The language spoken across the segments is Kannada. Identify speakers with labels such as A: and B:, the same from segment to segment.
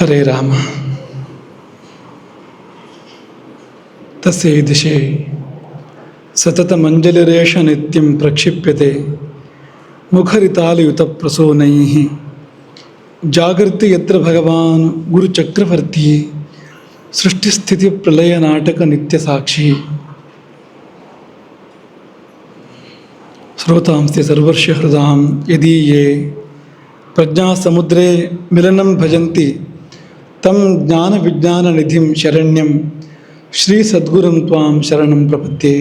A: ಹರೇ ರಾಮ. ತಸ್ಯೈ ದಿಶೆ ಸತತಮಂಜಲಿರೇಷ ನಿತ್ಯಂ ಪ್ರಕ್ಷಿಪ್ಯತೆ ಮುಖರಿತಾಲಯುತ ಪ್ರಸೂನೈಃ ಜಾಗೃತಿ ಯತ್ರ ಭಗವಾನ್ ಗುರುಚಕ್ರವರ್ತಿ ಸೃಷ್ಟಿಸ್ಥಿತಿ ಪ್ರಲಯ ನಾಟಕ ನಿತ್ಯ ಸಾಕ್ಷಿ. ಶ್ರೋತಾಂಸ್ತೆ ಸರ್ವರ್ಷ ಹೃದಾಂ ಯದೀಯೇ ಪ್ರಜ್ಞಾಸಮುದ್ರೇ ಮಿಲನಂ ಭಜಂತಿ ತಂ ಜ್ಞಾನ ವಿಜ್ಞಾನ ನಿಧಿಂ ಶರಣ್ಯಂ ಶ್ರೀ ಸದ್ಗುರುಂ ತ್ವಾಂ ಶರಣಂ ಪ್ರಪದ್ಯೆ.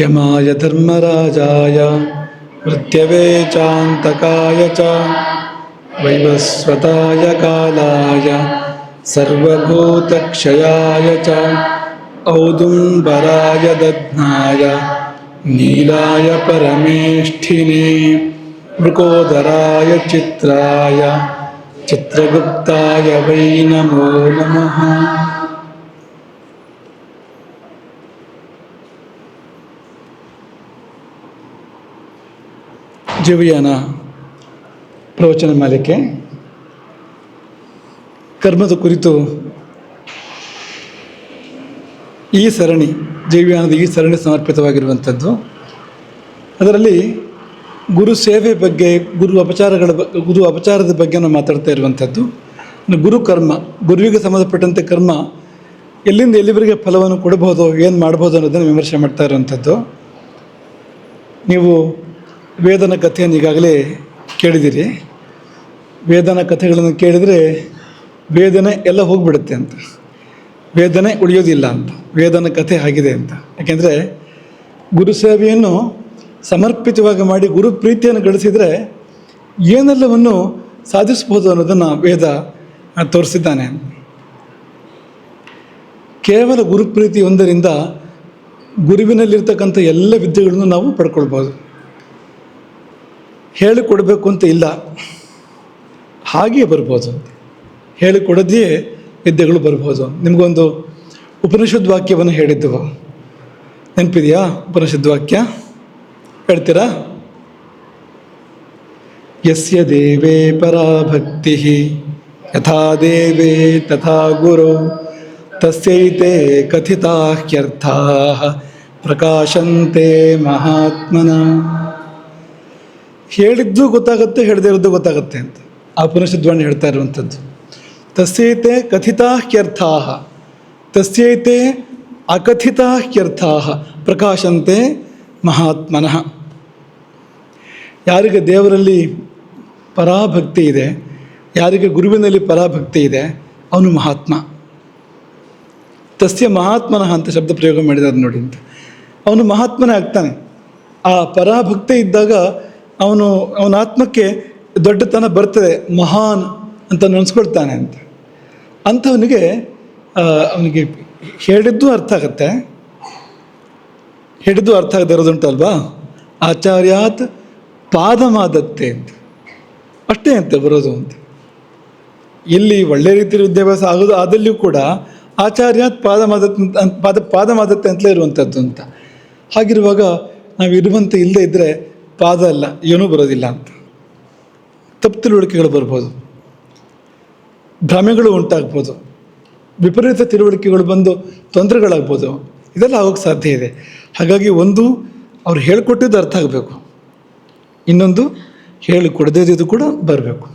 A: ಯಮಾಯ ಧರ್ಮರಾಜಾಯ ಮೃತ್ಯವೇ ಚಾಂತಕಾಯ ಚ ವೈವಸ್ವತಾಯ ಕಾಲಾಯ ಸರ್ವಭೂತಕ್ಷಯಾಯ ಚ ಔದುಂಬರಾಯ ದಧ್ನಾಯ ನೀಲಾಯ ಪರಮೇಷ್ಠಿನೇ ಮೃಕೋದರಾಯ ಚಿತ್ರಾಯ ಚಿತ್ರಗುಪ್ತಾಯ ವೈ ನಮೋ ನಮಃ. ಜೀವಯಾನ ಪ್ರವಚನ ಮಾಲಿಕೆ ಕರ್ಮದ ಕುರಿತು ಈ ಸರಣಿ, ಜೀವಯಾನದ ಈ ಸರಣಿ ಸಮರ್ಪಿತವಾಗಿರುವಂಥದ್ದು. ಅದರಲ್ಲಿ ಗುರು ಸೇವೆ ಬಗ್ಗೆ, ಗುರು ಅಪಚಾರದ ಬಗ್ಗೆ ನಾವು ಮಾತಾಡ್ತಾ ಇರುವಂಥದ್ದು. ಗುರು ಕರ್ಮ, ಗುರುವಿಗೆ ಸಂಬಂಧಪಟ್ಟಂತೆ ಕರ್ಮ ಎಲ್ಲಿಂದ ಎಲ್ಲಿವರೆಗೆ ಫಲವನ್ನು ಕೊಡಬಹುದು, ಏನು ಮಾಡ್ಬೋದು ಅನ್ನೋದನ್ನು ವಿಮರ್ಶೆ ಮಾಡ್ತಾ ಇರುವಂಥದ್ದು. ನೀವು ವೇದನ ಕಥೆಯನ್ನು ಈಗಾಗಲೇ ಕೇಳಿದ್ದೀರಿ. ವೇದನ ಕಥೆಗಳನ್ನು ಕೇಳಿದರೆ ವೇದನೆ ಎಲ್ಲ ಹೋಗಿಬಿಡುತ್ತೆ ಅಂತ, ವೇದನೆ ಉಳಿಯೋದಿಲ್ಲ ಅಂತ, ವೇದನ ಕಥೆ ಆಗಿದೆ ಅಂತ. ಯಾಕೆಂದರೆ ಗುರು ಸೇವೆಯನ್ನು ಸಮರ್ಪಿತವಾಗಿ ಮಾಡಿ ಗುರು ಪ್ರೀತಿಯನ್ನು ಗಳಿಸಿದರೆ ಏನೆಲ್ಲವನ್ನು ಸಾಧಿಸ್ಬೋದು ಅನ್ನೋದನ್ನು ವೇದ ತೋರಿಸಿದ್ದಾನೆ. ಕೇವಲ ಗುರುಪ್ರೀತಿ ಒಂದರಿಂದ ಗುರುವಿನಲ್ಲಿರ್ತಕ್ಕಂಥ ಎಲ್ಲ ವಿದ್ಯೆಗಳನ್ನು ನಾವು ಪಡ್ಕೊಳ್ಬೋದು. ಹೇಳಿಕೊಡಬೇಕು ಅಂತ ಇಲ್ಲ, ಹಾಗೆಯೇ ಬರ್ಬೋದು. ಹೇಳಿಕೊಡೋದೇ ವಿದ್ಯೆಗಳು ಬರ್ಬೋದು. ನಿಮಗೊಂದು ಉಪನಿಷದ್ ವಾಕ್ಯವನ್ನು ಹೇಳಿದ್ದೆವು, ನೆನಪಿದೆಯಾ? ಉಪನಿಷದ್ ವಾಕ್ಯ ಹೇಳ್ತೀರಾ? ಯಸ್ಯ ದೇವೇ ಪರಾಭಕ್ತಿ ಯಥಾ ದೇವೇ ತಥಾ ಗುರು ತಸ್ಯೈತೆ ಕಥಿತಾಹ್ಯರ್ಥಾಃ ಪ್ರಕಾಶಂತೆ ಮಹಾತ್ಮನ. ಹೇಳಿದ್ದು ಗೊತ್ತಾಗುತ್ತೆ, ಹೇಳದೇ ಇರೋದು ಗೊತ್ತಾಗುತ್ತೆ ಅಂತ ಆ ಉಪನಿಷದ್ವಾಣಿ ಹೇಳ್ತಾ ಇರುವಂಥದ್ದು. ತಸ್ಯೈತೆ ಕಥಿತಾಹ್ಯರ್ಥಾಃ ತಸ್ಯೈತೆ ಅಕಥಿತಾಹ್ಯರ್ಥಾಃ ಪ್ರಕಾಶಂತೆ ಮಹಾತ್ಮನಃ. ಯಾರಿಗೆ ದೇವರಲ್ಲಿ ಪರಾಭಕ್ತಿ ಇದೆ, ಯಾರಿಗೆ ಗುರುವಿನಲ್ಲಿ ಪರಾಭಕ್ತಿ ಇದೆ, ಅವನು ಮಹಾತ್ಮ. ತಸ್ಯ ಮಹಾತ್ಮನಃ ಅಂತ ಶಬ್ದ ಪ್ರಯೋಗ ಮಾಡಿದ್ದಾರೆ ನೋಡಿ ಅಂತ. ಅವನು ಮಹಾತ್ಮನೇ ಆಗ್ತಾನೆ. ಆ ಪರಾಭಕ್ತಿ ಇದ್ದಾಗ ಅವನ ಆತ್ಮಕ್ಕೆ ದೊಡ್ಡತನ ಬರ್ತದೆ, ಮಹಾನ್ ಅಂತ ನೆನೆಸ್ಕೊಳ್ತಾನೆ ಅಂತ. ಅಂಥವನಿಗೆ ಅವನಿಗೆ ಹೇಳಿದ್ದು ಅರ್ಥ ಆಗತ್ತೆ, ಹೇಳಿದ್ದು ಅರ್ಥ ಆಗದೆ ಇರೋದುಂಟಲ್ವಾ? ಆಚಾರ್ಯಾತ್ ಪಾದಮಾದತ್ತೆ ಅಂತ, ಅಷ್ಟೇ ಅಂತ ಬರೋದು ಅಂತ. ಇಲ್ಲಿ ಒಳ್ಳೆ ರೀತಿಯಲ್ಲಿ ವಿದ್ಯಾಭ್ಯಾಸ ಆಗೋದು ಆದಲ್ಲಿಯೂ ಕೂಡ ಆಚಾರ್ಯಾತ್ ಪಾದಮಾದತ್ತೆ ಅಂತಲೇ ಇರುವಂಥದ್ದು ಅಂತ. ಹಾಗಿರುವಾಗ ನಾವು ಇರುವಂತೆ ಇಲ್ಲದೆ ಇದ್ದರೆ ಪಾದ ಅಲ್ಲ, ಏನೂ ಬರೋದಿಲ್ಲ ಅಂತ. ತಪ್ಪು ತಿಳುವಳಿಕೆಗಳು ಬರ್ಬೋದು, ಭ್ರಮೆಗಳು ಉಂಟಾಗ್ಬೋದು, ವಿಪರೀತ ತಿಳುವಳಿಕೆಗಳು ಬಂದು ತೊಂದರೆಗಳಾಗ್ಬೋದು. ಇದೆಲ್ಲ ಆಗೋಕ್ಕೆ ಸಾಧ್ಯ ಇದೆ. ಹಾಗಾಗಿ ಒಂದು, ಅವ್ರು ಹೇಳಿಕೊಟ್ಟಿದ್ದು ಅರ್ಥ ಆಗಬೇಕು, ಇನ್ನೊಂದು ಹೇಳಿಕೊಡದಿದ್ದು ಕೂಡ ಬರಬೇಕು.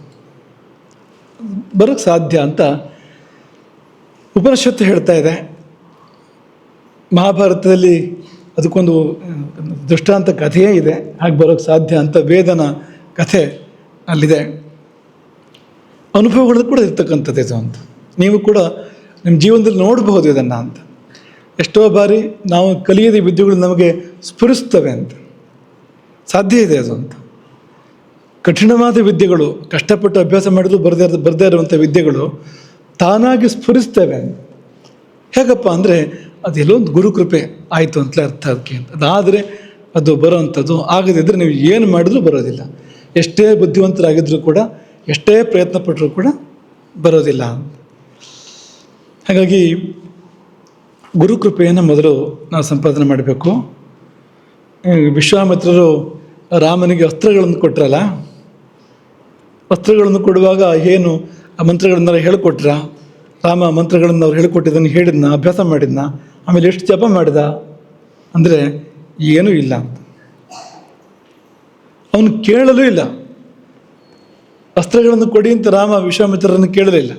A: ಬರೋಕ್ಕೆ ಸಾಧ್ಯ ಅಂತ ಉಪನಿಷತ್ತು ಹೇಳ್ತಾ ಇದೆ. ಮಹಾಭಾರತದಲ್ಲಿ ಅದಕ್ಕೊಂದು ದೃಷ್ಟಾಂತ ಕಥೆಯೇ ಇದೆ, ಹಾಗೆ ಬರೋಕ್ಕೆ ಸಾಧ್ಯ ಅಂತ ವೇದನ ಕಥೆ ಅಲ್ಲಿದೆ. ಅನುಭವಗಳು ಕೂಡ ಇರ್ತಕ್ಕಂಥದ್ದು ಇದು ಅಂತ. ನೀವು ಕೂಡ ನಿಮ್ಮ ಜೀವನದಲ್ಲಿ ನೋಡಬಹುದು ಇದನ್ನು ಅಂತ. ಎಷ್ಟೋ ಬಾರಿ ನಾವು ಕಲಿಯದ ವಿದ್ಯೆಗಳು ನಮಗೆ ಸ್ಫುರಿಸ್ತವೆ ಅಂತ, ಸಾಧ್ಯ ಇದೆ ಅದು ಅಂತ. ಕಠಿಣವಾದ ವಿದ್ಯೆಗಳು, ಕಷ್ಟಪಟ್ಟು ಅಭ್ಯಾಸ ಮಾಡಿದ್ರು ಬರದೇ ಇರುವಂಥ ವಿದ್ಯೆಗಳು ತಾನಾಗಿ ಸ್ಫುರಿಸ್ತವೆ ಅಂತ. ಹೇಗಪ್ಪ ಅಂದರೆ ಅದೆಲ್ಲೋ ಒಂದು ಗುರುಕೃಪೆ ಆಯಿತು ಅಂತಲೇ ಅರ್ಥ ಅದಕ್ಕೆ ಅಂತ. ಅದಾದರೆ ಅದು ಬರೋವಂಥದ್ದು, ಆಗದಿದ್ದರೆ ನೀವು ಏನು ಮಾಡಿದ್ರೂ ಬರೋದಿಲ್ಲ. ಎಷ್ಟೇ ಬುದ್ಧಿವಂತರಾಗಿದ್ದರೂ ಕೂಡ, ಎಷ್ಟೇ ಪ್ರಯತ್ನ ಪಟ್ಟರೂ ಕೂಡ ಬರೋದಿಲ್ಲ. ಹಾಗಾಗಿ ಗುರುಕೃಪೆಯನ್ನು ಮೊದಲು ನಾವು ಸಂಪಾದನೆ ಮಾಡಬೇಕು. ವಿಶ್ವಾಮಿತ್ರರು ರಾಮನಿಗೆ ಅಸ್ತ್ರಗಳನ್ನು ಕೊಟ್ಟರಲ್ಲ, ಅಸ್ತ್ರಗಳನ್ನು ಕೊಡುವಾಗ ಏನು ಆ ಮಂತ್ರಗಳನ್ನೆಲ್ಲ ಹೇಳಿಕೊಟ್ರ? ರಾಮ ಮಂತ್ರಗಳನ್ನು ಅವ್ರು ಹೇಳಿಕೊಟ್ಟಿದ್ದನ್ನು ಹೇಳಿದ್ನ, ಅಭ್ಯಾಸ ಮಾಡಿದ್ನ, ಆಮೇಲೆ ಎಷ್ಟು ಜಪ ಮಾಡಿದ ಅಂದರೆ ಏನೂ ಇಲ್ಲ. ಅವನು ಕೇಳಲೂ ಇಲ್ಲ. ಅಸ್ತ್ರಗಳನ್ನು ಕೊಡಿ ಅಂತ ರಾಮ ವಿಶ್ವಾಮಿತ್ರರನ್ನು ಕೇಳಲಿಲ್ಲ.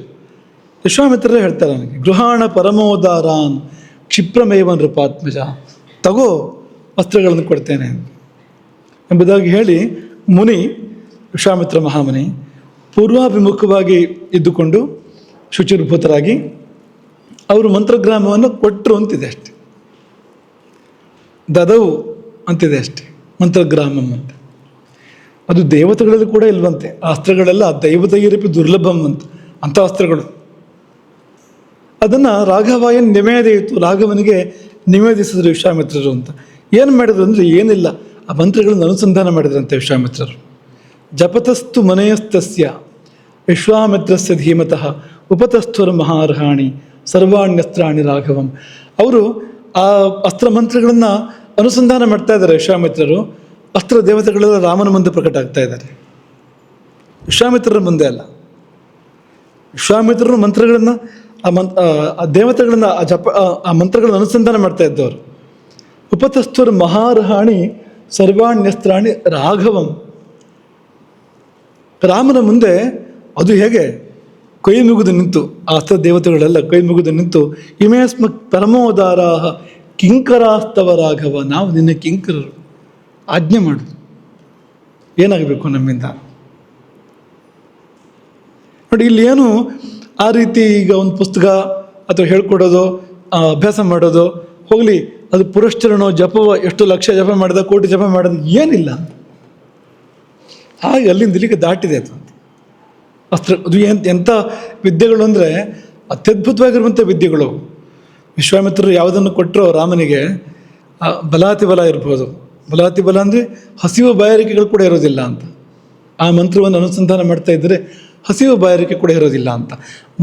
A: ವಿಶ್ವಾಮಿತ್ರರೇ ಹೇಳ್ತಾರೆ ಅವನಿಗೆ, ಗೃಹಾಣ ಪರಮೋದಾರಾನ್ ಕ್ಷಿಪ್ರಮೇವ ನೃಪಾತ್ಮಜ, ತಗೋ ಅಸ್ತ್ರಗಳನ್ನು ಕೊಡ್ತೇನೆ ಎಂಬುದಾಗಿ ಹೇಳಿ ಮುನಿ, ವಿಶ್ವಾಮಿತ್ರ ಮಹಾಮುನಿ ಪೂರ್ವಾಭಿಮುಖವಾಗಿ ಇದ್ದುಕೊಂಡು ಶುಚಿರ್ಭೂತರಾಗಿ ಅವರು ಮಂತ್ರಗ್ರಾಮವನ್ನು ಕೊಟ್ಟರು ಅಂತಿದೆ ಅಷ್ಟೆ. ದದವು ಅಂತಿದೆ ಅಷ್ಟೆ, ಮಂತ್ರಗ್ರಾಮಂ ಅಂತ. ಅದು ದೇವತೆಗಳಲ್ಲಿ ಕೂಡ ಇಲ್ವಂತೆ. ಆ ಅಸ್ತ್ರಗಳೆಲ್ಲ ದೈವತೈರಪಿ ದುರ್ಲಭಂ ಅಂತ, ಅಂಥ ಅಸ್ತ್ರಗಳು. ಅದನ್ನು ರಾಘವಾಯನ್ ನಿವೇದಿಯಿತು, ರಾಘವನಿಗೆ ನಿವೇದಿಸಿದ್ರು ವಿಶ್ವಾಮಿತ್ರರು ಅಂತ. ಏನು ಮಾಡಿದ್ರು ಅಂದರೆ ಏನಿಲ್ಲ, ಆ ಮಂತ್ರಗಳನ್ನು ಅನುಸಂಧಾನ ಮಾಡಿದ್ರಂತೆ ವಿಶ್ವಾಮಿತ್ರರು. ಜಪತಸ್ತು ಮನೆಯಸ್ತಸ್ಯ ವಿಶ್ವಾಮಿತ್ರಸ್ಯ ಧೀಮತಃ ಉಪತಸ್ಥುರ ಮಹಾರ್ಹಾಣಿ ಸರ್ವಾಣ್ಯಸ್ತ್ರಾಣಿ ರಾಘವಂ. ಅವರು ಆ ಅಸ್ತ್ರ ಮಂತ್ರಗಳನ್ನು ಅನುಸಂಧಾನ ಮಾಡ್ತಾ ಇದ್ದಾರೆ ವಿಶ್ವಾಮಿತ್ರರು. ಅಸ್ತ್ರ ದೇವತೆಗಳೆಲ್ಲ ರಾಮನ ಮುಂದೆ ಪ್ರಕಟ ಆಗ್ತಾ ಇದ್ದಾರೆ, ವಿಶ್ವಾಮಿತ್ರರ ಮುಂದೆ ಅಲ್ಲ. ವಿಶ್ವಾಮಿತ್ರರು ಮಂತ್ರಗಳನ್ನು ಆ ದೇವತೆಗಳನ್ನು ಆ ಮಂತ್ರಗಳನ್ನು ಅನುಸಂಧಾನ ಮಾಡ್ತಾ ಇದ್ದವರು. ಉಪತಸ್ಥುರ ಮಹಾರ್ಹಾಣಿ ಸರ್ವಾಣ್ಯಸ್ತ್ರಾಣಿ ರಾಘವಂ. ರಾಮನ ಮುಂದೆ ಅದು ಹೇಗೆ ಕೈ ಮುಗಿದು ನಿಂತು, ಆ ಅಸ್ತ್ರ ದೇವತೆಗಳೆಲ್ಲ ಕೈ ಮುಗಿದು ನಿಂತು, ಇಮೇಸ್ಮ ಪರಮೋದಾರಾಹ ಕಿಂಕರಾಸ್ತವ ರಾಘವ, ನಾವು ನಿನ್ನ ಕಿಂಕರರು, ಆಜ್ಞೆ ಮಾಡು, ಏನಾಗಬೇಕು ನಮ್ಮಿಂದ. ನೋಡಿ, ಇಲ್ಲಿ ಏನು ಆ ರೀತಿ ಈಗ ಒಂದು ಪುಸ್ತಕ ಅಥವಾ ಹೇಳ್ಕೊಡೋದು, ಅಭ್ಯಾಸ ಮಾಡೋದು ಹೋಗಲಿ, ಅದು ಪುರಶ್ಚರಣೋ ಜಪವೋ, ಎಷ್ಟು ಲಕ್ಷ ಜಪ ಮಾಡಿದ, ಕೋಟಿ ಜಪ ಮಾಡೋದು ಏನಿಲ್ಲ. ಹಾಗೆ ಅಲ್ಲಿಂದ ಇಲ್ಲಿಗೆ ದಾಟಿದೆ ಅದು ಅಸ್ತ್ರ. ಅದು ಎಂಥ ವಿದ್ಯೆಗಳು ಅಂದರೆ ಅತ್ಯದ್ಭುತವಾಗಿರುವಂಥ ವಿದ್ಯೆಗಳು. ವಿಶ್ವಾಮಿತ್ರರು ಯಾವುದನ್ನು ಕೊಟ್ಟರೋ ರಾಮನಿಗೆ, ಬಲಾತಿ ಬಲ ಇರ್ಬೋದು. ಬಲಾತಿ ಬಲ ಅಂದರೆ ಹಸಿವು ಬಾಯಾರಿಕೆಗಳು ಕೂಡ ಇರೋದಿಲ್ಲ ಅಂತ. ಆ ಮಂತ್ರವನ್ನು ಅನುಸಂಧಾನ ಮಾಡ್ತಾ ಇದ್ದರೆ ಹಸಿವು ಬಾಯಾರಿಕೆ ಕೂಡ ಇರೋದಿಲ್ಲ ಅಂತ.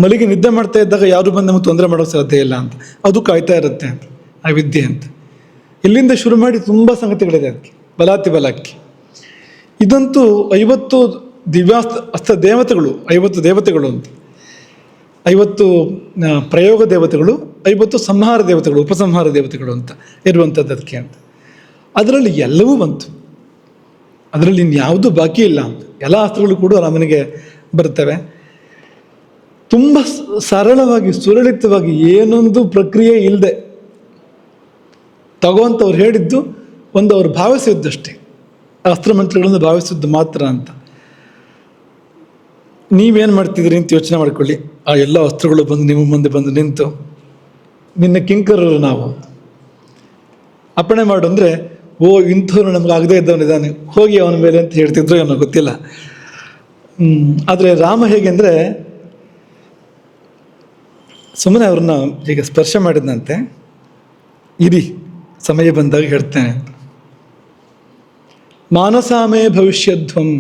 A: ಮಲಗಿ ನಿದ್ದೆ ಮಾಡ್ತಾ ಇದ್ದಾಗ ಯಾರು ಬಂದು ನಮಗೆ ತೊಂದರೆ ಮಾಡೋಕ್ಕೆ ಸಾಧ್ಯ ಇಲ್ಲ ಅಂತ. ಅದು ಕಾಯ್ತಾ ಇರುತ್ತೆ ಅಂತ ಆ ವಿದ್ಯೆ ಅಂತ. ಇಲ್ಲಿಂದ ಶುರು ಮಾಡಿ ತುಂಬ ಸಂಗತಿಗಳಿದೆ ಅದಕ್ಕೆ, ಬಲಾತಿ ಬಲಕ್ಕೆ. ಇದಂತೂ 50 ದಿವ್ಯಾಸ್ತ್ರ ದೇವತೆಗಳು, 50 ದೇವತೆಗಳು ಅಂತ, 50 ಪ್ರಯೋಗ ದೇವತೆಗಳು, 50 ಸಂಹಾರ ದೇವತೆಗಳು, ಉಪಸಂಹಾರ ದೇವತೆಗಳು ಅಂತ ಇರುವಂಥದ್ದು ಅದಕ್ಕೆ ಅಂತ. ಅದರಲ್ಲಿ ಎಲ್ಲವೂ ಬಂತು, ಅದರಲ್ಲಿ ಇನ್ಯಾವುದೂ ಬಾಕಿ ಇಲ್ಲ ಅಂತ. ಎಲ್ಲ ಅಸ್ತ್ರಗಳು ಕೂಡ ರಾಮನಿಗೆ ಬರ್ತವೆ. ತುಂಬ ಸರಳವಾಗಿ, ಸುಲಲಿತವಾಗಿ, ಏನೊಂದು ಪ್ರಕ್ರಿಯೆ ಇಲ್ಲದೆ ತಗೋಂಥವ್ರು ಹೇಳಿದ್ದು ಒಂದು ಅವ್ರು ಭಾವಿಸಿದ್ದಷ್ಟೇ, ಅಸ್ತ್ರ ಮಂತ್ರಗಳನ್ನು ಭಾವಿಸಿದ್ದು ಮಾತ್ರ ಅಂತ. ನೀವೇನು ಮಾಡ್ತಿದ್ದೀರಿ ಅಂತ ಯೋಚನೆ ಮಾಡ್ಕೊಳ್ಳಿ. ಆ ಎಲ್ಲ ಅಸ್ತ್ರಗಳು ಬಂದು ನಿಮ್ಮ ಮುಂದೆ ಬಂದು ನಿಂತು, ನಿನ್ನ ಕಿಂಕರರು ನಾವು, ಅಪ್ಪಣೆ ಮಾಡು ಅಂದರೆ, ಓ ಇಂಥವ್ರು ನಮ್ಗೆ ಆಗದೇ ಇದ್ದವನಿದ್ದಾನೆ, ಹೋಗಿ ಅವನ ಮೇಲೆ ಅಂತ ಹೇಳ್ತಿದ್ರು ಏನೋ ಗೊತ್ತಿಲ್ಲ. ಆದರೆ ರಾಮ ಹೇಗೆ ಅಂದರೆ, ಸುಮ್ಮನೆ ಅವ್ರನ್ನ ಈಗ ಸ್ಪರ್ಶ ಮಾಡಿದಂತೆ, ಇರಿ ಸಮಯ ಬಂದಾಗ ಹೇಳ್ತೇನೆ. ಮಾನಸಾಮೇ ಭವಿಷ್ಯಧ್ವಂ,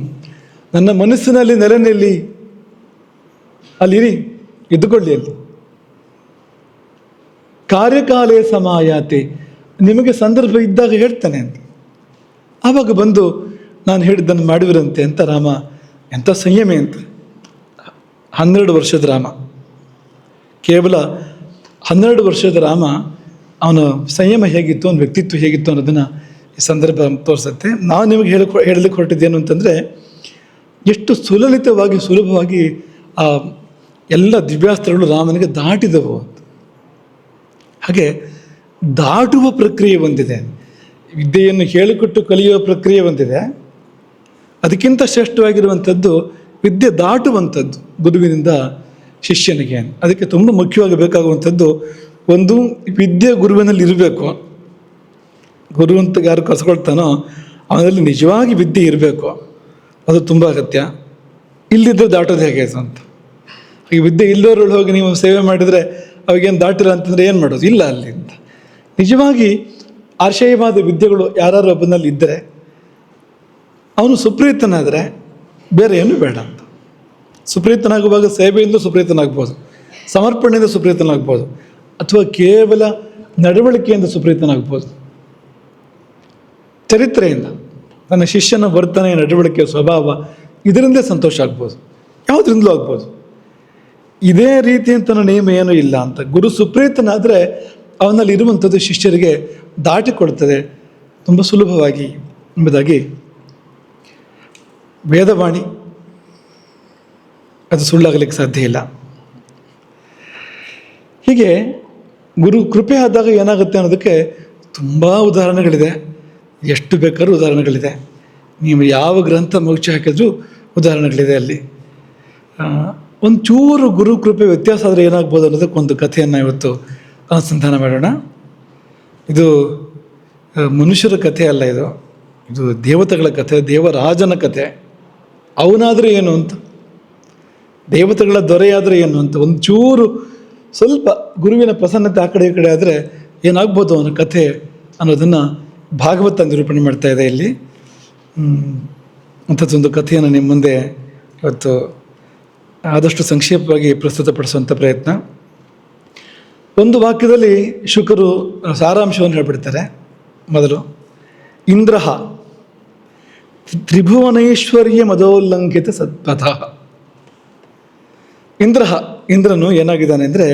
A: ನನ್ನ ಮನಸ್ಸಿನಲ್ಲಿ ನೆಲೆ ನಿಲ್ಲಿ, ಅಲ್ಲಿರಿ, ಇದ್ದುಕೊಳ್ಳಿ ಅಲ್ಲಿ. ಕಾರ್ಯಕಾಲೇ ಸಮಾಯಾತೆ, ನಿಮಗೆ ಸಂದರ್ಭ ಇದ್ದಾಗ ಹೇಳ್ತಾನೆ ಅಂತ. ಆವಾಗ ಬಂದು ನಾನು ಹೇಳಿದ್ದನ್ನು ಮಾಡುವಿರಂತೆ ಅಂತ ರಾಮ. ಎಂಥ ಸಂಯಮಿ ಅಂತ. 12 ವರ್ಷದ ರಾಮ, ಕೇವಲ 12 ವರ್ಷದ ರಾಮ, ಅವನ ಸಂಯಮ ಹೇಗಿತ್ತು, ಅವನ ವ್ಯಕ್ತಿತ್ವ ಹೇಗಿತ್ತು ಅನ್ನೋದನ್ನು ಈ ಸಂದರ್ಭ ತೋರಿಸುತ್ತೆ. ನಾವು ನಿಮಗೆ ಹೇಳಲಿಕ್ಕೆ ಹೊರಟಿದ್ದೇನು ಅಂತಂದರೆ, ಎಷ್ಟು ಸುಲಲಿತವಾಗಿ, ಸುಲಭವಾಗಿ ಆ ಎಲ್ಲ ದಿವ್ಯಾಸ್ತ್ರಗಳು ರಾಮನಿಗೆ ದಾಟಿದವು ಅಂತ. ಹಾಗೆ ದಾಟುವ ಪ್ರಕ್ರಿಯೆ ಒಂದಿದೆ, ವಿದ್ಯೆಯನ್ನು ಹೇಳಿಕೊಟ್ಟು ಕಲಿಯುವ ಪ್ರಕ್ರಿಯೆ ಒಂದಿದೆ. ಅದಕ್ಕಿಂತ ಶ್ರೇಷ್ಠವಾಗಿರುವಂಥದ್ದು ವಿದ್ಯೆ ದಾಟುವಂಥದ್ದು ಗುರುವಿನಿಂದ ಶಿಷ್ಯನಿಗೆ. ಅದಕ್ಕೆ ತುಂಬ ಮುಖ್ಯವಾಗಿ ಬೇಕಾಗುವಂಥದ್ದು, ಒಂದು ವಿದ್ಯೆ ಗುರುವಿನಲ್ಲಿ ಇರಬೇಕು. ಗುರು ಅಂತ ಯಾರು ಕರ್ಸ್ಕೊಳ್ತಾನೋ ಅವನಲ್ಲಿ ನಿಜವಾಗಿ ವಿದ್ಯೆ ಇರಬೇಕು, ಅದು ತುಂಬ ಅಗತ್ಯ. ಇಲ್ಲಿದ್ದರೆ ದಾಟೋದು ಹೇಗೆ ಅಂತ. ಈಗ ವಿದ್ಯೆ ಇಲ್ಲೋರಲ್ಲಿ ಹೋಗಿ ನೀವು ಸೇವೆ ಮಾಡಿದರೆ ಅವಾಗೇನು ದಾಟಿಲ್ಲ ಅಂತಂದರೆ ಏನು ಮಾಡೋದು, ಇಲ್ಲ ಅಲ್ಲಿ ಅಂತ. ನಿಜವಾಗಿ ಆಶಯವಾದ ವಿದ್ಯೆಗಳು ಯಾರು ಒಬ್ಬನಲ್ಲಿ ಇದ್ದರೆ, ಅವನು ಸುಪ್ರೀತನಾದರೆ ಬೇರೆ ಏನು ಬೇಡ ಅಂತ. ಸುಪ್ರೀತನಾಗುವಾಗ ಸೇವೆಯಿಂದ ಸುಪ್ರೀತನಾಗ್ಬೋದು, ಸಮರ್ಪಣೆಯಿಂದ ಸುಪ್ರೀತನಾಗ್ಬೋದು, ಅಥವಾ ಕೇವಲ ನಡವಳಿಕೆಯಿಂದ ಸುಪ್ರೀತನಾಗ್ಬೋದು. ಚರಿತ್ರೆಯಿಂದ ತನ್ನ ಶಿಷ್ಯನ ವರ್ತನೆ, ನಡವಳಿಕೆ, ಸ್ವಭಾವ ಇದರಿಂದಲೇ ಸಂತೋಷ ಆಗ್ಬೋದು, ಯಾವುದರಿಂದಲೂ ಆಗ್ಬೋದು. ಇದೇ ರೀತಿ ಅಂತ ನಿಯಮ ಏನೂ ಇಲ್ಲ ಅಂತ. ಗುರು ಸುಪ್ರೀತನಾದರೆ ಅವನಲ್ಲಿ ಇರುವಂಥದ್ದು ಶಿಷ್ಯರಿಗೆ ದಾಟಿಕೊಡ್ತದೆ ತುಂಬ ಸುಲಭವಾಗಿ ಎಂಬುದಾಗಿ. ವೇದವಾಣಿ ಅದು ಸುಳ್ಳಾಗಲಿಕ್ಕೆ ಸಾಧ್ಯ ಇಲ್ಲ. ಹೀಗೆ ಗುರು ಕೃಪೆ ಆದಾಗ ಏನಾಗುತ್ತೆ ಅನ್ನೋದಕ್ಕೆ ತುಂಬ ಉದಾಹರಣೆಗಳಿದೆ, ಎಷ್ಟು ಬೇಕಾದ್ರೂ ಉದಾಹರಣೆಗಳಿದೆ. ನೀವು ಯಾವ ಗ್ರಂಥ ಮುಗಿಸಿ ಹಾಕಿದ್ರೂ ಉದಾಹರಣೆಗಳಿದೆ ಅಲ್ಲಿ. ಒಂಚೂರು ಗುರು ಕೃಪೆ ವ್ಯತ್ಯಾಸ ಆದರೆ ಏನಾಗ್ಬೋದು ಅನ್ನೋದಕ್ಕೊಂದು ಕಥೆಯನ್ನು ಇವತ್ತು ಅನುಸಂಧಾನ ಮಾಡೋಣ. ಇದು ಮನುಷ್ಯರ ಕಥೆ ಅಲ್ಲ, ಇದು ದೇವತೆಗಳ ಕಥೆ, ದೇವರಾಜನ ಕಥೆ. ಅವನಾದರೆ ಏನು ಅಂತ, ದೇವತೆಗಳ ದೊರೆಯಾದರೆ ಏನು ಅಂತ, ಒಂಚೂರು ಸ್ವಲ್ಪ ಗುರುವಿನ ಪ್ರಸನ್ನತೆ ಆ ಕಡೆ ಈ ಕಡೆ ಆದರೆ ಏನಾಗ್ಬೋದು ಅವನ ಕಥೆ ಅನ್ನೋದನ್ನು ಭಾಗವತ ನಿರೂಪಣೆ ಮಾಡ್ತಾ ಇದೆ ಇಲ್ಲಿ. ಅಂಥದ್ದೊಂದು ಕಥೆಯನ್ನು ನಿಮ್ಮ ಮುಂದೆ ಇವತ್ತು ಆದಷ್ಟು ಸಂಕ್ಷೇಪವಾಗಿ ಪ್ರಸ್ತುತಪಡಿಸುವಂಥ ಪ್ರಯತ್ನ. ಒಂದು ವಾಕ್ಯದಲ್ಲಿ ಶುಕರು ಸಾರಾಂಶವನ್ನು ಹೇಳ್ಬಿಡ್ತಾರೆ. ಮೊದಲು, ಇಂದ್ರ ತ್ರಿಭುವನೈಶ್ವರ್ಯ ಮದೋಲ್ಲಂಘಿತ ಸತ್ಪಥ. ಇಂದ್ರನು ಏನಾಗಿದ್ದಾನೆ ಅಂದರೆ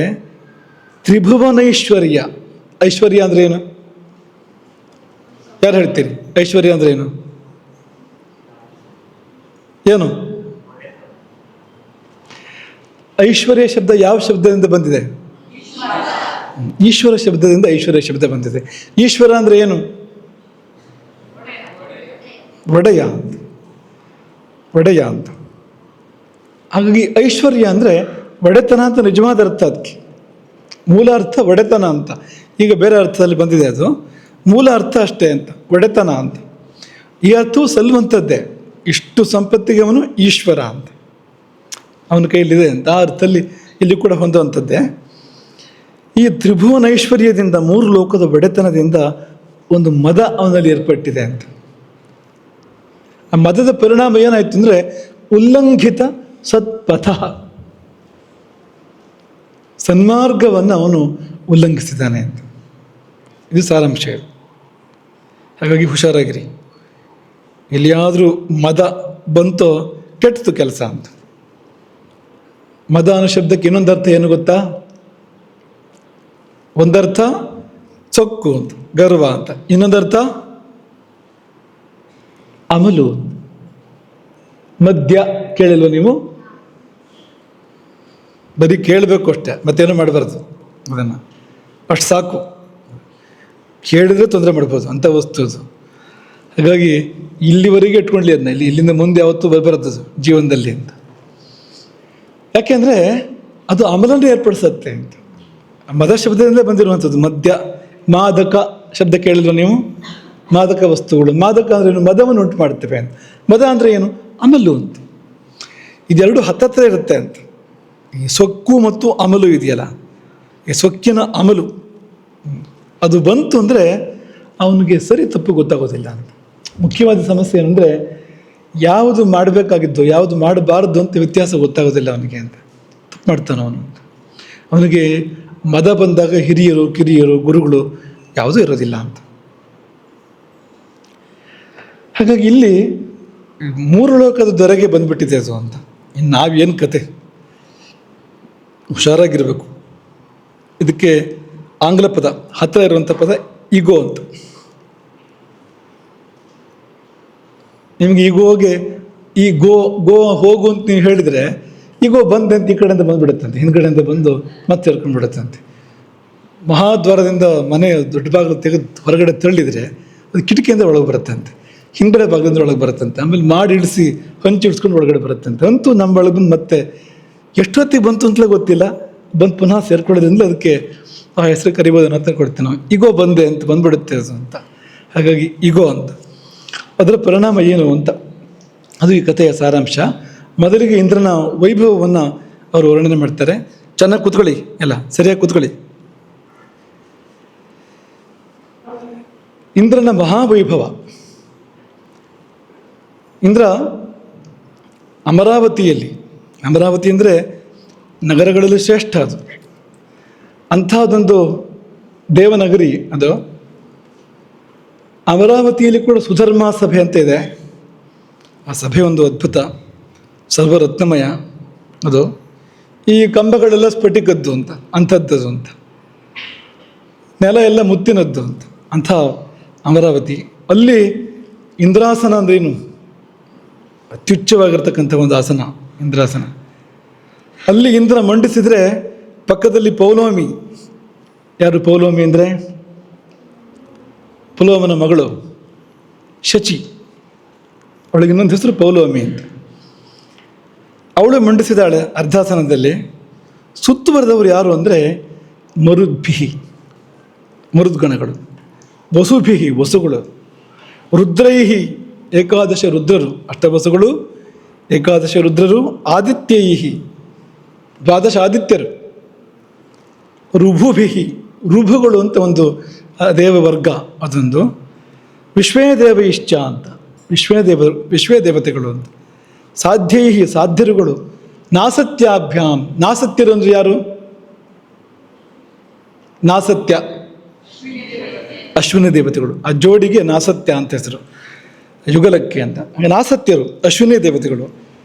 A: ತ್ರಿಭುವನೈಶ್ವರ್ಯ. ಐಶ್ವರ್ಯ ಅಂದರೆ ಏನು? ಯಾರು ಹೇಳ್ತೀರಿ? ಐಶ್ವರ್ಯ ಅಂದರೆ ಏನು? ಏನು ಐಶ್ವರ್ಯ ಶಬ್ದ ಯಾವ ಶಬ್ದದಿಂದ ಬಂದಿದೆ? ಈಶ್ವರ ಶಬ್ದದಿಂದ ಐಶ್ವರ್ಯ ಶಬ್ದ ಬಂದಿದೆ. ಈಶ್ವರ ಅಂದರೆ ಏನು? ಒಡೆಯ ಅಂತ. ಹಾಗಾಗಿ ಐಶ್ವರ್ಯ ಅಂದರೆ ಒಡೆತನ ಅಂತ ನಿಜವಾದ ಅರ್ಥ. ಅದಕ್ಕೆ ಮೂಲ ಅರ್ಥ ಒಡೆತನ ಅಂತ. ಈಗ ಬೇರೆ ಅರ್ಥದಲ್ಲಿ ಬಂದಿದೆ, ಅದು ಮೂಲ ಅರ್ಥ ಅಷ್ಟೇ ಅಂತ, ಒಡೆತನ ಅಂತ. ಈ ಅರ್ಥವು ಸಲ್ಲುವಂಥದ್ದೇ. ಇಷ್ಟು ಸಂಪತ್ತಿಗೆ ಅವನು ಈಶ್ವರ ಅಂತ, ಅವನ ಕೈಯಲ್ಲಿದೆ ಅಂತ ಆ ಅರ್ಥದಲ್ಲಿ ಇಲ್ಲಿ ಕೂಡ ಹೊಂದುವಂಥದ್ದೇ. ಈ ತ್ರಿಭುವನ ಐಶ್ವರ್ಯದಿಂದ, ಮೂರು ಲೋಕದ ಒಡೆತನದಿಂದ ಒಂದು ಮದ ಅವನಲ್ಲಿ ಏರ್ಪಟ್ಟಿದೆ ಅಂತ. ಆ ಮದದ ಪರಿಣಾಮ ಏನಾಯಿತು ಅಂದರೆ ಉಲ್ಲಂಘಿತ ಸತ್ಪಥ, ಸನ್ಮಾರ್ಗವನ್ನು ಅವನು ಉಲ್ಲಂಘಿಸಿದ್ದಾನೆ ಅಂತ. ಇದು ಸಾರಾಂಶ. ಹಾಗಾಗಿ ಹುಷಾರಾಗಿರಿ. ಎಲ್ಲಿಯಾದರೂ ಮದ ಬಂತೋ ಕೆಟ್ಟದು ಕೆಲಸ ಅಂತ. ಮದ ಅನ್ನೋ ಶಬ್ದಕ್ಕೆ ಇನ್ನೊಂದು ಅರ್ಥ ಏನು ಗೊತ್ತಾ? ಒಂದರ್ಥ ಸೊಕ್ಕು ಅಂತ, ಗರ್ವ ಅಂತ. ಇನ್ನೊಂದರ್ಥ ಅಮಲು, ಮದ್ಯ. ಕೇಳಿಲ್ವ ನೀವು? ಬರೀ ಕೇಳಬೇಕು ಅಷ್ಟೇ, ಮತ್ತೇನೋ ಮಾಡಬಾರ್ದು. ಅದನ್ನು ಅಷ್ಟು ಸಾಕು, ಕೇಳಿದ್ರೆ ತೊಂದರೆ ಮಾಡ್ಬೋದು ಅಂಥ ವಸ್ತು ಅದು. ಹಾಗಾಗಿ ಇಲ್ಲಿವರೆಗೆ ಇಟ್ಕೊಳ್ಳಿ ಅದನ್ನ, ಇಲ್ಲಿಂದ ಮುಂದೆ ಯಾವತ್ತೂ ಬರಬಾರದು ಜೀವನದಲ್ಲಿ ಅಂತ. ಯಾಕೆಂದರೆ ಅದು ಅಮಲನ್ನು ಏರ್ಪಡಿಸುತ್ತೆ ಅಂತ. ಮದ ಶಬ್ದದಿಂದ ಬಂದಿರುವಂಥದ್ದು. ಮದ್ಯ, ಮಾದಕ ಶಬ್ದ ಕೇಳಿದ್ರು ನೀವು? ಮಾದಕ ವಸ್ತುಗಳು. ಮಾದಕ ಅಂದರೆ ಏನು? ಮದವನ್ನು ಉಂಟು ಮಾಡ್ತೇವೆ ಅಂತ. ಮದ ಅಂದರೆ ಏನು? ಅಮಲು ಅಂತ. ಇದೆರಡು ಹತ್ತತ್ರ ಇರುತ್ತೆ ಅಂತ. ಈ ಸೊಕ್ಕು ಮತ್ತು ಅಮಲು ಇದೆಯಲ್ಲ, ಈ ಸೊಕ್ಕಿನ ಅಮಲು ಅದು ಬಂತು ಅಂದರೆ ಅವನಿಗೆ ಸರಿ ತಪ್ಪು ಗೊತ್ತಾಗೋದಿಲ್ಲ ಅಂತ. ಮುಖ್ಯವಾದ ಸಮಸ್ಯೆ ಏನಂದರೆ ಯಾವುದು ಮಾಡಬೇಕಾಗಿದ್ದು ಯಾವುದು ಮಾಡಬಾರ್ದು ಅಂತ ವ್ಯತ್ಯಾಸ ಗೊತ್ತಾಗೋದಿಲ್ಲ ಅವನಿಗೆ ಅಂತ. ತಪ್ಪು ಮಾಡ್ತಾನೆ ಅವನು. ಅವನಿಗೆ ಮದ ಬಂದಾಗ ಹಿರಿಯರು, ಕಿರಿಯರು, ಗುರುಗಳು ಯಾವುದೂ ಇರೋದಿಲ್ಲ ಅಂತ. ಹಾಗಾಗಿ ಇಲ್ಲಿ ಮೂರು ಲೋಕದ ದೊರೆಗೆ ಬಂದ್ಬಿಟ್ಟಿದೆ ಅದು ಅಂತ. ಇನ್ನು ನಾವೇನು ಕತೆ? ಹುಷಾರಾಗಿರಬೇಕು. ಇದಕ್ಕೆ ಆಂಗ್ಲ ಪದ, ಹತ್ತಿರ ಇರುವಂಥ ಪದ ಈಗೋ ಅಂತ. ನಿಮಗೆ ಈಗೋಗೆ ಈ ಗೋ ಹೋಗು ಅಂತ ನೀವು ಹೇಳಿದರೆ ಈಗೋ ಬಂದೆ ಅಂತ ಈ ಕಡೆಯಿಂದ ಬಂದುಬಿಡುತ್ತಂತೆ, ಹಿಂದ್ಗಡೆಯಿಂದ ಬಂದು ಮತ್ತೆ ಸೇರ್ಕೊಂಡು ಬಿಡುತ್ತಂತೆ. ಮಹಾದ್ವಾರದಿಂದ ಮನೆ ದೊಡ್ಡ ಬಾಗಿಲು ತೆಗೆದು ಹೊರಗಡೆ ತಳ್ಳಿದರೆ ಅದು ಕಿಟಕಿಯಿಂದ ಒಳಗೆ ಬರುತ್ತಂತೆ, ಹಿಂದ್ಗಡೆ ಭಾಗದಿಂದ ಒಳಗೆ ಬರುತ್ತಂತೆ. ಆಮೇಲೆ ಮಾಡಿ ಇಳಿಸಿ ಹೊಂಚಿ ಇಳಿಸ್ಕೊಂಡು ಒಳಗಡೆ ಬರುತ್ತಂತೆ. ಅಂತೂ ನಮ್ಮ ಒಳಗೆ ಬಂದು ಮತ್ತೆ ಎಷ್ಟೊತ್ತಿಗೆ ಬಂತು ಅಂತಲೇ ಗೊತ್ತಿಲ್ಲ, ಬಂದು ಪುನಃ ಸೇರ್ಕೊಳ್ಳೋದ್ರಿಂದ ಅದಕ್ಕೆ ಆ ಹೆಸರು ಕರಿಬೋದು ಅಂತ ಕೊಡ್ತೀವಿ ನಾವು. ಈಗೋ ಬಂದೆ ಅಂತ ಬಂದ್ಬಿಡುತ್ತೆ ಅದು ಅಂತ. ಹಾಗಾಗಿ ಈಗೋ ಅಂತ ಅದರ ಪರಿಣಾಮ ಏನು ಅಂತ ಅದು ಈ ಕಥೆಯ ಸಾರಾಂಶ. ಮೊದಲಿಗೆ ಇಂದ್ರನ ವೈಭವವನ್ನು ಅವರು ವರ್ಣನೆ ಮಾಡ್ತಾರೆ. ಚೆನ್ನಾಗಿ ಕೂತ್ಕೊಳ್ಳಿ, ಎಲ್ಲ ಸರಿಯಾಗಿ ಕೂತ್ಕೊಳ್ಳಿ. ಇಂದ್ರನ ಮಹಾವೈಭವ. ಇಂದ್ರ ಅಮರಾವತಿಯಲ್ಲಿ, ಅಮರಾವತಿ ಅಂದರೆ ನಗರಗಳಲ್ಲಿ ಶ್ರೇಷ್ಠ ಅದು. ಅಂಥದ್ದೊಂದು ದೇವನಗರಿ ಅದು. ಅಮರಾವತಿಯಲ್ಲಿ ಕೂಡ ಸುಧರ್ಮ ಸಭೆ ಅಂತ ಇದೆ. ಆ ಸಭೆ ಒಂದು ಅದ್ಭುತ, ಸರ್ವರತ್ನಮಯ ಅದು. ಈ ಕಂಬಗಳೆಲ್ಲ ಸ್ಫಟಿಕದ್ದು ಅಂತ, ಅಂಥದ್ದದು ಅಂತ, ನೆಲ ಎಲ್ಲ ಮುತ್ತಿನದ್ದು ಅಂತ, ಅಂಥ ಅಮರಾವತಿ. ಅಲ್ಲಿ ಇಂದ್ರಾಸನ ಅಂದ್ರೇನು? ಅತ್ಯುಚ್ಚವಾಗಿರ್ತಕ್ಕಂಥ ಒಂದು ಆಸನ ಇಂದ್ರಾಸನ. ಅಲ್ಲಿ ಇಂದ್ರ ಮಂಡಿಸಿದರೆ ಪಕ್ಕದಲ್ಲಿ ಪೌಲೋಮಿ. ಯಾರು ಪೌಲೋಮಿ ಅಂದರೆ? ಪುಲೋಮನ ಮಗಳು ಶಚಿ, ಅವಳಿಗೆ ಇನ್ನೊಂದು ಹೆಸರು ಪೌಲೋಮಿ ಅಂತ. ಅವಳು ಮಂಡಿಸಿದಾಳೆ ಅರ್ಧಾಸನದಲ್ಲಿ. ಸುತ್ತುವರೆದವರು ಯಾರು ಅಂದರೆ ಮರುದ್ಭಿಹಿ, ಮರುದ್ಗಣಗಳು, ವಸುಭಿಹಿ, ವಸುಗಳು, ರುದ್ರೈಹಿ, ಏಕಾದಶ ರುದ್ರರು, ಅಷ್ಟವಸುಗಳು, ಏಕಾದಶ ರುದ್ರರು, ಆದಿತ್ಯೈಹಿ, ದ್ವಾದಶ ಆದಿತ್ಯರು, ರುಭುಭಿಹಿ, ರುಭುಗಳು ಅಂತ ಒಂದು ದೇವವರ್ಗ ಅದೊಂದು, ವಿಶ್ವೇ ದೇವೈಶ್ಚ ಅಂತ, ವಿಶ್ವೇ ದೇವತೆಗಳು ಅಂತ, ಸಾಧ್ಯೈಹಿ, ಸಾಧ್ಯರುಗಳು, ನಾಸತ್ಯಾಭ್ಯಾಂ, ನಾಸತ್ಯರು ಅಂದರೆ ಯಾರು? ನಾಸತ್ಯ, ಅಶ್ವಿನಿ ದೇವತೆಗಳು. ಆ ಜೋಡಿಗೆ ನಾಸತ್ಯ ಅಂತ ಹೆಸರು, ಯುಗಲಕ್ಕೆ ಅಂತ. ಹಾಗೆ ನಾಸತ್ಯರು ಅಶ್ವಿನಿ ದೇವತೆಗಳು.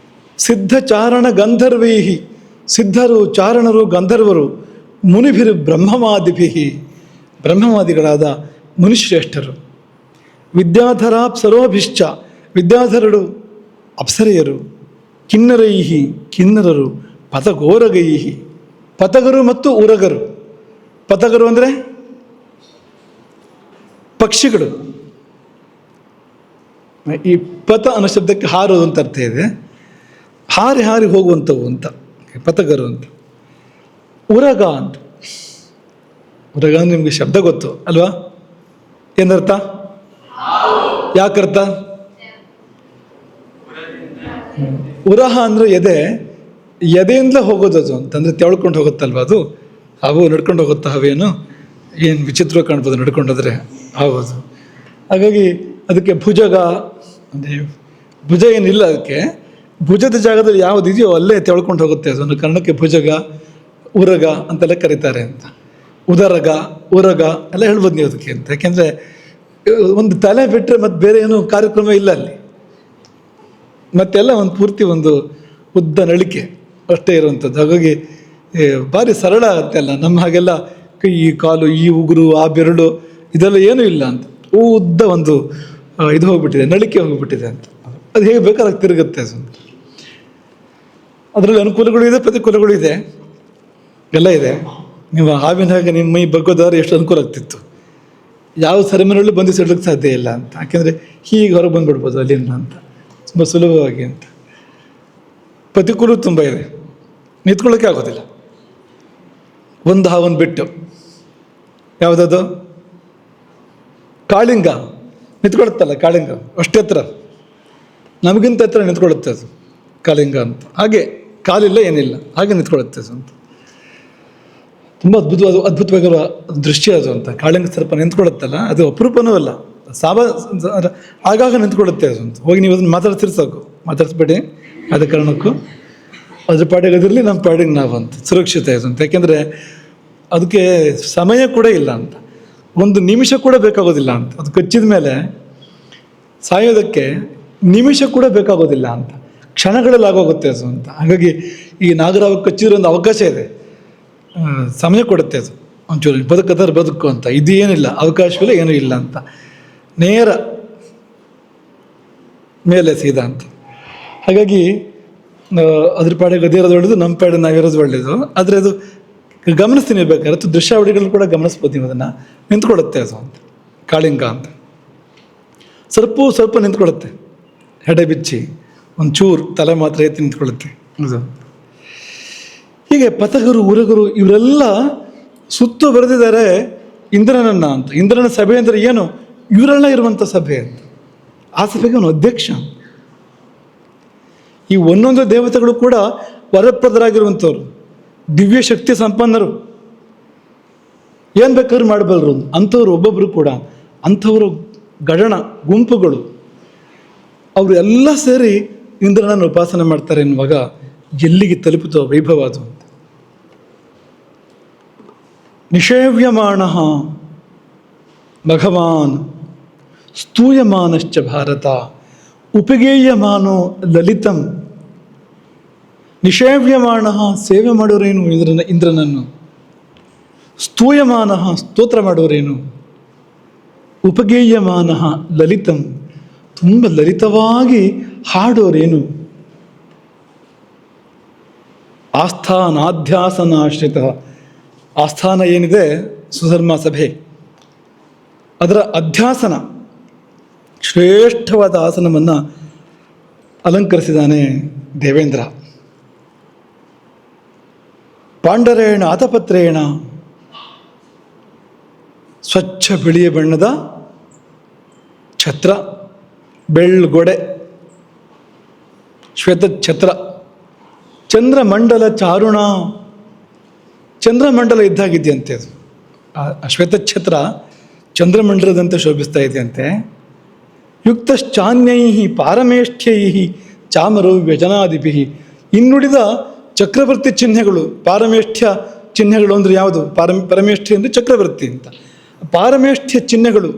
A: ಸಿದ್ಧಚಾರಣ ಗಂಧರ್ವೈಹಿ, ಸಿದ್ಧರು, ಚಾರಣರು, ಗಂಧರ್ವರು, ಮುನಿಭಿರು ಬ್ರಹ್ಮವಾದಿಭಿಹಿ, ಬ್ರಹ್ಮವಾದಿಗಳಾದ ಮುನಿಶ್ರೇಷ್ಠರು. ವಿದ್ಯಾಧರಾಪ್ಸರೋಭಿಶ್ಚ, ವಿದ್ಯಾಧರರು, ಅಪ್ಸರೆಯರು. ಕಿನ್ನರೈಹಿ, ಕಿನ್ನರರು, ಪತಗೋರಗೈಹಿ, ಪತಗರು ಮತ್ತು ಉರಗರು. ಪತಗರು ಅಂದರೆ ಪಕ್ಷಿಗಳು. ಈ ಪಥ ಅನ್ನೋ ಶಬ್ದಕ್ಕೆ ಹಾರೋದು ಅಂತ ಅರ್ಥ ಇದೆ. ಹಾರಿ ಹಾರಿ ಹೋಗುವಂಥವು ಅಂತ ಪತಗರು ಅಂತ. ಉರಗ ಅಂತ, ಉರಗ ಅಂದ್ರೆ ನಿಮಗೆ ಶಬ್ದ ಗೊತ್ತು ಅಲ್ವಾ? ಏನರ್ಥ? ಯಾಕರ್ಥ? ಉರಹ ಅಂದರೆ ಎದೆ, ಎದೆಯಿಂದಲೇ ಹೋಗೋದು ಅದು ಅಂತಂದರೆ ತೆಳ್ಕೊಂಡು ಹೋಗುತ್ತಲ್ವ ಅದು. ಅವು ನಡ್ಕೊಂಡು ಹೋಗುತ್ತಾ ಅವೇನು? ಏನು ವಿಚಿತ್ರ ಕಾಣ್ಬೋದು ನಡ್ಕೊಂಡೋದ್ರೆ ಹೌದು. ಹಾಗಾಗಿ ಅದಕ್ಕೆ ಭುಜಗ ಅಂದರೆ ಭುಜ ಏನಿಲ್ಲ ಅದಕ್ಕೆ, ಭುಜದ ಜಾಗದಲ್ಲಿ ಯಾವುದಿದೆಯೋ ಅಲ್ಲೇ ತೆಳ್ಕೊಂಡು ಹೋಗುತ್ತೆ ಅದು. ಒಂದು ಕಾರಣಕ್ಕೆ ಭುಜಗ, ಉರಗ ಅಂತೆಲ್ಲ ಕರೀತಾರೆ ಅಂತ. ಉದರಗ, ಉರಗ ಎಲ್ಲ ಹೇಳ್ಬೋದು ನೀವು ಅದಕ್ಕೆ ಅಂತ. ಯಾಕೆಂದರೆ ಒಂದು ತಲೆ ಬಿಟ್ಟರೆ ಮತ್ತು ಬೇರೆ ಏನು ಕಾರ್ಯಕ್ರಮ ಇಲ್ಲ ಅಲ್ಲಿ. ಮತ್ತೆಲ್ಲ ಒಂದು ಪೂರ್ತಿ ಒಂದು ಉದ್ದ ನಳಿಕೆ ಅಷ್ಟೇ ಇರುವಂಥದ್ದು. ಹಾಗಾಗಿ ಭಾರಿ ಸರಳ ಅಂತೆಲ್ಲ. ನಮ್ಮ ಹಾಗೆಲ್ಲ ಕೈ, ಕಾಲು, ಈ ಉಗುರು, ಆ ಬೆರಳು ಇದೆಲ್ಲ ಏನೂ ಇಲ್ಲ ಅಂತ. ಉದ್ದ ಒಂದು ಇದು ಹೋಗ್ಬಿಟ್ಟಿದೆ, ನಳಿಕೆ ಹೋಗ್ಬಿಟ್ಟಿದೆ ಅಂತ. ಅದು ಹೇಗೆ ಬೇಕಾದಾಗ ತಿರುಗುತ್ತೆ ಅದು. ಅದರಲ್ಲಿ ಅನುಕೂಲಗಳು ಇದೆ, ಪ್ರತಿಕೂಲಗಳು ಇದೆ, ಎಲ್ಲ ಇದೆ. ನೀವು ಹಾವಿನ ಹಾಗೆ ನಿಮ್ಮ ಮೈ ಬಗ್ಗೋದಾದ್ರೆ ಎಷ್ಟು ಅನುಕೂಲ ಆಗ್ತಿತ್ತು. ಯಾವ ಸೆರೆಮನೆಯಲ್ಲೂ ಬಂಧಿಸಿ ಇಡಲಿಕ್ಕೆ ಸಾಧ್ಯ ಇಲ್ಲ ಅಂತ. ಯಾಕೆಂದರೆ ಹೀಗೆ ಹೊರಗೆ ಬಂದುಬಿಡ್ಬೋದು ಅಲ್ಲಿಂದ ಅಂತ, ತುಂಬ ಸುಲಭವಾಗಿ ಅಂತ. ಪ್ರತಿಕೂಲ ತುಂಬ ಇದೆ, ನಿಂತ್ಕೊಳ್ಳೋಕ್ಕೆ ಆಗೋದಿಲ್ಲ. ಒಂದು ಹಾವನ್ನು ಬಿಟ್ಟು ಯಾವುದದು? ಕಾಳಿಂಗ ನಿಂತ್ಕೊಳ್ಳುತ್ತಲ್ಲ, ಕಾಳಿಂಗ ಅಷ್ಟೇ ಹತ್ರ, ನಮಗಿಂತ ಹತ್ರ ನಿಂತ್ಕೊಳ್ಳುತ್ತೆ ಅದು ಕಾಳಿಂಗ ಅಂತ. ಹಾಗೆ ಕಾಲಿಲ್ಲ ಏನಿಲ್ಲ, ಹಾಗೆ ನಿಂತ್ಕೊಳ್ಳುತ್ತೆ ಅದು ಅಂತ. ತುಂಬ ಅದ್ಭುತವಾಗಿರುವ ದೃಶ್ಯ ಅದು ಅಂತ. ಕಾಳಿಂಗ ಸ್ವಲ್ಪ ನಿಂತ್ಕೊಳ್ಳುತ್ತಲ್ಲ, ಅದು ಅಪರೂಪನೂ ಅಲ್ಲ, ಆಗಾಗ ನಿಂತ್ಕೊಳ್ಳುತ್ತೆ ಅದು ಅಂತ. ಹೋಗಿ ನೀವು ಅದನ್ನು ಮಾತಾಡ್ತಿರ್ ಸಾಕು, ಮಾತಾಡಿಸ್ಬೇಡಿ ಆದ ಕಾರಣಕ್ಕೂ. ಅದ್ರ ಪಾಡಿಗೆ ಅದಿರಲಿ, ನಮ್ಮ ಪಾಡಿಗೆ ನಾವು ಅಂತ ಸುರಕ್ಷಿತ ಅದು ಅಂತ. ಯಾಕೆಂದರೆ ಅದಕ್ಕೆ ಸಮಯ ಕೂಡ ಇಲ್ಲ ಅಂತ, ಒಂದು ನಿಮಿಷ ಕೂಡ ಬೇಕಾಗೋದಿಲ್ಲ ಅಂತ. ಅದು ಕಚ್ಚಿದ ಮೇಲೆ ಸಾಯೋದಕ್ಕೆ ನಿಮಿಷ ಕೂಡ ಬೇಕಾಗೋದಿಲ್ಲ ಅಂತ, ಕ್ಷಣಗಳಲ್ಲಿ ಆಗೋಗುತ್ತೆ ಅದು ಅಂತ. ಹಾಗಾಗಿ ಈ ನಾಗರಾವ ಕಚ್ಚಿರೋ ಒಂದು ಅವಕಾಶ ಇದೆ, ಸಮಯ ಕೊಡುತ್ತೆ ಅದು ಒಂಚೂರು. ಬದುಕದಾರ ಬದುಕು ಅಂತ, ಇದು ಏನಿಲ್ಲ, ಅವಕಾಶವಿಲ್ಲ, ಏನೂ ಇಲ್ಲ ಅಂತ, ನೇರ ಮೇಲೆ ಸೀದಾ ಅಂತ. ಹಾಗಾಗಿ ಅದ್ರ ಪಾಡಿಗೆ ಅದಿರೋದು ಒಳ್ಳೆಯದು, ನಮ್ಮ ಪಾಡಿಗೆ ನಾವಿರೋದು ಒಳ್ಳೆಯದು. ಆದರೆ ಅದು ಗಮನಿಸ್ತೀನಿ ಬೇಕಾದ್ರೆ, ಅಥವಾ ದೃಶ್ಯಾವಳಿಗಳು ಕೂಡ ಗಮನಿಸ್ಬೋದು ನೀವು ಅದನ್ನು. ನಿಂತ್ಕೊಳ್ಳುತ್ತೆ ಅದು ಅಂತ, ಕಾಳಿಂಗ ಅಂತ. ಸ್ವಲ್ಪ ನಿಂತ್ಕೊಳ್ಳುತ್ತೆ, ಹೆಡೆ ಬಿಚ್ಚಿ ಒಂಚೂರು ತಲೆ ಮಾತ್ರ ಎತ್ತಿ ನಿಂತ್ಕೊಳ್ಳುತ್ತೆ ಅದು. ಹೀಗೆ ಪತಗರು, ಉರಗರು ಇವರೆಲ್ಲ ಸುತ್ತು ಬರೆದಿದ್ದಾರೆ ಇಂದ್ರನನ್ನ ಅಂತ. ಇಂದ್ರನ ಸಭೆ ಅಂದರೆ ಏನು? ಇವರೆಲ್ಲ ಇರುವಂಥ ಸಭೆ ಅಂತ. ಆ ಸಭೆಗೆ ಅವನು ಅಧ್ಯಕ್ಷ. ಈ ಒಂದೊಂದು ದೇವತೆಗಳು ಕೂಡ ವರಪ್ರದರಾಗಿರುವಂಥವ್ರು, ದಿವ್ಯ ಶಕ್ತಿ ಸಂಪನ್ನರು, ಏನು ಬೇಕಾದ್ರೂ ಮಾಡಬಲ್ಲರು ಅಂಥವ್ರು. ಒಬ್ಬೊಬ್ಬರು ಕೂಡ ಅಂಥವರು ಗಣನ ಗುಂಪುಗಳು, ಅವರು ಎಲ್ಲ ಸೇರಿ ಇಂದ್ರನನ್ನು ಉಪಾಸನೆ ಮಾಡ್ತಾರೆ ಎನ್ನುವಾಗ ಎಲ್ಲಿಗೆ ತಲುಪುತ್ತೋ ವೈಭವ ಅದು ಅಂತ. ನಿಷೇವ್ಯಮಾಣ ಭಗವಾನ್ ಸ್ತೂಯಮಾನಶ್ಚ ಭಾರತ ಉಪಗೇಯಮಾನೋ ಲಲಿತಂ. ನಿಷೇವ್ಯಮಾಣ ಸೇವೆ ಮಾಡೋರೇನು ಇಂದ್ರನನ್ನು, ಸ್ತೂಯಮಾನ ಸ್ತೋತ್ರ ಮಾಡೋರೇನು, ಉಪಗೇಯಮಾನ ಲಲಿತಂ ತುಂಬ ಲಲಿತವಾಗಿ ಹಾಡೋರೇನು. ಆಸ್ಥಾನಾಧ್ಯಾಸನಾಶ್ರಿತ, ಆಸ್ಥಾನ ಏನಿದೆ ಸುಧರ್ಮ ಸಭೆ, ಅದರ ಅಧ್ಯಾಸನ ಶ್ರೇಷ್ಠವಾದ ಆಸನವನ್ನು ಅಲಂಕರಿಸಿದ್ದಾನೆ ದೇವೇಂದ್ರ. ಪಾಂಡರೇಣ ಆತಪತ್ರೇಣ, ಸ್ವಚ್ಛ ಬಿಳಿಯ ಬಣ್ಣದ ಛತ್ರ, ಬೆಳ್ಗೊಡೆ, ಶ್ವೇತ ಛತ್ರ, ಚಂದ್ರಮಂಡಲ ಚಾರುಣ, ಚಂದ್ರಮಂಡಲ ಇದ್ದಾಗಿದೆಯಂತೆ ಅದು. ಆ ಶ್ವೇತಛತ್ರ ಚಂದ್ರಮಂಡಲದಂತೆ ಶೋಭಿಸ್ತಾ ಇದೆಯಂತೆ. ಯುಕ್ತಶ್ಚಾನ್ಯೈ ಪಾರಮೇಷ್ಠ್ಯೈ ಚಾಮರು ವ್ಯಜನಾದಿಭಿ. ಇನ್ನುಳಿದ ಚಕ್ರವರ್ತಿ ಚಿಹ್ನೆಗಳು, ಪಾರಮೇಷ್ಠ್ಯ ಚಿಹ್ನೆಗಳು ಅಂದರೆ ಯಾವುದು? ಪರಮೇಷ್ಠ್ಯ ಅಂದರೆ ಚಕ್ರವರ್ತಿ ಅಂತ. ಪಾರಮೇಷ್ಠ್ಯ ಚಿಹ್ನೆಗಳು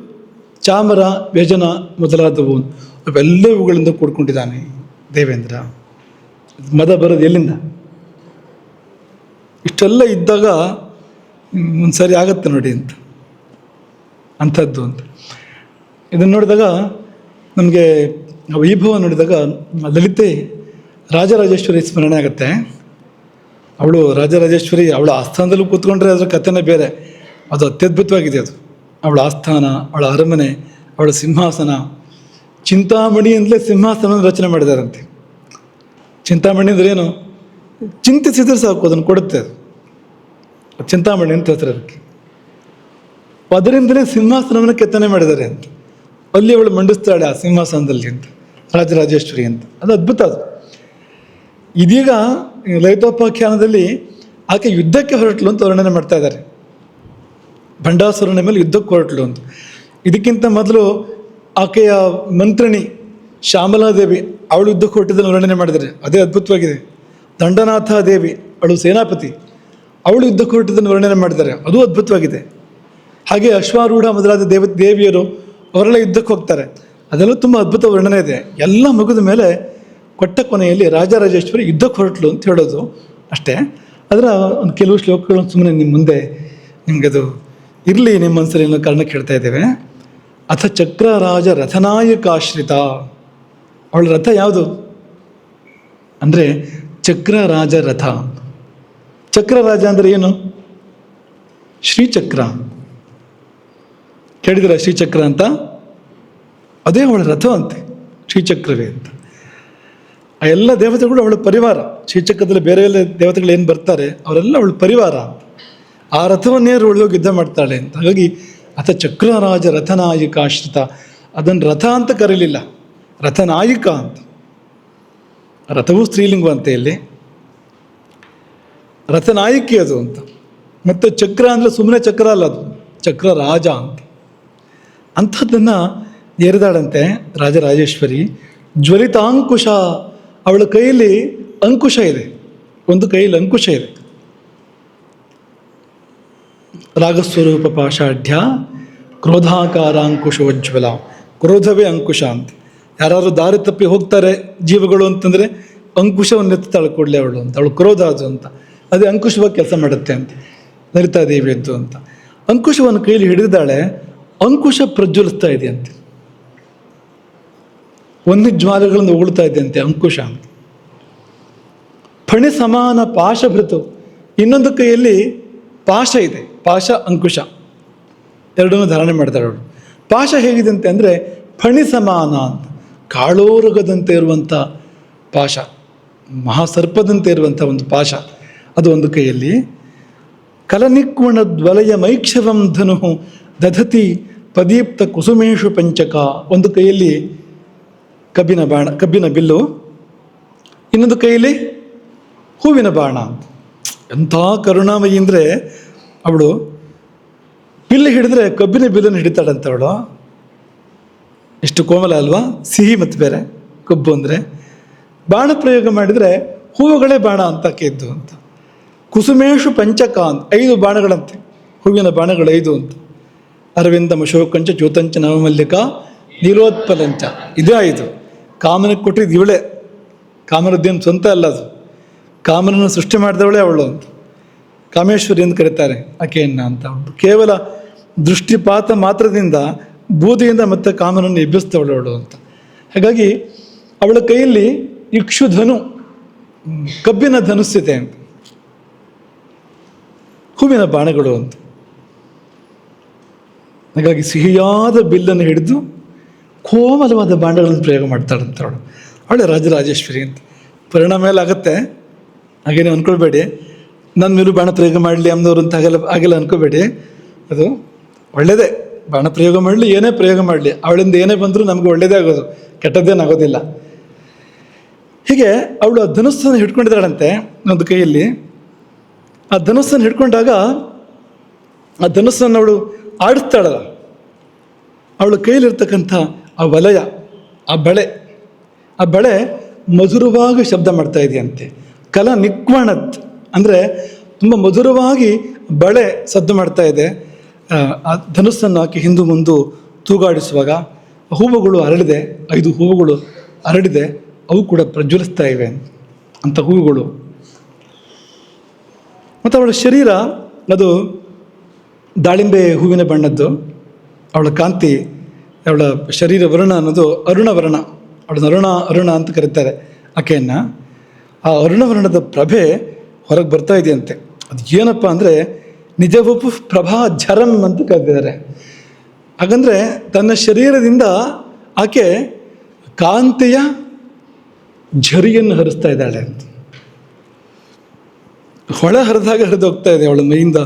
A: ಚಾಮರ, ವ್ಯಜನ ಮೊದಲಾದವು ಅವೆಲ್ಲವುಗಳಿಂದ ಕೂಡ್ಕೊಂಡಿದ್ದಾನೆ ದೇವೇಂದ್ರ. ಮದ ಬರೋದು ಎಲ್ಲಿಂದ? ಇಷ್ಟೆಲ್ಲ ಇದ್ದಾಗ ಒಂದು ಸರಿ ಆಗತ್ತೆ ನೋಡಿ ಅಂತ, ಅಂಥದ್ದು ಅಂತ. ಇದನ್ನು ನೋಡಿದಾಗ ನಮಗೆ ವೈಭವ ನೋಡಿದಾಗ ಲಲಿತೆ ರಾಜರಾಜೇಶ್ವರಿ ಸ್ಮರಣೆ ಆಗುತ್ತೆ. ಅವಳು ರಾಜರಾಜೇಶ್ವರಿ, ಅವಳ ಆಸ್ಥಾನದಲ್ಲೂ ಕೂತ್ಕೊಂಡ್ರೆ ಅದರ ಕಥೆನೇ ಬೇರೆ. ಅದು ಅತ್ಯದ್ಭುತವಾಗಿದೆ. ಅದು ಅವಳ ಆಸ್ಥಾನ, ಅವಳ ಅರಮನೆ, ಅವಳ ಸಿಂಹಾಸನ. ಚಿಂತಾಮಣಿ ಅಂತಲೇ ಸಿಂಹಾಸನ ರಚನೆ ಮಾಡಿದಾರಂತೆ. ಚಿಂತಾಮಣಿ ಅಂದ್ರೆ ಏನು? ಚಿಂತಿಸಿದ್ರೆ ಸಾಕು ಅದನ್ನು ಕೊಡುತ್ತೆ. ಅದು ಚಿಂತಾಮಣಿ ಅಂತ ಹೆಸರು ಅದಕ್ಕೆ. ಅದರಿಂದಲೇ ಸಿಂಹಾಸನವನ್ನು ಕೆತ್ತನೆ ಮಾಡಿದ್ದಾರೆ ಅಂತ. ಅಲ್ಲಿ ಅವಳು ಮಂಡಿಸ್ತಾಳೆ ಆ ಸಿಂಹಾಸನದಲ್ಲಿ ಅಂತ, ರಾಜರಾಜೇಶ್ವರಿ ಅಂತ. ಅದು ಅದ್ಭುತ. ಅದು ಇದೀಗ ಲಲಿತೋಪಾಖ್ಯಾನದಲ್ಲಿ ಆಕೆ ಯುದ್ಧಕ್ಕೆ ಹೊರಟಲು ಅಂತ ವರ್ಣನೆ ಮಾಡ್ತಾ ಇದ್ದಾರೆ. ಭಂಡಾಸುರನ ಮೇಲೆ ಯುದ್ಧಕ್ಕೆ ಹೊರಟಲು ಅಂತ. ಇದಕ್ಕಿಂತ ಮೊದಲು ಆಕೆಯ ಮಂತ್ರಿಣಿ ಶ್ಯಾಮಲಾದೇವಿ, ಅವಳು ಯುದ್ಧಕ್ಕೆ ಹೊರಟಿದ್ದನ್ನು ವರ್ಣನೆ ಮಾಡಿದ್ದಾರೆ. ಅದೇ ಅದ್ಭುತವಾಗಿದೆ. ದಂಡನಾಥ ದೇವಿ, ಅವಳು ಸೇನಾಪತಿ, ಅವಳು ಯುದ್ಧಕ್ಕೆ ಹೊರಟಿದ್ದನ್ನು ವರ್ಣನೆ ಮಾಡಿದ್ದಾರೆ. ಅದು ಅದ್ಭುತವಾಗಿದೆ. ಹಾಗೆ ಅಶ್ವಾರೂಢ ಮೊದಲಾದ ದೇವಿಯರು ಅವರೆಲ್ಲ ಯುದ್ಧಕ್ಕೆ ಹೋಗ್ತಾರೆ. ಅದೆಲ್ಲ ತುಂಬ ಅದ್ಭುತ ವರ್ಣನೆ ಇದೆ. ಎಲ್ಲ ಮುಗಿದ ಮೇಲೆ ಕೊಟ್ಟ ಕೊನೆಯಲ್ಲಿ ರಾಜರಾಜೇಶ್ವರಿ ಯುದ್ಧಕ್ಕೆ ಹೊರಟಲು ಅಂತ ಹೇಳೋದು ಅಷ್ಟೇ. ಅದರ ಒಂದು ಕೆಲವು ಶ್ಲೋಕಗಳನ್ನು ಸುಮ್ಮನೆ ನಿಮ್ಮ ಮುಂದೆ ನಿಮಗದು ಇರಲಿ, ನಿಮ್ಮ ಮನಸ್ಸಲ್ಲಿ ಏನೋ ಕಾರಣಕ್ಕೆ ಹೇಳ್ತಾ ಇದ್ದೇವೆ. ಅಥ ಚಕ್ರರಾಜ ರಥನಾಯಕಾಶ್ರಿತ. ಅವಳ ರಥ ಯಾವುದು ಅಂದರೆ ಚಕ್ರರಾಜ ರಥ. ಚಕ್ರರಾಜ ಅಂದರೆ ಏನು? ಶ್ರೀಚಕ್ರ. ಕೇಳಿದಿರ ಶ್ರೀಚಕ್ರ ಅಂತ? ಅದೇ ಅವಳ ರಥ ಅಂತೆ, ಶ್ರೀಚಕ್ರವೇ ಅಂತ. ಆ ಎಲ್ಲ ದೇವತೆಗಳು ಅವಳ ಪರಿವಾರ. ಶ್ರೀಚಕ್ರದಲ್ಲಿ ಬೇರೆ ಎಲ್ಲ ದೇವತೆಗಳು ಏನು ಬರ್ತಾರೆ ಅವರೆಲ್ಲ ಅವಳ ಪರಿವಾರ ಅಂತ. ಆ ರಥವನ್ನೇ ಹೋಗಿ ಯುದ್ಧ ಮಾಡ್ತಾಳೆ ಅಂತ. ಹಾಗಾಗಿ ಅಥ ಚಕ್ರರಾಜ ರಥನಾಯಿಕಾಶ್ರಿತ. ಅದನ್ನು ರಥ ಅಂತ ಕರೀಲಿಲ್ಲ, ರಥನಾಯಿಕ ಅಂತ. ರಥವೂ ಸ್ತ್ರೀಲಿಂಗವಂತೆ ಇಲ್ಲಿ, ರಥನಾಯಿಕೆ ಅದು ಅಂತ. ಮತ್ತು ಚಕ್ರ ಅಂದರೆ ಸುಮ್ಮನೆ ಚಕ್ರ ಅಲ್ಲ, ಅದು ಚಕ್ರ ರಾಜ ಅಂತ. ಅಂಥದ್ದನ್ನು ಏರಿದಾಳಂತೆ ರಾಜರಾಜೇಶ್ವರಿ. ಜ್ವಲಿತಾಂಕುಶ, ಅವಳ ಕೈಯಲ್ಲಿ ಅಂಕುಶ ಇದೆ, ಒಂದು ಕೈಯಲ್ಲಿ ಅಂಕುಶ ಇದೆ. ರಾಗಸ್ವರೂಪ ಪಾಷಾಢ್ಯ ಕ್ರೋಧಾಕಾರ ಅಂಕುಶೋಜ್ವಲ. ಕ್ರೋಧವೇ ಅಂಕುಶ ಅಂತ. ಯಾರಾದ್ರು ದಾರಿ ತಪ್ಪಿ ಹೋಗ್ತಾರೆ ಜೀವಗಳು ಅಂತಂದರೆ ಅಂಕುಶವನ್ನು ಎತ್ತಾಳೆ ಕೂಡಲೇ ಅವಳು ಅಂತ. ಅವಳು ಕ್ರೋಧ ಅದು ಅಂತ. ಅದೇ ಅಂಕುಶವಾಗಿ ಕೆಲಸ ಮಾಡುತ್ತೆ ಅಂತ, ಲಲಿತಾ ದೇವಿಯದ್ದು ಅಂತ. ಅಂಕುಶವನ್ನು ಕೈಯಲ್ಲಿ ಹಿಡಿದಾಳೆ. ಅಂಕುಶ ಪ್ರಜ್ವಲಿಸ್ತಾ ಇದೆಯಂತೆ, ಒಂದು ಜ್ವಾಲೆಗಳನ್ನು ಉಗುಳ್ತಾ ಇದೆಯಂತೆ ಅಂಕುಶ ಅಂತ. ಫಣಿ ಸಮಾನ ಪಾಶಭೃತು, ಇನ್ನೊಂದು ಕೈಯಲ್ಲಿ ಪಾಶ ಇದೆ. ಪಾಶ ಅಂಕುಶ ಎರಡನ್ನೂ ಧಾರಣೆ ಮಾಡ್ತಾಳೆ ಅವಳು. ಪಾಶ ಹೇಗಿದಂತೆ ಅಂದರೆ ಫಣಿ ಸಮಾನ ಅಂತ, ಕಾಳೋರಗದಂತೆ ಇರುವಂಥ ಪಾಶ, ಮಹಾಸರ್ಪದಂತೆ ಇರುವಂಥ ಒಂದು ಪಾಶ, ಅದು ಒಂದು ಕೈಯಲ್ಲಿ. ಕಲನಿಕ್ವಣ ದ್ವಲಯ ಮೈಕ್ಷವಂ ಧನು ದಧತಿ ಪದೀಪ್ತ ಕುಸುಮೇಶು ಪಂಚಕ. ಒಂದು ಕೈಯಲ್ಲಿ ಕಬ್ಬಿನ ಬಾಣ, ಕಬ್ಬಿನ ಬಿಲ್ಲು, ಇನ್ನೊಂದು ಕೈಯಲ್ಲಿ ಹೂವಿನ ಬಾಣ ಅಂತ. ಎಂಥ ಕರುಣಾಮಯಿ ಅಂದರೆ ಅವಳು ಬಿಲ್ಲು ಹಿಡಿದ್ರೆ ಕಬ್ಬಿನ ಬಿಲ್ಲನ್ನು ಹಿಡಿತಾಳಂತ ಅವಳು. ಎಷ್ಟು ಕೋಮಲ ಅಲ್ವಾ? ಸಿಹಿ ಮತ್ತು ಬೇರೆ ಕಬ್ಬು ಅಂದರೆ. ಬಾಣ ಪ್ರಯೋಗ ಮಾಡಿದರೆ ಹೂವುಗಳೇ ಬಾಣ ಅಂತ ಕೇದ್ದು ಅಂತ. ಕುಸುಮೇಶು ಪಂಚಕ ಅಂತ 5 ಬಾಣಗಳಂತೆ. ಹೂವಿನ ಬಾಣಗಳು 5 ಅಂತ. ಅರವಿಂದ ಅಶೋಕಂಚ ಜ್ಯೋತಂಚ ನವಮಲ್ಲಿಕ ನೀಲೋತ್ಪಲಂಚ, ಇದೇ 5. ಕಾಮನಕ್ಕೆ ಕೊಟ್ಟಿದ್ದು ಇವಳೇ, ಕಾಮನದ್ದೇನು ಸ್ವಂತ ಅಲ್ಲ ಅದು, ಕಾಮನನ್ನು ಸೃಷ್ಟಿ ಮಾಡಿದವಳೇ ಅವಳು ಅಂತ. ಕಾಮೇಶ್ವರಿ ಎಂದು ಕರೀತಾರೆ ಆಕೆಯನ್ನ ಅಂತ. ಕೇವಲ ದೃಷ್ಟಿಪಾತ ಮಾತ್ರದಿಂದ ಬೂದಿಯಿಂದ ಮತ್ತೆ ಕಾಮನನ್ನು ಎಬ್ಬಿಸ್ತವಳು ಅವಳು ಅಂತ. ಹಾಗಾಗಿ ಅವಳ ಕೈಯಲ್ಲಿ ಇಕ್ಷುಧನು, ಕಬ್ಬಿನ ಧನುಸ್ಸಿದೆ ಅಂತ, ಹೂವಿನ ಬಾಣಗಳು ಅಂತ. ಹಾಗಾಗಿ ಸಿಹಿಯಾದ ಬಿಲ್ಲನ್ನು ಹಿಡಿದು ಕೋಮಲವಾದ ಬಾಣಗಳನ್ನು ಪ್ರಯೋಗ ಮಾಡ್ತಾಳಂತ ಅವಳು. ಅವಳೆ ರಾಜರಾಜೇಶ್ವರಿ ಅಂತ. ಪರಿಣಾಮ ಮೇಲೆ ಆಗುತ್ತೆ, ಹಾಗೇನೆ ಅಂದ್ಕೊಳ್ಬೇಡಿ ನನ್ನ ಮೇಲೂ ಬಾಣ ಪ್ರಯೋಗ ಮಾಡಲಿ ಅನ್ನೋರು ಅಂತ ಹಾಗೆಲ್ಲ ಅಂದ್ಕೋಬೇಡಿ. ಅದು ಒಳ್ಳೆಯದೇ, ಬಾಣ ಪ್ರಯೋಗ ಮಾಡಲಿ, ಏನೇ ಪ್ರಯೋಗ ಮಾಡಲಿ, ಅವಳಿಂದ ಏನೇ ಬಂದರೂ ನಮಗೆ ಒಳ್ಳೆಯದೇ ಆಗೋದು, ಕೆಟ್ಟದ್ದೇನಾಗೋದಿಲ್ಲ. ಹೀಗೆ ಅವಳು ಆ ಧನುಸ್ಸನ್ನು ಹಿಡ್ಕೊಂಡಿದ್ದಾಳಂತೆ ಒಂದು ಕೈಯಲ್ಲಿ. ಆ ಧನುಸ್ಸನ್ನು ಹಿಡ್ಕೊಂಡಾಗ ಆ ಧನುಸ್ಸನ್ನು ಅವಳು ಆಡಿಸ್ತಾಳಲ್ಲ, ಅವಳ ಕೈಯಲ್ಲಿರ್ತಕ್ಕಂಥ ಆ ವಲಯ, ಆ ಬಳೆ ಮಧುರವಾಗಿ ಶಬ್ದ ಮಾಡ್ತಾ ಇದೆಯಂತೆ. ಕಲ ನಿಕ್ವಣತ್ ಅಂದರೆ ತುಂಬ ಮಧುರವಾಗಿ ಬಳೆ ಸದ್ದು ಮಾಡ್ತಾ ಇದೆ. ಆ ಧನುಸ್ಸನ್ನು ಹಾಕಿ ಹಿಂದು ಮುಂದು ತೂಗಾಡಿಸುವಾಗ ಹೂವುಗಳು ಅರಳಿದೆ, 5 ಹೂವುಗಳು ಅರಳಿದೆ, ಅವು ಕೂಡ ಪ್ರಜ್ವಲಿಸ್ತಾ ಇವೆ ಅಂಥ ಹೂವುಗಳು. ಮತ್ತು ಅವಳ ಶರೀರ ಅದು ದಾಳಿಂಬೆ ಹೂವಿನ ಬಣ್ಣದ್ದು. ಅವಳ ಕಾಂತಿ, ಅವಳ ಶರೀರ ವರ್ಣ ಅನ್ನೋದು ಅರುಣವರ್ಣ. ಅವಳನ್ನ ಅರುಣ ಅಂತ ಕರೀತಾರೆ ಆಕೆಯನ್ನು. ಆ ಅರುಣವರ್ಣದ ಪ್ರಭೆ ಹೊರಗೆ ಬರ್ತಾ ಇದೆಯಂತೆ. ಅದು ಏನಪ್ಪ ಅಂದರೆ ನಿಜವಪು ಪ್ರಭಾ ಝರಂ ಅಂತ ಕರೆದಿದ್ದಾರೆ. ಹಾಗಂದರೆ ತನ್ನ ಶರೀರದಿಂದ ಆಕೆ ಕಾಂತಿಯ ಝರಿಯನ್ನು ಹರಿಸ್ತಾ ಇದ್ದಾಳೆ ಅಂತ. ಹೊಳ ಹರಿದಾಗ ಹರಿದೋಗ್ತಾ ಇದೆ ಅವಳ ಮೈಯಿಂದ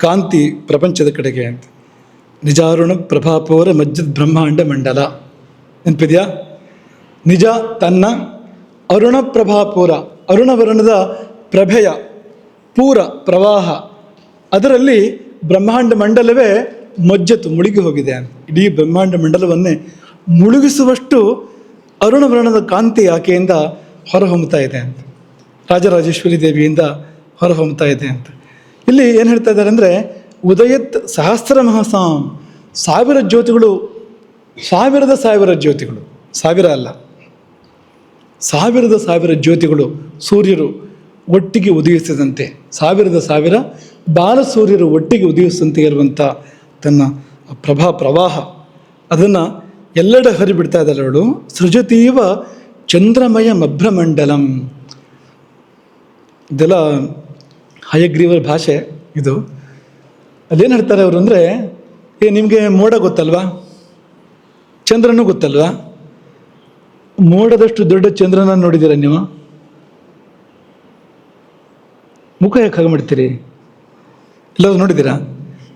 A: ಕಾಂತಿ ಪ್ರಪಂಚದ ಕಡೆಗೆ ಅಂತ. ನಿಜಾರುಣ ಪ್ರಭಾಪೋರ ಮಜ್ಜದ್ ಬ್ರಹ್ಮಾಂಡ ಮಂಡಲ ನೆನಪಿದೆಯಾ? ನಿಜ ತನ್ನ ಅರುಣ ಪ್ರಭಾಪೂರ, ಅರುಣವರ್ಣದ ಪ್ರಭೆಯ ಪೂರ ಪ್ರವಾಹ, ಅದರಲ್ಲಿ ಬ್ರಹ್ಮಾಂಡ ಮಂಡಲವೇ ಮಜ್ಜತ್ತು ಮುಳುಗಿ ಹೋಗಿದೆ. ಇಡೀ ಬ್ರಹ್ಮಾಂಡ ಮಂಡಲವನ್ನೇ ಮುಳುಗಿಸುವಷ್ಟು ಅರುಣವರ್ಣದ ಕಾಂತಿ ಆಕೆಯಿಂದ ಹೊರಹೊಮ್ಮುತ್ತಾ ಇದೆ ಅಂತ. ರಾಜರಾಜೇಶ್ವರಿ ದೇವಿಯಿಂದ ಹೊರಹೊಮ್ಮುತ್ತಾ ಇದೆ ಅಂತ. ಇಲ್ಲಿ ಏನು ಹೇಳ್ತಾ ಇದ್ದಾರೆ ಅಂದರೆ ಉದಯತ್ ಸಹಸ್ರ ಮಹಾಸಾಂ, 1000 ಜ್ಯೋತಿಗಳು, 1000 ಜ್ಯೋತಿಗಳು, 1000 ಅಲ್ಲ, 1000 ಜ್ಯೋತಿಗಳು ಸೂರ್ಯರು ಒಟ್ಟಿಗೆ ಉದಯಿಸಿದಂತೆ, 1000 ಬಾಲ ಸೂರ್ಯರು ಒಟ್ಟಿಗೆ ಉದಯಿಸಿದಂತೆ ಇರುವಂಥ ತನ್ನ ಪ್ರವಾಹ ಅದನ್ನು ಎಲ್ಲೆಡೆ ಹರಿಬಿಡ್ತಾ ಇದ್ದಾಳೆ ಅವಳು. ಸೃಜತೀವ ಚಂದ್ರಮಯ ಮಭ್ರಮಂಡಲಂ. ಇದೆಲ್ಲ ಹಯಗ್ರೀವರ ಭಾಷೆ ಇದು. ಅಲ್ಲೇನು ಹೇಳ್ತಾರೆ ಅವರು ಅಂದರೆ, ನಿಮಗೆ ಮೋಡ ಗೊತ್ತಲ್ವಾ, ಚಂದ್ರನೂ ಗೊತ್ತಲ್ವಾ? ಮೋಡದಷ್ಟು ದೊಡ್ಡ ಚಂದ್ರನ ನೋಡಿದ್ದೀರ ನೀವು? ಮುಖ ಯಾಕೆ ಹಾಗೆ ಮಾಡ್ತೀರಿ? ಎಲ್ಲರೂ ನೋಡಿದ್ದೀರಾ?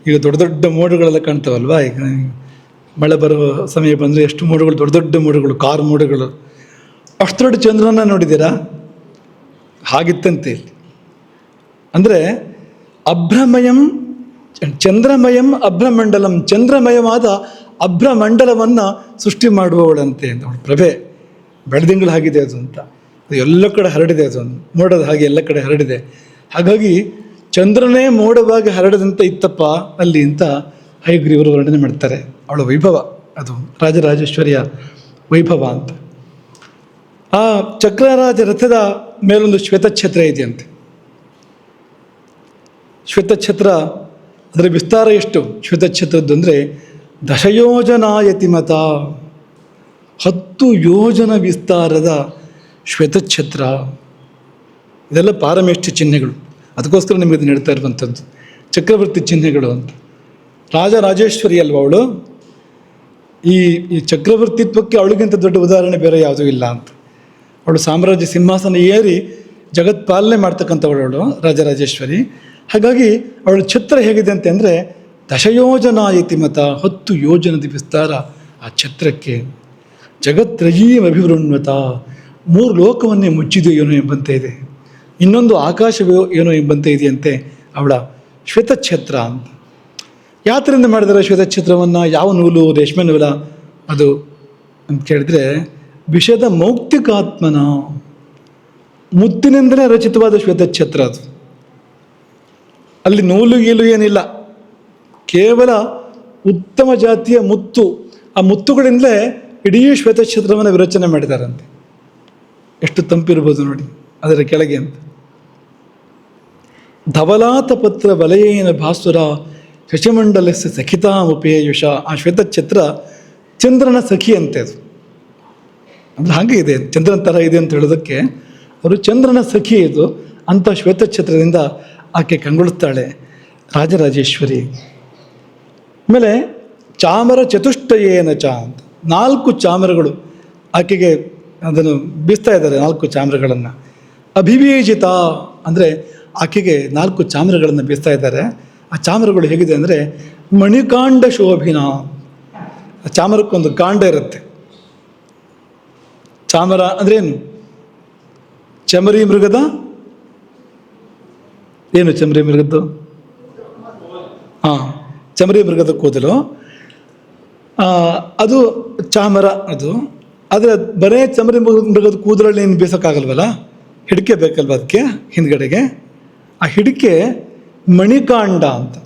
A: ಈಗ ದೊಡ್ಡ ದೊಡ್ಡ ಮೋಡಗಳೆಲ್ಲ ಕಾಣ್ತಾವಲ್ವಾ, ಈಗ ಮಳೆ ಬರುವ ಸಮಯ ಬಂದರೆ ಎಷ್ಟು ಮೋಡಗಳು, ದೊಡ್ಡ ದೊಡ್ಡ ಮೋಡಗಳು, ಕಾರ್ ಮೋಡಗಳು, ಅಷ್ಟು ದೊಡ್ಡ ಚಂದ್ರನ ನೋಡಿದ್ದೀರಾ? ಹಾಗಿತ್ತಂತೆ. ಅಂದರೆ ಅಭ್ರಮಯಂ ಚಂದ್ರಮಯಂ ಅಭ್ರಮಂಡಲಂ, ಚಂದ್ರಮಯವಾದ ಅಭ್ರಮಂಡಲವನ್ನು ಸೃಷ್ಟಿ ಮಾಡುವವಳಂತೆ ಅವಳ ಪ್ರಭೆ. ಬೆಳದಿಂಗಳು ಆಗಿದೆ ಅದು ಅಂತ, ಅದು ಎಲ್ಲ ಕಡೆ ಹರಡಿದೆ, ಅದು ಮೋಡದ ಹಾಗೆ ಎಲ್ಲ ಕಡೆ ಹರಡಿದೆ. ಹಾಗಾಗಿ ಚಂದ್ರನೇ ಮೋಡವಾಗಿ ಹರಡದಂತೆ ಇತ್ತಪ್ಪ ಅಲ್ಲಿ ಅಂತ ಹಯಗ್ರೀವರು ವರ್ಣನೆ ಮಾಡ್ತಾರೆ. ಅವಳ ವೈಭವ ಅದು, ರಾಜರಾಜೇಶ್ವರಿಯ ವೈಭವ ಅಂತ. ಆ ಚಕ್ರರಾಜ ರಥದ ಮೇಲೊಂದು ಶ್ವೇತಛತ್ರ ಇದೆಯಂತೆ. ಶ್ವೇತಛತ್ರ ಅದರ ವಿಸ್ತಾರ ಎಷ್ಟು ಶ್ವೇತಛತ್ರದ್ದು ಅಂದರೆ 10 ಯೋಜನಾಯತಿಮತ, 10 ಯೋಜನ ವಿಸ್ತಾರದ ಶ್ವೇತಛತ್ರ. ಇದೆಲ್ಲ ಪಾರಮೇಷ್ಠಿ ಚಿಹ್ನೆಗಳು, ಅದಕ್ಕೋಸ್ಕರ ನಿಮಗೆ ಇದು ನಡೀತಾ ಇರುವಂಥದ್ದು ಚಕ್ರವರ್ತಿ ಚಿಹ್ನೆಗಳು ಅಂತ. ರಾಜರಾಜೇಶ್ವರಿ ಅಲ್ವ ಅವಳು. ಈ ಚಕ್ರವರ್ತಿತ್ವಕ್ಕೆ ಅವಳಿಗಿಂತ ದೊಡ್ಡ ಉದಾಹರಣೆ ಬೇರೆ ಯಾವುದೂ ಇಲ್ಲ ಅಂತ. ಅವಳು ಸಾಮ್ರಾಜ್ಯ ಸಿಂಹಾಸನ ಏರಿ ಜಗತ್ಪಾಲನೆ ಮಾಡ್ತಕ್ಕಂಥವಳು ಅವಳು ರಾಜರಾಜೇಶ್ವರಿ. ಹಾಗಾಗಿ ಅವಳ ಛತ್ರ ಹೇಗಿದೆ ಅಂತ ಅಂದರೆ 10 ಯೋಜನಾಯತಿಮತ, 10 ಯೋಜನದ ವಿಸ್ತಾರ ಆ ಛತ್ರಕ್ಕೆ. ಜಗತ್ರಯೀಂ ಅಭಿವೃಣ್ವತ, 3 ಲೋಕವನ್ನೇ ಮುಚ್ಚಿದೆಯೋ ಏನೋ ಎಂಬಂತೆ ಇದೆ, ಇನ್ನೊಂದು ಆಕಾಶವೋ ಏನೋ ಎಂಬಂತೆ ಇದೆಯಂತೆ ಅವಳ ಶ್ವೇತಛತ್ರ ಅಂತ. ಯಾತ್ರೆಯಿಂದ ಮಾಡಿದರೆ ಶ್ವೇತಛತ್ರವನ್ನು, ಯಾವ ನೂಲು, ರೇಷ್ಮೆ ನೂಲ ಅದು ಅಂತ ಕೇಳಿದ್ರೆ ವಿಷದ ಮೌಕ್ತಿಕಾತ್ಮನ, ಮುತ್ತಿನಿಂದಲೇ ರಚಿತವಾದ ಶ್ವೇತಛತ್ರ ಅದು. ಅಲ್ಲಿ ನೂಲು ಗೀಲು ಏನಿಲ್ಲ, ಕೇವಲ ಉತ್ತಮ ಜಾತಿಯ ಮುತ್ತು, ಆ ಮುತ್ತುಗಳಿಂದಲೇ ಇಡೀ ಶ್ವೇತಛತ್ರವನ್ನು ವಿರಚನೆ ಮಾಡಿದಾರಂತೆ. ಎಷ್ಟು ತಂಪಿರ್ಬೋದು ನೋಡಿ ಅದರ ಕೆಳಗೆ ಅಂತ. ಧವಲಾತ ಪತ್ರ ವಲಯೇನ ಭಾಸುರ ಶಶಿಮಂಡಲಸ್ಯ ಸಖಿತಾಮುಪೇಯುಷ. ಆ ಶ್ವೇತಛತ್ರ ಚಂದ್ರನ ಸಖಿ ಅಂತೆ ಅದು. ಅಂದ್ರೆ ಹಾಗೆ ಇದೆ, ಚಂದ್ರನ ಥರ ಇದೆ ಅಂತ ಹೇಳೋದಕ್ಕೆ ಅವರು ಚಂದ್ರನ ಸಖಿ ಇದು. ಅಂಥ ಶ್ವೇತಛತ್ರದಿಂದ ಆಕೆ ಕಂಗೊಳಿಸ್ತಾಳೆ ರಾಜರಾಜೇಶ್ವರಿ. ಆಮೇಲೆ ಚಾಮರ ಚತುಷ್ಟಯೇನ ಚ ಅಂತ 4 ಚಾಮರಗಳು ಆಕೆಗೆ ಅದನ್ನು ಬೀಸ್ತಾ ಇದ್ದಾರೆ, 4 ಚಾಮರಗಳನ್ನು. ಅಭಿವೇಜಿತ ಅಂದರೆ ಆಕೆಗೆ 4 ಚಾಮರಗಳನ್ನು ಬೀಸ್ತಾ ಇದ್ದಾರೆ. ಆ ಚಾಮರಗಳು ಹೇಗಿದೆ ಅಂದರೆ ಮಣಿಕಾಂಡ ಶೋಭಿನ. ಆ ಚಾಮರಕ್ಕೊಂದು ಕಾಂಡ ಇರುತ್ತೆ. ಚಾಮರ ಅಂದ್ರೆ ಏನು? ಚಮರಿ ಮೃಗದ ಏನು? ಚಮರಿ ಮೃಗದ್ದು ಚಮರಿ ಮೃಗದ ಕೂದಲು, ಅದು ಚಾಮರ ಅದು. ಆದರೆ ಬರೇ ಚಮರಿ ಮೃಗದ ಕೂದಲಲ್ಲಿ ಏನು ಬೀಸೋಕ್ಕಾಗಲ್ವಲ್ಲ, ಹಿಡಿಕೆ ಬೇಕಲ್ವ ಅದಕ್ಕೆ ಹಿಂದ್ಗಡೆಗೆ. ಆ ಹಿಡಿಕೆ ಮಣಿಕಾಂಡ ಅಂತ,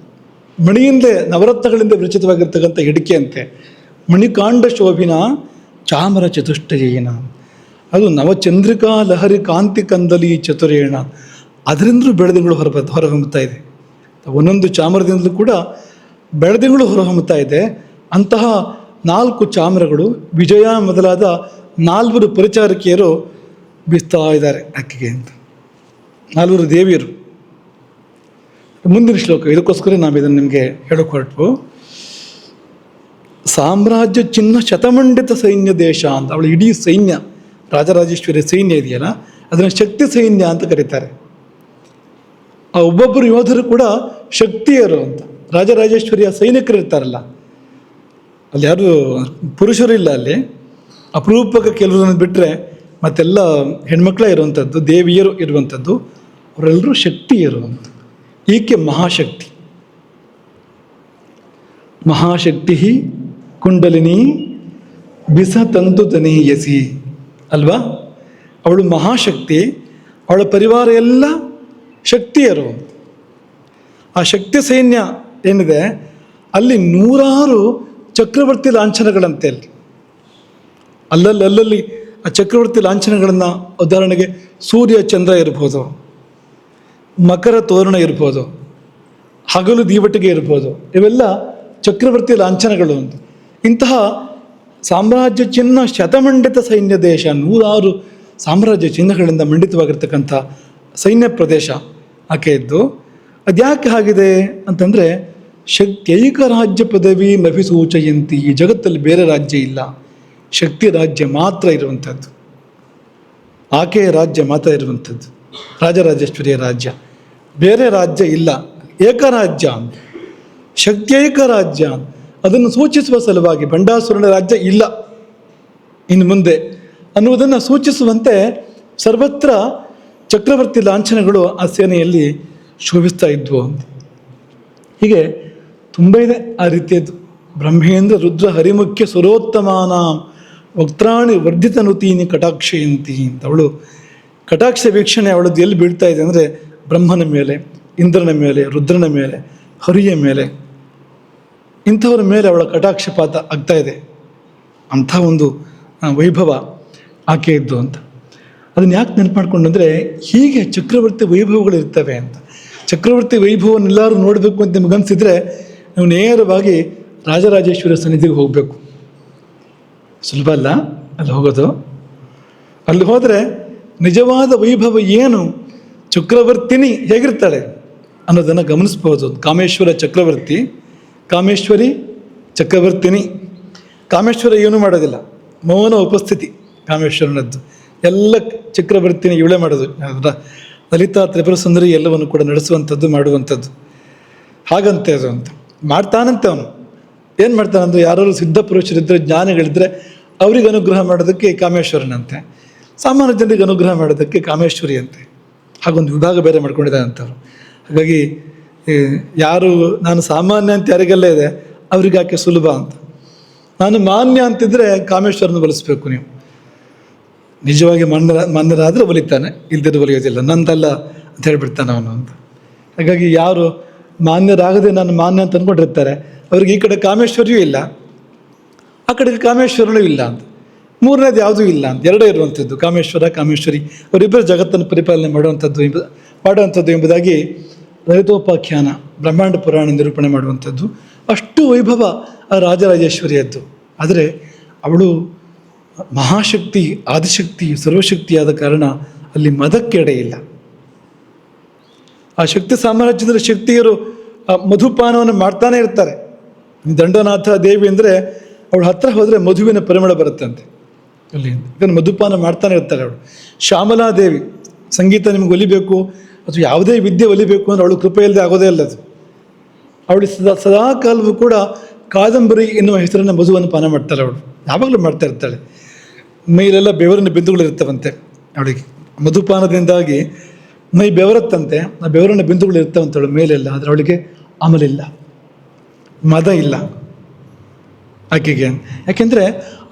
A: ಮಣಿಯಿಂದಲೇ ನವರತ್ನಗಳಿಂದ ವಿರಚಿತವಾಗಿರ್ತಕ್ಕಂಥ ಹಿಡಿಕೆ ಅಂತೆ. ಮಣಿಕಾಂಡ ಶೋಭಿನ ಚಾಮರ ಚತುಷ್ಟಯೇನ, ಅದು ನವಚಂದ್ರಿಕಾ ಲಹರಿ ಕಾಂತಿ ಕಂದಲಿ ಚತುರೇಣ. ಅದರಿಂದಲೂ ಬೆಳದಿಂಗಳು ಹೊರಹೊಮ್ಮುತ್ತಾ ಇದೆ. ಒಂದೊಂದು ಚಾಮರದಿಂದಲೂ ಕೂಡ ಬೆಳದಿಂಗಳು ಹೊರಹೊಮ್ಮುತ್ತಾ ಇದೆ. ಅಂತಹ 4 ಚಾಮರಗಳು ವಿಜಯ ಮೊದಲಾದ 4 ಪರಿಚಾರಕಿಯರು ಬೀಸ್ತಾ ಇದ್ದಾರೆ ಆಕೆಗೆ ಅಂತ. 4 ದೇವಿಯರು. ಮುಂದಿನ ಶ್ಲೋಕ, ಇದಕ್ಕೋಸ್ಕರ ನಾವು ಇದನ್ನು ನಿಮಗೆ ಹೇಳೋಕೆ ಹೊರಟು. ಸಾಮ್ರಾಜ್ಯ ಚಿಹ್ನ ಶತಮಂಡಿತ ಸೈನ್ಯ ದೇಶ ಅಂತ. ಅವಳು ಇಡೀ ಸೈನ್ಯ, ರಾಜರಾಜೇಶ್ವರಿ ಸೈನ್ಯ ಇದೆಯಲ್ಲ, ಅದನ್ನು ಶಕ್ತಿ ಸೈನ್ಯ ಅಂತ ಕರೀತಾರೆ. ಆ ಒಬ್ಬೊಬ್ಬರು ಯೋಧರು ಕೂಡ ಶಕ್ತಿಯರು ಅಂತ. ರಾಜರಾಜೇಶ್ವರಿಯ ಸೈನಿಕರು ಇರ್ತಾರಲ್ಲ, ಅಲ್ಲಿ ಯಾರು ಪುರುಷರು ಇಲ್ಲ, ಅಲ್ಲಿ ಅಪರೂಪಕ್ಕೆ ಕೆಲವರನ್ನು ಬಿಟ್ಟರೆ ಮತ್ತೆಲ್ಲ ಹೆಣ್ಮಕ್ಳೇ ಇರುವಂಥದ್ದು, ದೇವಿಯರು ಇರುವಂಥದ್ದು. ಅವರೆಲ್ಲರೂ ಶಕ್ತಿಯರು ಅಂತ. ಈಕೆ ಮಹಾಶಕ್ತಿ. ಮಹಾಶಕ್ತಿ ಕುಂಡಲಿನಿ ಬಿಸ ತಂತು ತನೀಯಸಿ ಅಲ್ವಾ. ಅವಳು ಮಹಾಶಕ್ತಿ, ಅವಳ ಪರಿವಾರ ಎಲ್ಲ ಶಕ್ತಿಯರು. ಆ ಶಕ್ತಿ ಸೈನ್ಯ ಏನಿದೆ ಅಲ್ಲಿ 100 ಚಕ್ರವರ್ತಿ ಲಾಂಛನಗಳಂತೆ. ಅಲ್ಲಲ್ಲಿ ಆ ಚಕ್ರವರ್ತಿ ಲಾಂಛನಗಳನ್ನು, ಉದಾಹರಣೆಗೆ ಸೂರ್ಯ ಚಂದ್ರ ಇರ್ಬೋದು, ಮಕರ ತೋರಣ ಇರ್ಬೋದು, ಹಗಲು ದೀವಟಿಗೆ ಇರ್ಬೋದು, ಇವೆಲ್ಲ ಚಕ್ರವರ್ತಿ ಲಾಂಛನಗಳು ಅಂತ. ಇಂತಹ ಸಾಮ್ರಾಜ್ಯ ಚಿಹ್ನ ಶತಮಂಡಿತ ಸೈನ್ಯ ದೇಶ, 106 ಸಾಮ್ರಾಜ್ಯ ಚಿಹ್ನೆಗಳಿಂದ ಮಂಡಿತವಾಗಿರ್ತಕ್ಕಂಥ ಸೈನ್ಯ ಪ್ರದೇಶ ಆಕೆ ಇದ್ದು. ಅದ್ಯಾಕೆ ಆಗಿದೆ ಅಂತಂದರೆ, ಶಕ್ತೈಕ ರಾಜ್ಯ ಪದವಿ ನಭಿಸೂಚಯಂತಿ. ಈ ಜಗತ್ತಲ್ಲಿ ಬೇರೆ ರಾಜ್ಯ ಇಲ್ಲ, ಶಕ್ತಿ ರಾಜ್ಯ ಮಾತ್ರ ಇರುವಂಥದ್ದು. ಆಕೆಯ ರಾಜ್ಯ ಮಾತ್ರ ಇರುವಂಥದ್ದು, ರಾಜರಾಜೇಶ್ವರಿಯ ರಾಜ್ಯ. ಬೇರೆ ರಾಜ್ಯ ಇಲ್ಲ, ಏಕರಾಜ್ಯ ಅಂತ, ಶಕ್ತೈಕ ರಾಜ್ಯ. ಅದನ್ನು ಸೂಚಿಸುವ ಸಲುವಾಗಿ ಬಂಡಾಸುರನ ರಾಜ್ಯ ಇಲ್ಲ ಇನ್ನು ಮುಂದೆ ಅನ್ನುವುದನ್ನು ಸೂಚಿಸುವಂತೆ ಸರ್ವತ್ರ ಚಕ್ರವರ್ತಿ ಲಾಂಛನಗಳು ಆ ಸೇನೆಯಲ್ಲಿ ಶೋಭಿಸ್ತಾ ಇದ್ವು ಅಂತ. ಹೀಗೆ ತುಂಬ ಇದೆ ಆ ರೀತಿಯದ್ದು. ಬ್ರಹ್ಮೇಂದ್ರ ರುದ್ರ ಹರಿಮುಖ್ಯ ಸುರೋತ್ತಮಾನ ವಕ್ತ್ರಾಣಿ ವರ್ಧಿತ ನುತೀನಿ ಕಟಾಕ್ಷಯಂತಿ ಅಂತ. ಅವಳು ಕಟಾಕ್ಷ ವೀಕ್ಷಣೆ ಅವಳದ್ದು ಎಲ್ಲಿ ಬೀಳ್ತಾ ಇದೆ ಅಂದರೆ ಬ್ರಹ್ಮನ ಮೇಲೆ, ಇಂದ್ರನ ಮೇಲೆ, ರುದ್ರನ ಮೇಲೆ, ಹರಿಯ ಮೇಲೆ, ಇಂಥವ್ರ ಮೇಲೆ ಅವಳ ಕಟಾಕ್ಷಪಾತ ಆಗ್ತಾ ಇದೆ. ಅಂಥ ಒಂದು ವೈಭವ ಆಕೆ ಇದ್ದು ಅಂತ. ಅದನ್ನು ಯಾಕೆ ನೆನಪು ಮಾಡ್ಕೊಂಡಂದರೆ, ಹೀಗೆ ಚಕ್ರವರ್ತಿ ವೈಭವಗಳು ಇರ್ತವೆ ಅಂತ. ಚಕ್ರವರ್ತಿ ವೈಭವನ್ನೆಲ್ಲರೂ ನೋಡಬೇಕು ಅಂತ ನಿಮಗನ್ಸಿದ್ರೆ ನೀವು ನೇರವಾಗಿ ರಾಜರಾಜೇಶ್ವರಿ ಸನ್ನಿಧಿಗೆ ಹೋಗಬೇಕು. ಸುಲಭ ಅಲ್ಲ ಅಲ್ಲಿ ಹೋಗೋದು. ಅಲ್ಲಿ ಹೋದರೆ ನಿಜವಾದ ವೈಭವ ಏನು, ಚಕ್ರವರ್ತಿನಿ ಹೇಗಿರ್ತಾಳೆ ಅನ್ನೋದನ್ನು ಗಮನಿಸ್ಬೋದು. ಕಾಮೇಶ್ವರ ಚಕ್ರವರ್ತಿ, ಕಾಮೇಶ್ವರಿ ಚಕ್ರವರ್ತಿನಿ. ಕಾಮೇಶ್ವರ ಏನೂ ಮಾಡೋದಿಲ್ಲ, ಮೌನ ಉಪಸ್ಥಿತಿ ಕಾಮೇಶ್ವರನದ್ದು. ಎಲ್ಲ ಚಕ್ರವರ್ತಿನಿ ಇವಳೇ ಮಾಡೋದು. ಲಲಿತಾ ತ್ರಿಪುರ ಸುಂದರಿ ಎಲ್ಲವನ್ನು ಕೂಡ ನಡೆಸುವಂಥದ್ದು, ಮಾಡುವಂಥದ್ದು. ಹಾಗಂತೆ ಅದು ಅಂತ ಮಾಡ್ತಾನಂತೆ ಅವನು. ಏನು ಮಾಡ್ತಾನಂದ್ರೆ, ಯಾರು ಸಿದ್ಧ ಪುರುಷರಿದ್ದರೆ, ಜ್ಞಾನಿಗಳಿದ್ದರೆ ಅವ್ರಿಗೆ ಅನುಗ್ರಹ ಮಾಡೋದಕ್ಕೆ ಕಾಮೇಶ್ವರನಂತೆ, ಸಾಮಾನ್ಯ ಜನರಿಗೆ ಅನುಗ್ರಹ ಮಾಡೋದಕ್ಕೆ ಕಾಮೇಶ್ವರಿ ಅಂತೆ. ಹಾಗೊಂದು ವಿಭಾಗ ಬೇರೆ ಮಾಡ್ಕೊಂಡಿದ್ದಾರೆ ಅಂತವ್ರು. ಹಾಗಾಗಿ ಯಾರು ನಾನು ಸಾಮಾನ್ಯ ಅಂತ ಯಾರಿಗೆಲ್ಲ ಇದೆ ಅವ್ರಿಗೆ ಆಕೆ ಸುಲಭ ಅಂತ. ನಾನು ಮಾನ್ಯ ಅಂತಿದ್ರೆ ಕಾಮೇಶ್ವರನ ಒಲಿಸ್ಬೇಕು ನೀವು. ನಿಜವಾಗಿ ಮಾನ್ಯರಾದರೆ ಒಲಿತಾನೆ, ಇಲ್ದಿದ್ದು ಒಲಿಯೋದಿಲ್ಲ. ನಂದಲ್ಲ ಅಂತ ಹೇಳ್ಬಿಡ್ತಾನೆ ಅವನು ಅಂತ. ಹಾಗಾಗಿ ಯಾರು ಮಾನ್ಯರಾಗದೆ ನಾನು ಮಾನ್ಯ ಅಂತ ಅಂದ್ಕೊಂಡಿರ್ತಾರೆ. ಅವ್ರಿಗೆ ಈ ಕಡೆ ಕಾಮೇಶ್ವರಿಯೂ ಇಲ್ಲ, ಆ ಕಡೆಗೆ ಕಾಮೇಶ್ವರನೂ ಇಲ್ಲ ಅಂತ, ಮೂರನೇದು ಯಾವುದೂ ಇಲ್ಲ ಅಂತ, ಎರಡೇ ಇರುವಂಥದ್ದು ಕಾಮೇಶ್ವರ ಕಾಮೇಶ್ವರಿ, ಅವರಿಬ್ಬರು ಜಗತ್ತನ್ನು ಪರಿಪಾಲನೆ ಮಾಡುವಂಥದ್ದು ಎಂಬುದಾಗಿ ಲಲಿತೋಪಾಖ್ಯಾನ ಬ್ರಹ್ಮಾಂಡ ಪುರಾಣ ನಿರೂಪಣೆ ಮಾಡುವಂಥದ್ದು. ಅಷ್ಟು ವೈಭವ ಆ ರಾಜರಾಜೇಶ್ವರಿಯದ್ದು. ಆದರೆ ಅವಳು ಮಹಾಶಕ್ತಿ, ಆದಿಶಕ್ತಿ, ಸರ್ವಶಕ್ತಿಯಾದ ಕಾರಣ ಅಲ್ಲಿ ಮದಕ್ಕೆಡೆ ಇಲ್ಲ. ಆ ಶಕ್ತಿ ಸಾಮ್ರಾಜ್ಯದಲ್ಲಿ ಶಕ್ತಿಯರು ಮಧುಪಾನವನ್ನು ಮಾಡ್ತಾನೆ ಇರ್ತಾರೆ. ದಂಡನಾಥ ದೇವಿ ಅಂದರೆ ಅವಳು ಹತ್ರ ಹೋದರೆ ಮಧುವಿನ ಪರಿಮಳ ಬರುತ್ತಂತೆ ಅಲ್ಲಿ, ಯಾಕಂದ್ರೆ ಮಧುಪಾನ ಮಾಡ್ತಾನೆ ಇರ್ತಾರೆ ಅವಳು. ಶ್ಯಾಮಲಾದೇವಿ, ಸಂಗೀತ ನಿಮ್ಗೆ ಒಲಿಬೇಕು ಅಥವಾ ಯಾವುದೇ ವಿದ್ಯೆ ಒಲಿಬೇಕು ಅಂದರೆ ಅವಳು ಕೃಪೆ ಇಲ್ಲದೆ ಆಗೋದೇ ಇಲ್ಲ ಅದು. ಅವಳು ಸದಾ ಕಾಲವೂ ಕೂಡ ಕಾದಂಬರಿ ಎನ್ನುವ ಹೆಸರನ್ನು ಮಧುವನ್ನು ಪಾನ ಮಾಡ್ತಾಳೆ. ಅವಳು ಯಾವಾಗಲೂ ಮಾಡ್ತಾ ಇರ್ತಾಳೆ. ಮೈಲೆಲ್ಲ ಬೆವರಿನ ಬಿಂದುಗಳು ಇರ್ತವಂತೆ ಅವಳಿಗೆ. ಮಧುಪಾನದಿಂದಾಗಿ ಮೈ ಬೆವರತ್ತಂತೆ, ಆ ಬೆವರಿನ ಬಿಂದುಗಳು ಇರ್ತವಂತೆ ಅವಳು ಮೇಲೆಲ್ಲ. ಆದರೆ ಅವಳಿಗೆ ಅಮಲಿಲ್ಲ, ಮದ ಇಲ್ಲ ಆಕೆಗೆ. ಯಾಕೆಂದರೆ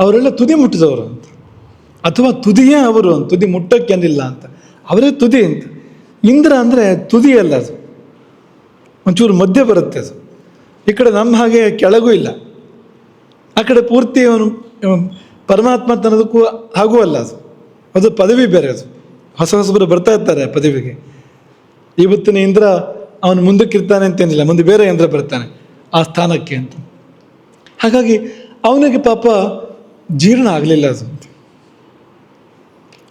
A: ಅವರೆಲ್ಲ ತುದಿ ಮುಟ್ಟಿದವರು ಅಂತ, ಅಥವಾ ತುದಿಯೇ ಅವರು ಅಂತ, ತುದಿ ಮುಟ್ಟಕ್ಕೇನಿಲ್ಲ ಅಂತ, ಅವರೇ ತುದಿ ಅಂತ. ಇಂದ್ರ ಅಂದರೆ ತುದಿ ಅಲ್ಲ, ಅದು ಒಂಚೂರು ಮಧ್ಯೆ ಬರುತ್ತೆ ಅದು. ಈ ಕಡೆ ನಮ್ಮ ಹಾಗೆ ಕೆಳಗೂ ಇಲ್ಲ, ಆ ಕಡೆ ಪೂರ್ತಿ ಅವನು ಪರಮಾತ್ಮ ಅನ್ನೋದಕ್ಕೂ ಹಾಗೂ ಅಲ್ಲ ಅದು. ಅದು ಪದವಿ ಬೇರೆ, ಅದು ಹೊಸಬರು ಬರ್ತಾ ಇರ್ತಾರೆ ಪದವಿಗೆ. ಇವತ್ತಿನ ಇಂದ್ರ ಅವನು ಮುಂದಕ್ಕಿರ್ತಾನೆ ಅಂತೇನಿಲ್ಲ, ಮುಂದೆ ಬೇರೆ ಇಂದ್ರ ಬರ್ತಾನೆ ಆ ಸ್ಥಾನಕ್ಕೆ ಅಂತ. ಹಾಗಾಗಿ ಅವನಿಗೆ ಪಾಪ ಜೀರ್ಣ ಆಗಲಿಲ್ಲ ಅದು ಅಂತ,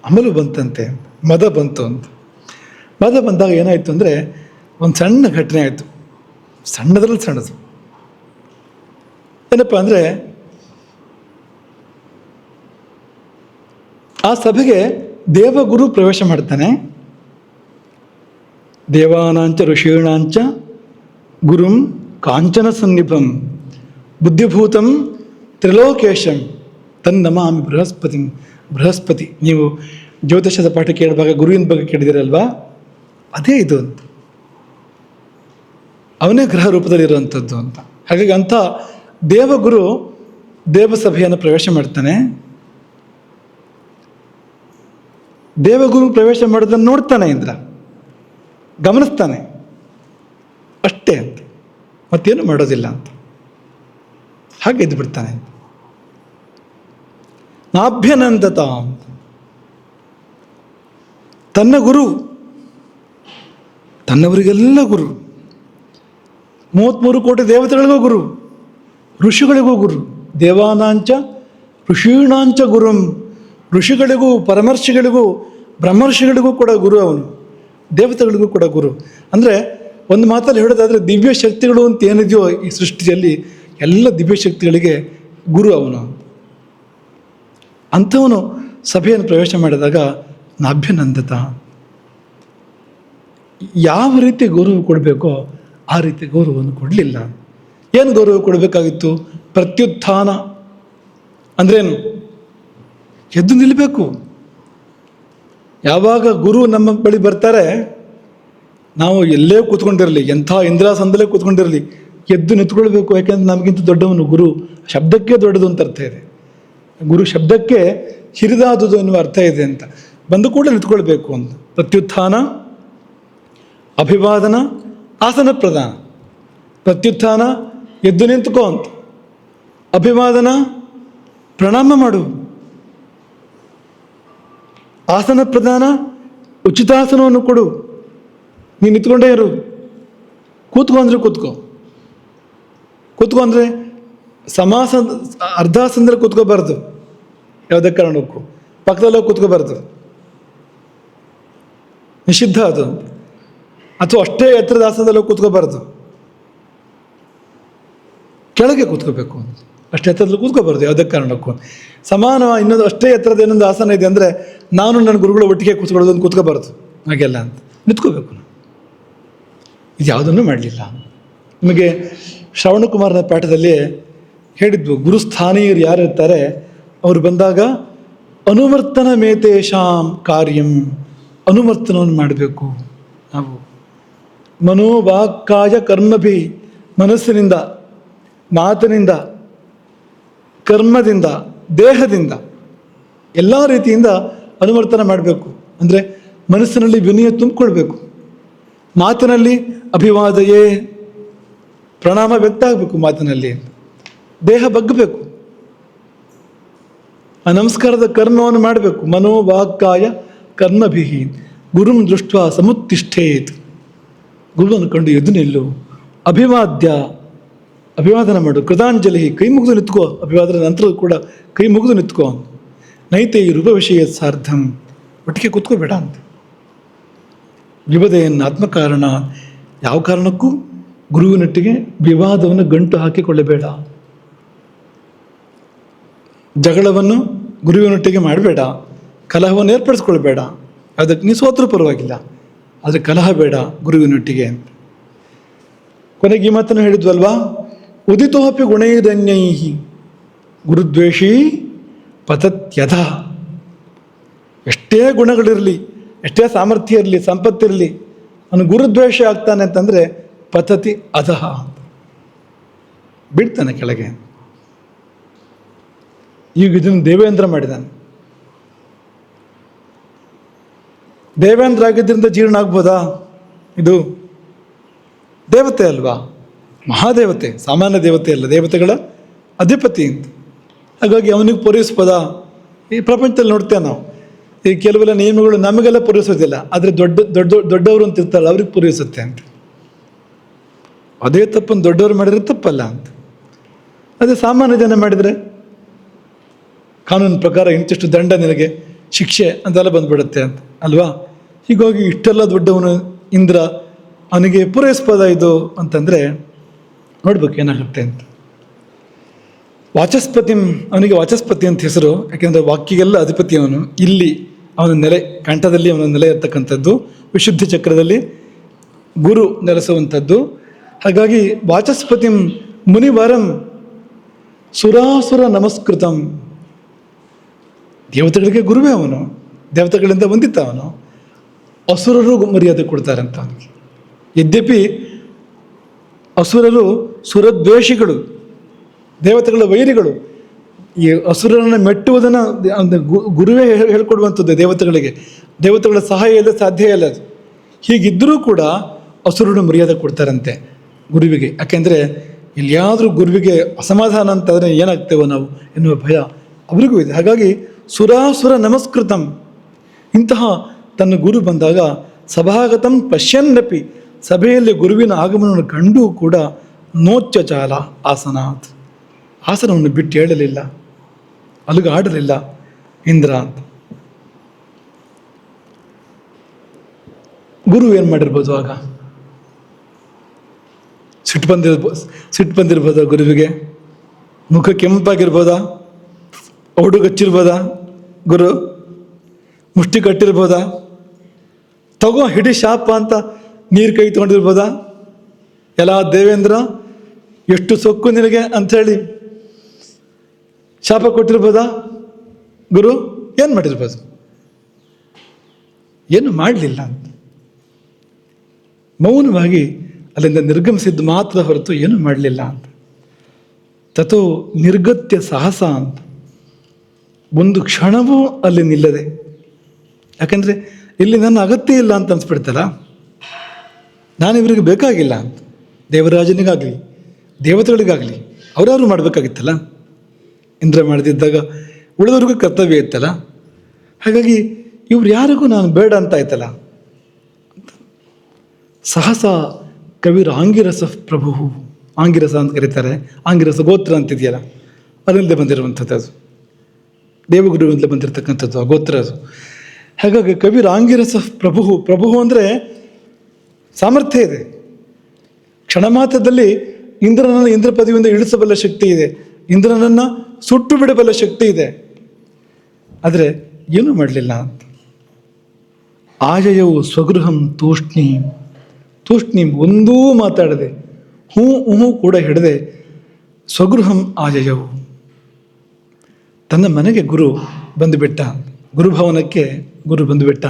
A: ಅಮಲು ಬಂತಂತೆ, ಮದ ಬಂತು ಅಂತ. ಮದ ಬಂದಾಗ ಏನಾಯಿತು ಅಂದರೆ ಒಂದು ಸಣ್ಣ ಘಟನೆ ಆಯಿತು, ಸಣ್ಣದ್ರಲ್ಲಿ ಸಣ್ಣದು. ಏನಪ್ಪ ಅಂದರೆ ಆ ಸಭೆಗೆ ದೇವಗುರು ಪ್ರವೇಶ ಮಾಡ್ತಾನೆ. ದೇವಾನಾಂಚ ಋಷೀಣಾಂಚ ಗುರುಂ ಕಾಂಚನ ಸನ್ನಿಭಂ ಬುದ್ಧಿಭೂತಂ ತ್ರಿಲೋಕೇಶಂ ತನ್ನಮಾಮಿ ಬೃಹಸ್ಪತಿ. ನೀವು ಜ್ಯೋತಿಷದ ಪಾಠ ಕೇಳುವಾಗ ಗುರುವಿನ ಬಗ್ಗೆ ಕೇಳಿದಿರಲ್ವಾ, ಅದೇ ಇದು ಅಂತ. ಅವನೇ ಗ್ರಹ ರೂಪದಲ್ಲಿರುವಂಥದ್ದು ಅಂತ. ಹಾಗಾಗಿ ಅಂಥ ದೇವಗುರು ದೇವಸಭೆಯನ್ನು ಪ್ರವೇಶ ಮಾಡ್ತಾನೆ. ದೇವಗುರು ಪ್ರವೇಶ ಮಾಡೋದನ್ನು ನೋಡ್ತಾನೆ ಇಂದ್ರ, ಗಮನಿಸ್ತಾನೆ ಅಷ್ಟೇ ಅಂತ, ಮತ್ತೇನು ಮಾಡೋದಿಲ್ಲ ಅಂತ. ಹಾಗೆ ಎದ್ದು ಬಿಡ್ತಾನೆ. ನಾಭ್ಯನಂದತ ಅಂತ. ತನ್ನ ಗುರು, ತನ್ನವರಿಗೆಲ್ಲ ಗುರು, 33 ಕೋಟಿ ದೇವತೆಗಳಿಗೂ ಗುರು, ಋಷಿಗಳಿಗೂ ಗುರು. ದೇವಾನಾಂಚ ಋಷೀಣಾಂಚ ಗುರುಂ, ಋಷಿಗಳಿಗೂ ಪರಮರ್ಷಿಗಳಿಗೂ ಬ್ರಹ್ಮರ್ಷಿಗಳಿಗೂ ಕೂಡ ಗುರು ಅವನು, ದೇವತೆಗಳಿಗೂ ಕೂಡ ಗುರು. ಅಂದರೆ ಒಂದು ಮಾತಲ್ಲಿ ಹೇಳೋದಾದರೆ ದಿವ್ಯ ಶಕ್ತಿಗಳು ಅಂತ ಏನಿದೆಯೋ ಈ ಸೃಷ್ಟಿಯಲ್ಲಿ ಎಲ್ಲ ದಿವ್ಯ ಶಕ್ತಿಗಳಿಗೆ ಗುರು ಅವನು. ಅಂಥವನು ಸಭೆಯನ್ನು ಪ್ರವೇಶ ಮಾಡಿದಾಗ ನಾಭ್ಯನಂದತ. ಯಾವ ರೀತಿ ಗೌರವ ಕೊಡಬೇಕೋ ಆ ರೀತಿ ಗೌರವವನ್ನು ಕೊಡಲಿಲ್ಲ. ಏನು ಗೌರವ ಕೊಡಬೇಕಾಗಿತ್ತು? ಪ್ರತ್ಯುತ್ಥಾನ ಅಂದ್ರೇನು? ಎದ್ದು ನಿಲ್ಲಬೇಕು. ಯಾವಾಗ ಗುರು ನಮ್ಮ ಬಳಿ ಬರ್ತಾರೆ, ನಾವು ಎಲ್ಲೇ ಕೂತ್ಕೊಂಡಿರಲಿ, ಎಂಥ ಇಂದ್ರಾಸನದಲ್ಲೇ ಕೂತ್ಕೊಂಡಿರಲಿ, ಎದ್ದು ನಿಂತ್ಕೊಳ್ಬೇಕು. ಯಾಕೆಂದ್ರೆ ನಮಗಿಂತ ದೊಡ್ಡವನು ಗುರು. ಶಬ್ದಕ್ಕೆ ದೊಡ್ಡದು ಅಂತ ಅರ್ಥ ಇದೆ. ಗುರು ಶಬ್ದಕ್ಕೆ ಹಿರಿದಾದುದು ಎನ್ನುವ ಅರ್ಥ ಇದೆ ಅಂತ. ಬಂದು ಕೂಡ ನಿಂತ್ಕೊಳ್ಬೇಕು ಅಂತ. ಪ್ರತ್ಯುತ್ಥಾನ, ಅಭಿವಾದನ, ಆಸನ ಪ್ರದಾನ. ಪ್ರತ್ಯುತ್ಥಾನ ಎದ್ದು ನಿಂತುಕೋ ಅಂತ, ಅಭಿವಾದನ ಪ್ರಣಾಮ ಮಾಡು, ಆಸನ ಪ್ರದಾನ ಉಚಿತಾಸನವನ್ನು ಕೊಡು. ನೀನು ನಿಂತ್ಕೊಂಡೇ ಇರು. ಕೂತ್ಕೊ ಅಂದರೆ ಕೂತ್ಕೋ ಅಂದರೆ ಅರ್ಧಾಸನದಲ್ಲಿ ಕೂತ್ಕೋಬಾರ್ದು, ಯಾವುದೇ ಕಾರಣಕ್ಕೂ ಪಕ್ಕದಲ್ಲೋಗಿ ಕೂತ್ಕೋಬಾರ್ದು, ನಿಷಿದ್ಧ ಅದು. ಅಥವಾ ಅಷ್ಟೇ ಎತ್ತರದ ಆಸನದಲ್ಲಿ ಕೂತ್ಕೋಬಾರ್ದು, ಕೆಳಗೆ ಕೂತ್ಕೋಬೇಕು. ಅಷ್ಟೇ ಎತ್ತರದಲ್ಲಿ ಕೂತ್ಕೋಬಾರ್ದು ಯಾವುದೇ ಕಾರಣಕ್ಕೂ. ಸಮಾನ ಇನ್ನೊಂದು ಅಷ್ಟೇ ಎತ್ತರದ ಇನ್ನೊಂದು ಆಸನ ಇದೆ ಅಂದರೆ ನಾನು ನನ್ನ ಗುರುಗಳು ಒಟ್ಟಿಗೆ ಕೂತ್ಕೊಳ್ಳೋದು ಅಂತ ಕೂತ್ಕೋಬಾರ್ದು, ಹಾಗೆಲ್ಲ ಅಂತ ನಿಂತ್ಕೋಬೇಕು. ಇದು ಯಾವುದನ್ನು ಮಾಡಲಿಲ್ಲ. ನಿಮಗೆ ಶ್ರವಣಕುಮಾರನ ಪಾಠದಲ್ಲಿ ಹೇಳಿದ್ವು, ಗುರುಸ್ಥಾನೀಯರು ಯಾರಿರ್ತಾರೆ ಅವರು ಬಂದಾಗ ಅನುವರ್ತನ ಮೇತೇಶಾಂ ಕಾರ್ಯಂ, ಅನುವರ್ತನವನ್ನು ಮಾಡಬೇಕು ನಾವು. ಮನೋವಾಕ್ಕಾಯ ಕರ್ಮಭಿ, ಮನಸ್ಸಿನಿಂದ, ಮಾತಿನಿಂದ, ಕರ್ಮದಿಂದ, ದೇಹದಿಂದ ಎಲ್ಲ ರೀತಿಯಿಂದ ಅನುವರ್ತನ ಮಾಡಬೇಕು. ಅಂದರೆ ಮನಸ್ಸಿನಲ್ಲಿ ವಿನಯ ತುಂಬಿಕೊಳ್ಬೇಕು, ಮಾತಿನಲ್ಲಿ ಅಭಿವಾದಯೇ ಪ್ರಣಾಮ ವ್ಯಕ್ತ ಆಗಬೇಕು ಮಾತಿನಲ್ಲಿ, ದೇಹ ಬಗ್ಗಬೇಕು, ಆ ನಮಸ್ಕಾರದ ಕರ್ಮವನ್ನು ಮಾಡಬೇಕು. ಮನೋವಾಕ್ಕಾಯ ಕರ್ಮಭಿಹಿ ಗುರುಂ ದೃಷ್ಟ ಸಮುತ್ತಿಷ್ಠೇತ್. ಗುರುವನ್ನು ಕಂಡು ಎದ್ದು ನಿಲ್ಲು. ಅಭಿವಾದನ ಮಾಡು. ಕೃತಾಂಜಲಿ, ಕೈ ಮುಗಿದು ನಿಂತ್ಕೋ. ಅಭಿವಾದನ ನಂತರ ಕೂಡ ಕೈ ಮುಗಿದು ನಿಂತ್ಕೋ. ನೈತೆ ರೂಪ ವಿಷಯ ಸಾರ್ಧಂ, ಒಟ್ಟಿಗೆ ಕೂತ್ಕೋಬೇಡ ಅಂತ. ವಿವಾದೆಯನ್ನು ಆತ್ಮಕಾರಣ, ಯಾವ ಕಾರಣಕ್ಕೂ ಗುರುವಿನೊಟ್ಟಿಗೆ ವಿವಾದವನ್ನು ಗಂಟು ಹಾಕಿಕೊಳ್ಳಬೇಡ. ಜಗಳವನ್ನು ಗುರುವಿನೊಟ್ಟಿಗೆ ಮಾಡಬೇಡ, ಕಲಹವನ್ನು ಏರ್ಪಡಿಸ್ಕೊಳ್ಬೇಡ. ಅದಕ್ಕೆ ನೀ ಸೋತರೂ ಪರವಾಗಿಲ್ಲ, ಆದರೆ ಕಲಹ ಬೇಡ ಗುರುವಿನೊಟ್ಟಿಗೆ ಅಂತ. ಕೊನೆಗೆ ಈ ಮಾತನ್ನು ಹೇಳಿದ್ವಲ್ವಾ, ಉದಿತೋಪಿ ಗುಣೈರನ್ಯೈಹಿ ಗುರುದ್ವೇಷಿ ಪತತ್ಯಧ. ಎಷ್ಟೇ ಗುಣಗಳಿರಲಿ, ಎಷ್ಟೇ ಸಾಮರ್ಥ್ಯ ಇರಲಿ, ಸಂಪತ್ತಿರಲಿ, ಅವನು ಗುರುದ್ವೇಷ ಆಗ್ತಾನೆ ಅಂತಂದರೆ ಪತತಿ ಅಧಃ, ಬಿಡ್ತಾನೆ ಕೆಳಗೆ. ಈಗ ಇದನ್ನು ದೇವೇಂದ್ರ ಮಾಡಿದ್ದಾನೆ. ದೇವೇಂದ್ರ ಆಗಿದ್ದರಿಂದ ಜೀರ್ಣ ಆಗ್ಬೋದಾ? ಇದು ದೇವತೆ ಅಲ್ವಾ, ಮಹಾದೇವತೆ, ಸಾಮಾನ್ಯ ದೇವತೆ ಅಲ್ಲ, ದೇವತೆಗಳ ಅಧಿಪತಿ ಅಂತ. ಹಾಗಾಗಿ ಅವನಿಗೆ ಪೂರೈಸ್ಬೋದಾ? ಈ ಪ್ರಪಂಚದಲ್ಲಿ ನೋಡ್ತೇವೆ ನಾವು, ಈ ಕೆಲವೆಲ್ಲ ನಿಯಮಗಳು ನಮಗೆಲ್ಲ ಪೂರೈಸೋದಿಲ್ಲ, ಆದರೆ ದೊಡ್ಡವರು ಅಂತ ಇರ್ತಾರಲ್ಲ ಅವ್ರಿಗೆ ಪೂರೈಸುತ್ತೆ ಅಂತ. ಅದೇ ತಪ್ಪನ್ನು ದೊಡ್ಡವರು ಮಾಡಿದ್ರೆ ತಪ್ಪಲ್ಲ ಅಂತ. ಅದೇ ಸಾಮಾನ್ಯ ಜನ ಮಾಡಿದರೆ ಕಾನೂನು ಪ್ರಕಾರ ಇಂತಿಷ್ಟು ದಂಡ, ನಿನಗೆ ಶಿಕ್ಷೆ ಅಂತೆಲ್ಲ ಬಂದ್ಬಿಡುತ್ತೆ ಅಂತ ಅಲ್ವಾ. ಹೀಗಾಗಿ ಇಷ್ಟೆಲ್ಲ ದೊಡ್ಡವನು ಇಂದ್ರ, ಅವನಿಗೆ ಪೂರೈಸ್ಬೋದ ಇದು ಅಂತಂದರೆ ನೋಡ್ಬೇಕು ಏನಾಗುತ್ತೆ ಅಂತ. ವಾಚಸ್ಪತಿ, ಅವನಿಗೆ ವಾಚಸ್ಪತಿ ಅಂತ ಹೆಸರು, ಯಾಕೆಂದರೆ ವಾಕ್ಯಗೆಲ್ಲ ಅಧಿಪತಿ ಅವನು. ಇಲ್ಲಿ ಅವನ ನೆಲೆ, ಕಂಠದಲ್ಲಿ ಅವನ ನೆಲೆ ಇರ್ತಕ್ಕಂಥದ್ದು, ವಿಶುದ್ಧಿ ಚಕ್ರದಲ್ಲಿ ಗುರು ನೆಲೆಸುವಂಥದ್ದು. ಹಾಗಾಗಿ ವಾಚಸ್ಪತಿಂ ಮುನಿವರಂ ಸುರಾಸುರ ನಮಸ್ಕೃತಂ. ದೇವತೆಗಳಿಗೆ ಗುರುವೇ ಅವನು, ದೇವತೆಗಳಿಂದ ವಂದಿತ ಅವನು. ಅಸುರರು ಮರ್ಯಾದೆ ಕೊಡ್ತಾರಂತ ಅವನಿಗೆ. ಯದ್ಯಪಿ ಅಸುರರು ಸುರದ್ವೇಷಿಗಳು, ದೇವತೆಗಳ ವೈರಿಗಳು. ಈ ಅಸುರರನ್ನು ಮೆಟ್ಟುವುದನ್ನು ಗುರುವೇ ಹೇಳ್ಕೊಡುವಂಥದ್ದು ದೇವತೆಗಳಿಗೆ. ದೇವತೆಗಳ ಸಹಾಯ ಇಲ್ಲ, ಸಾಧ್ಯ ಇಲ್ಲ ಅದು. ಹೀಗಿದ್ದರೂ ಕೂಡ ಅಸುರರು ಮರ್ಯಾದೆ ಕೊಡ್ತಾರಂತೆ ಗುರುವಿಗೆ. ಯಾಕೆಂದರೆ ಎಲ್ಲಿಯಾದರೂ ಗುರುವಿಗೆ ಅಸಮಾಧಾನ ಅಂತಂದರೆ ಏನಾಗ್ತೇವೋ ನಾವು ಎನ್ನುವ ಭಯ ಅವರಿಗೂ ಇದೆ. ಹಾಗಾಗಿ ಸುರಾಸುರ ನಮಸ್ಕೃತಂ, ಇಂತಹ ತನ್ನ ಗುರು ಬಂದಾಗ ಸಭಾಗತಂ ಪಶ್ಯನ್ನಪಿ, ಸಭೆಯಲ್ಲಿ ಗುರುವಿನ ಆಗಮನವನ್ನು ಕಂಡೂ ಕೂಡ ನೋಚ್ಚ ಚಾಲ ಆಸನಾತ್, ಆಸನವನ್ನು ಬಿಟ್ಟು ಹೇಳಲಿಲ್ಲ, ಅಲುಗಾಡಲಿಲ್ಲ ಇಂದ್ರ ಅಂತ. ಗುರು ಏನು ಮಾಡಿರ್ಬೋದು ಆಗ? ಸಿಟ್ಟು ಬಂದಿರ್ಬೋದಾ ಗುರುವಿಗೆ? ಮುಖ ಕೆಂಪಾಗಿರ್ಬೋದಾ? ಒಡುಗಚ್ಚಿರ್ಬೋದಾ? ಗುರು ಮುಷ್ಟಿ ಕಟ್ಟಿರ್ಬೋದಾ? ತಗೋ ಹಿಡಿ ಶಾಪ ಅಂತ ನೀರು ಕೈ ತೊಗೊಂಡಿರ್ಬೋದಾ? ಎಲ್ಲ ದೇವೇಂದ್ರ ಎಷ್ಟು ಸೊಕ್ಕು ನಿನಗೆ ಅಂಥೇಳಿ ಶಾಪ ಕೊಟ್ಟಿರ್ಬೋದಾ? ಗುರು ಏನು ಮಾಡಿರ್ಬೋದು? ಏನು ಮಾಡಲಿಲ್ಲ ಅಂತ ಮೌನವಾಗಿ ಅಲ್ಲಿಂದ ನಿರ್ಗಮಿಸಿದ್ದು ಮಾತ್ರ ಹೊರತು ಏನು ಮಾಡಲಿಲ್ಲ ಅಂತ. ತಥೋ ನಿರ್ಗತ್ಯ ಸಾಹಸ ಅಂತ, ಒಂದು ಕ್ಷಣವೂ ಅಲ್ಲಿ ನಿಲ್ಲದೆ. ಯಾಕಂದರೆ ಇಲ್ಲಿ ನನ್ನ ಅಗತ್ಯ ಇಲ್ಲ ಅಂತ ಅನ್ಸ್ಬಿಡ್ತಲ್ಲ, ನಾನು ಇವರಿಗೆ ಬೇಕಾಗಿಲ್ಲ ಅಂತ. ದೇವರಾಜನಿಗಾಗಲಿ ದೇವತೆಗಳಿಗಾಗಲಿ ಅವರಾರು ಮಾಡಬೇಕಾಗಿತ್ತಲ್ಲ, ಇಂದ್ರ ಮಾಡದಿದ್ದಾಗ ಉಳಿದವ್ರಿಗೂ ಕರ್ತವ್ಯ ಇತ್ತಲ್ಲ. ಹಾಗಾಗಿ ಇವ್ರು ಯಾರಿಗೂ ನಾನು ಬೇಡ ಅಂತ ಆಯ್ತಲ್ಲ. ಸಹಸ ಕವಿರ ಆಂಗಿರಸ ಪ್ರಭು, ಆಂಗಿರಸ ಅಂತ ಕರೀತಾರೆ, ಆಂಗಿರಸ ಗೋತ್ರ ಅಂತಿದೆಯಲ್ಲ, ಅದರಿಂದ ಬಂದಿರುವಂಥದ್ದು, ಅದು ದೇವಗುರುವಿಂದಲೇ ಬಂದಿರತಕ್ಕಂಥದ್ದು ಆ ಗೋತ್ರ ಅದು. ಹಾಗಾಗಿ ಕವಿರ ಆಂಗಿರಸ ಪ್ರಭು, ಪ್ರಭು ಅಂದರೆ ಸಾಮರ್ಥ್ಯ ಇದೆ. ಕ್ಷಣ ಮಾತ್ರದಲ್ಲಿ ಇಂದ್ರನನ್ನು ಇಂದ್ರ ಪದವಿಯಿಂದ ಇಳಿಸಬಲ್ಲ ಶಕ್ತಿ ಇದೆ, ಇಂದ್ರನನ್ನು ಸುಟ್ಟು ಬಿಡಬಲ್ಲ ಶಕ್ತಿ ಇದೆ. ಆದರೆ ಏನೂ ಮಾಡಲಿಲ್ಲ ಅಂತ. ಆಯಯವು ಸ್ವಗೃಹಂ ತೂಷ್ಣೀಂ, ತೂಷ್ಣೀಂ ಒಂದೂ ಮಾತಾಡದೆ, ಹೂ ಕೂಡ ಹಿಡದೆ, ಸ್ವಗೃಹಂ ಆಯಯವು, ತನ್ನ ಮನೆಗೆ ಗುರು ಬಂದುಬಿಟ್ಟ, ಗುರುಭವನಕ್ಕೆ ಗುರು ಬಂದುಬಿಟ್ಟ.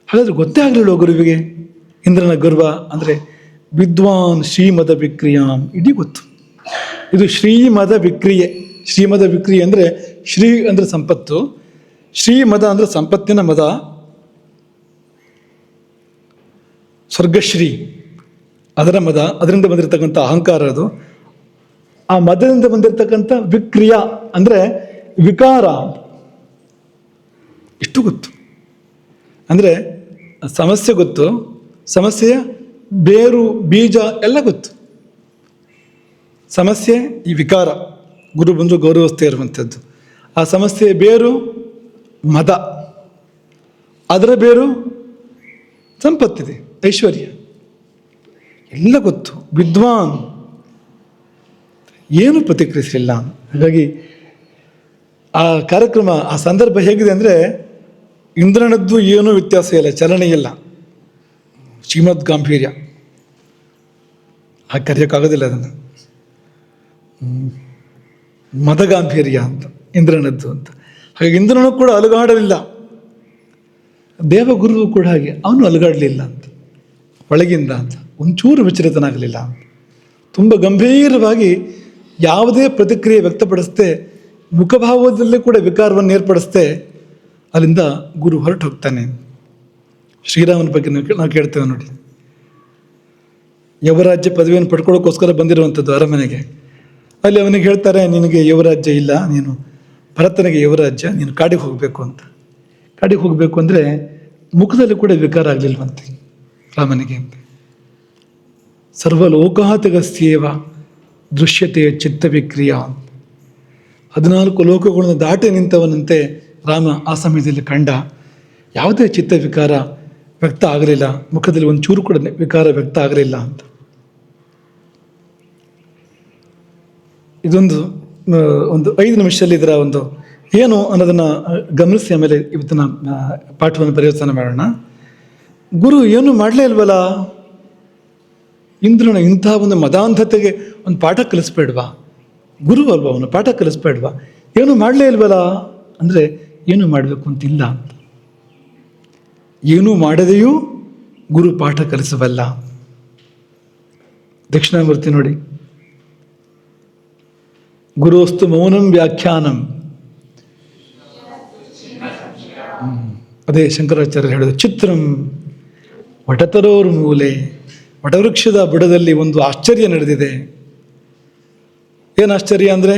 A: ಹಾಗಾದ್ರೆ ಗೊತ್ತೇ ಆಗಲಿಲ್ಲ ಗುರುವಿಗೆ ಇಂದ್ರನ ಗರ್ವ ಅಂದರೆ ವಿದ್ವಾನ್ ಶ್ರೀಮದ ವಿಕ್ರಿಯಾಂ, ಇಡೀ ಗೊತ್ತು. ಇದು ಶ್ರೀಮದ ವಿಕ್ರಿಯೆ. ಶ್ರೀಮದ ವಿಕ್ರಿಯೆ ಅಂದರೆ ಶ್ರೀ ಅಂದರೆ ಸಂಪತ್ತು, ಶ್ರೀಮದ ಅಂದರೆ ಸಂಪತ್ತಿನ ಮದ, ಸ್ವರ್ಗಶ್ರೀ ಅದರ ಮದ, ಅದರಿಂದ ಬಂದಿರತಕ್ಕಂಥ ಅಹಂಕಾರ ಅದು. ಆ ಮದದಿಂದ ಬಂದಿರತಕ್ಕಂಥ ವಿಕ್ರಿಯ ಅಂದರೆ ವಿಕಾರ. ಇಷ್ಟು ಗೊತ್ತು. ಅಂದರೆ ಸಮಸ್ಯೆ ಗೊತ್ತು, ಸಮಸ್ಯೆಯ ಬೇರು ಬೀಜ ಎಲ್ಲ ಗೊತ್ತು. ಸಮಸ್ಯೆ ಈ ವಿಕಾರ, ಗುರು ಬಂದು ಗೌರವಸ್ಥೆ ಇರುವಂಥದ್ದು. ಆ ಸಮಸ್ಯೆಯ ಬೇರು ಮದ, ಅದರ ಬೇರು ಸಂಪತ್ತಿದೆ, ಐಶ್ವರ್ಯ, ಎಲ್ಲ ಗೊತ್ತು. ವಿದ್ವಾನ್ ಏನು ಪ್ರತಿಕ್ರಿಯಿಸಲಿಲ್ಲ. ಹಾಗಾಗಿ ಆ ಕಾರ್ಯಕ್ರಮ, ಆ ಸಂದರ್ಭ ಹೇಗಿದೆ ಅಂದರೆ, ಇಂದ್ರನದ್ದು ಏನೂ ವ್ಯತ್ಯಾಸ ಇಲ್ಲ, ಚಲನೆ ಇಲ್ಲ, ಶ್ರೀಮದ್ ಗಾಂಭೀರ್ಯ. ಆ ಕರೆಯೋಕ್ಕಾಗೋದಿಲ್ಲ ಅದನ್ನು, ಮದಗಾಂಭೀರ್ಯ ಅಂತ ಇಂದ್ರನದ್ದು ಅಂತ. ಹಾಗೆ ಇಂದ್ರನು ಕೂಡ ಅಲುಗಾಡಲಿಲ್ಲ, ದೇವಗುರುವು ಕೂಡ ಹಾಗೆ, ಅವನು ಅಲುಗಾಡಲಿಲ್ಲ ಅಂತ ಒಳಗಿಂದ ಅಂತ, ಒಂಚೂರು ವಿಚಲಿತನಾಗಲಿಲ್ಲ ಅಂತ. ತುಂಬ ಗಂಭೀರವಾಗಿ ಯಾವುದೇ ಪ್ರತಿಕ್ರಿಯೆ ವ್ಯಕ್ತಪಡಿಸದೆ, ಮುಖಭಾವದಲ್ಲೇ ಕೂಡ ವಿಕಾರವನ್ನು ಏರ್ಪಡಿಸದೆ ಅಲ್ಲಿಂದ ಗುರು ಹೊರಟು ಹೋಗ್ತಾನೆ. ಶ್ರೀರಾಮನ ಬಗ್ಗೆ ನಾವು ಕೇಳ್ತೇವೆ ನೋಡಿ. ಯುವರಾಜ್ಯ ಪದವಿಯನ್ನು ಪಡ್ಕೊಳ್ಳೋಕ್ಕೋಸ್ಕರ ಬಂದಿರುವಂಥದ್ದು ಅರಮನೆಗೆ. ಅಲ್ಲಿ ಅವನಿಗೆ ಹೇಳ್ತಾರೆ, ನಿನಗೆ ಯುವರಾಜ್ಯ ಇಲ್ಲ, ನೀನು ಭರತನಿಗೆ ಯುವರಾಜ್ಯ, ನೀನು ಕಾಡಿಗೆ ಹೋಗಬೇಕು ಅಂತ. ಕಾಡಿಗೆ ಹೋಗಬೇಕು ಅಂದರೆ ಮುಖದಲ್ಲಿ ಕೂಡ ವಿಕಾರ ಆಗಲಿಲ್ವಂತೆ ರಾಮನಿಗೆ ಅಂತ. ಸರ್ವಲೋಕಾತಗಸ್ಯೇವ ದೃಶ್ಯತೆಯ ಚಿತ್ತ ವಿಕ್ರಿಯ. 14 ಲೋಕಗಳನ್ನು ದಾಟಿ ನಿಂತವನಂತೆ ರಾಮ ಆ ಸಮಯದಲ್ಲಿ ಕಂಡ. ಯಾವುದೇ ಚಿತ್ತ ವಿಕಾರ ವ್ಯಕ್ತ ಆಗಲಿಲ್ಲ, ಮುಖದಲ್ಲಿ ಒಂದು ಚೂರು ಕೂಡ ವಿಕಾರ ವ್ಯಕ್ತ ಆಗಲಿಲ್ಲ ಅಂತ. ಇದೊಂದು 5 ನಿಮಿಷದಲ್ಲಿ ಇದರ ಒಂದು ಏನು ಅನ್ನೋದನ್ನು ಗಮನಿಸಿ ಆಮೇಲೆ ಇವತ್ತಿನ ಪಾಠವನ್ನು ಪರಿವರ್ತನೆ ಮಾಡೋಣ. ಗುರು ಏನು ಮಾಡಲೇ ಇಲ್ವಲ್ಲ, ಇಂದ್ರನ ಇಂತಹ ಒಂದು ಮದಾಂಧತೆಗೆ ಒಂದು ಪಾಠ ಕಲಿಸ್ಬೇಡ್ವಾ? ಗುರು ಅಲ್ವಾ ಅವನು, ಪಾಠ ಕಲಿಸ್ಬೇಡ್ವಾ? ಏನು ಮಾಡಲೇ ಇಲ್ವಲ್ಲ ಅಂದರೆ ಏನು ಮಾಡಬೇಕು ಅಂತಿಲ್ಲ ಅಂತ. ಏನೂ ಮಾಡದೆಯೂ ಗುರು ಪಾಠ ಕಲಿಸಬಲ್ಲ. ದಕ್ಷಿಣಾಮೂರ್ತಿ ನೋಡಿ, ಗುರುಸ್ತು ಮೌನಂ ವ್ಯಾಖ್ಯಾನಂ. ಅದೇ ಶಂಕರಾಚಾರ್ಯರು ಹೇಳಿದ್ರು, ಚಿತ್ರಂ ವಟತರೋರ್ ಮೂಲೆ. ವಟವೃಕ್ಷದ ಬುಡದಲ್ಲಿ ಒಂದು ಆಶ್ಚರ್ಯ ನಡೆದಿದೆ. ಏನು ಆಶ್ಚರ್ಯ ಅಂದರೆ,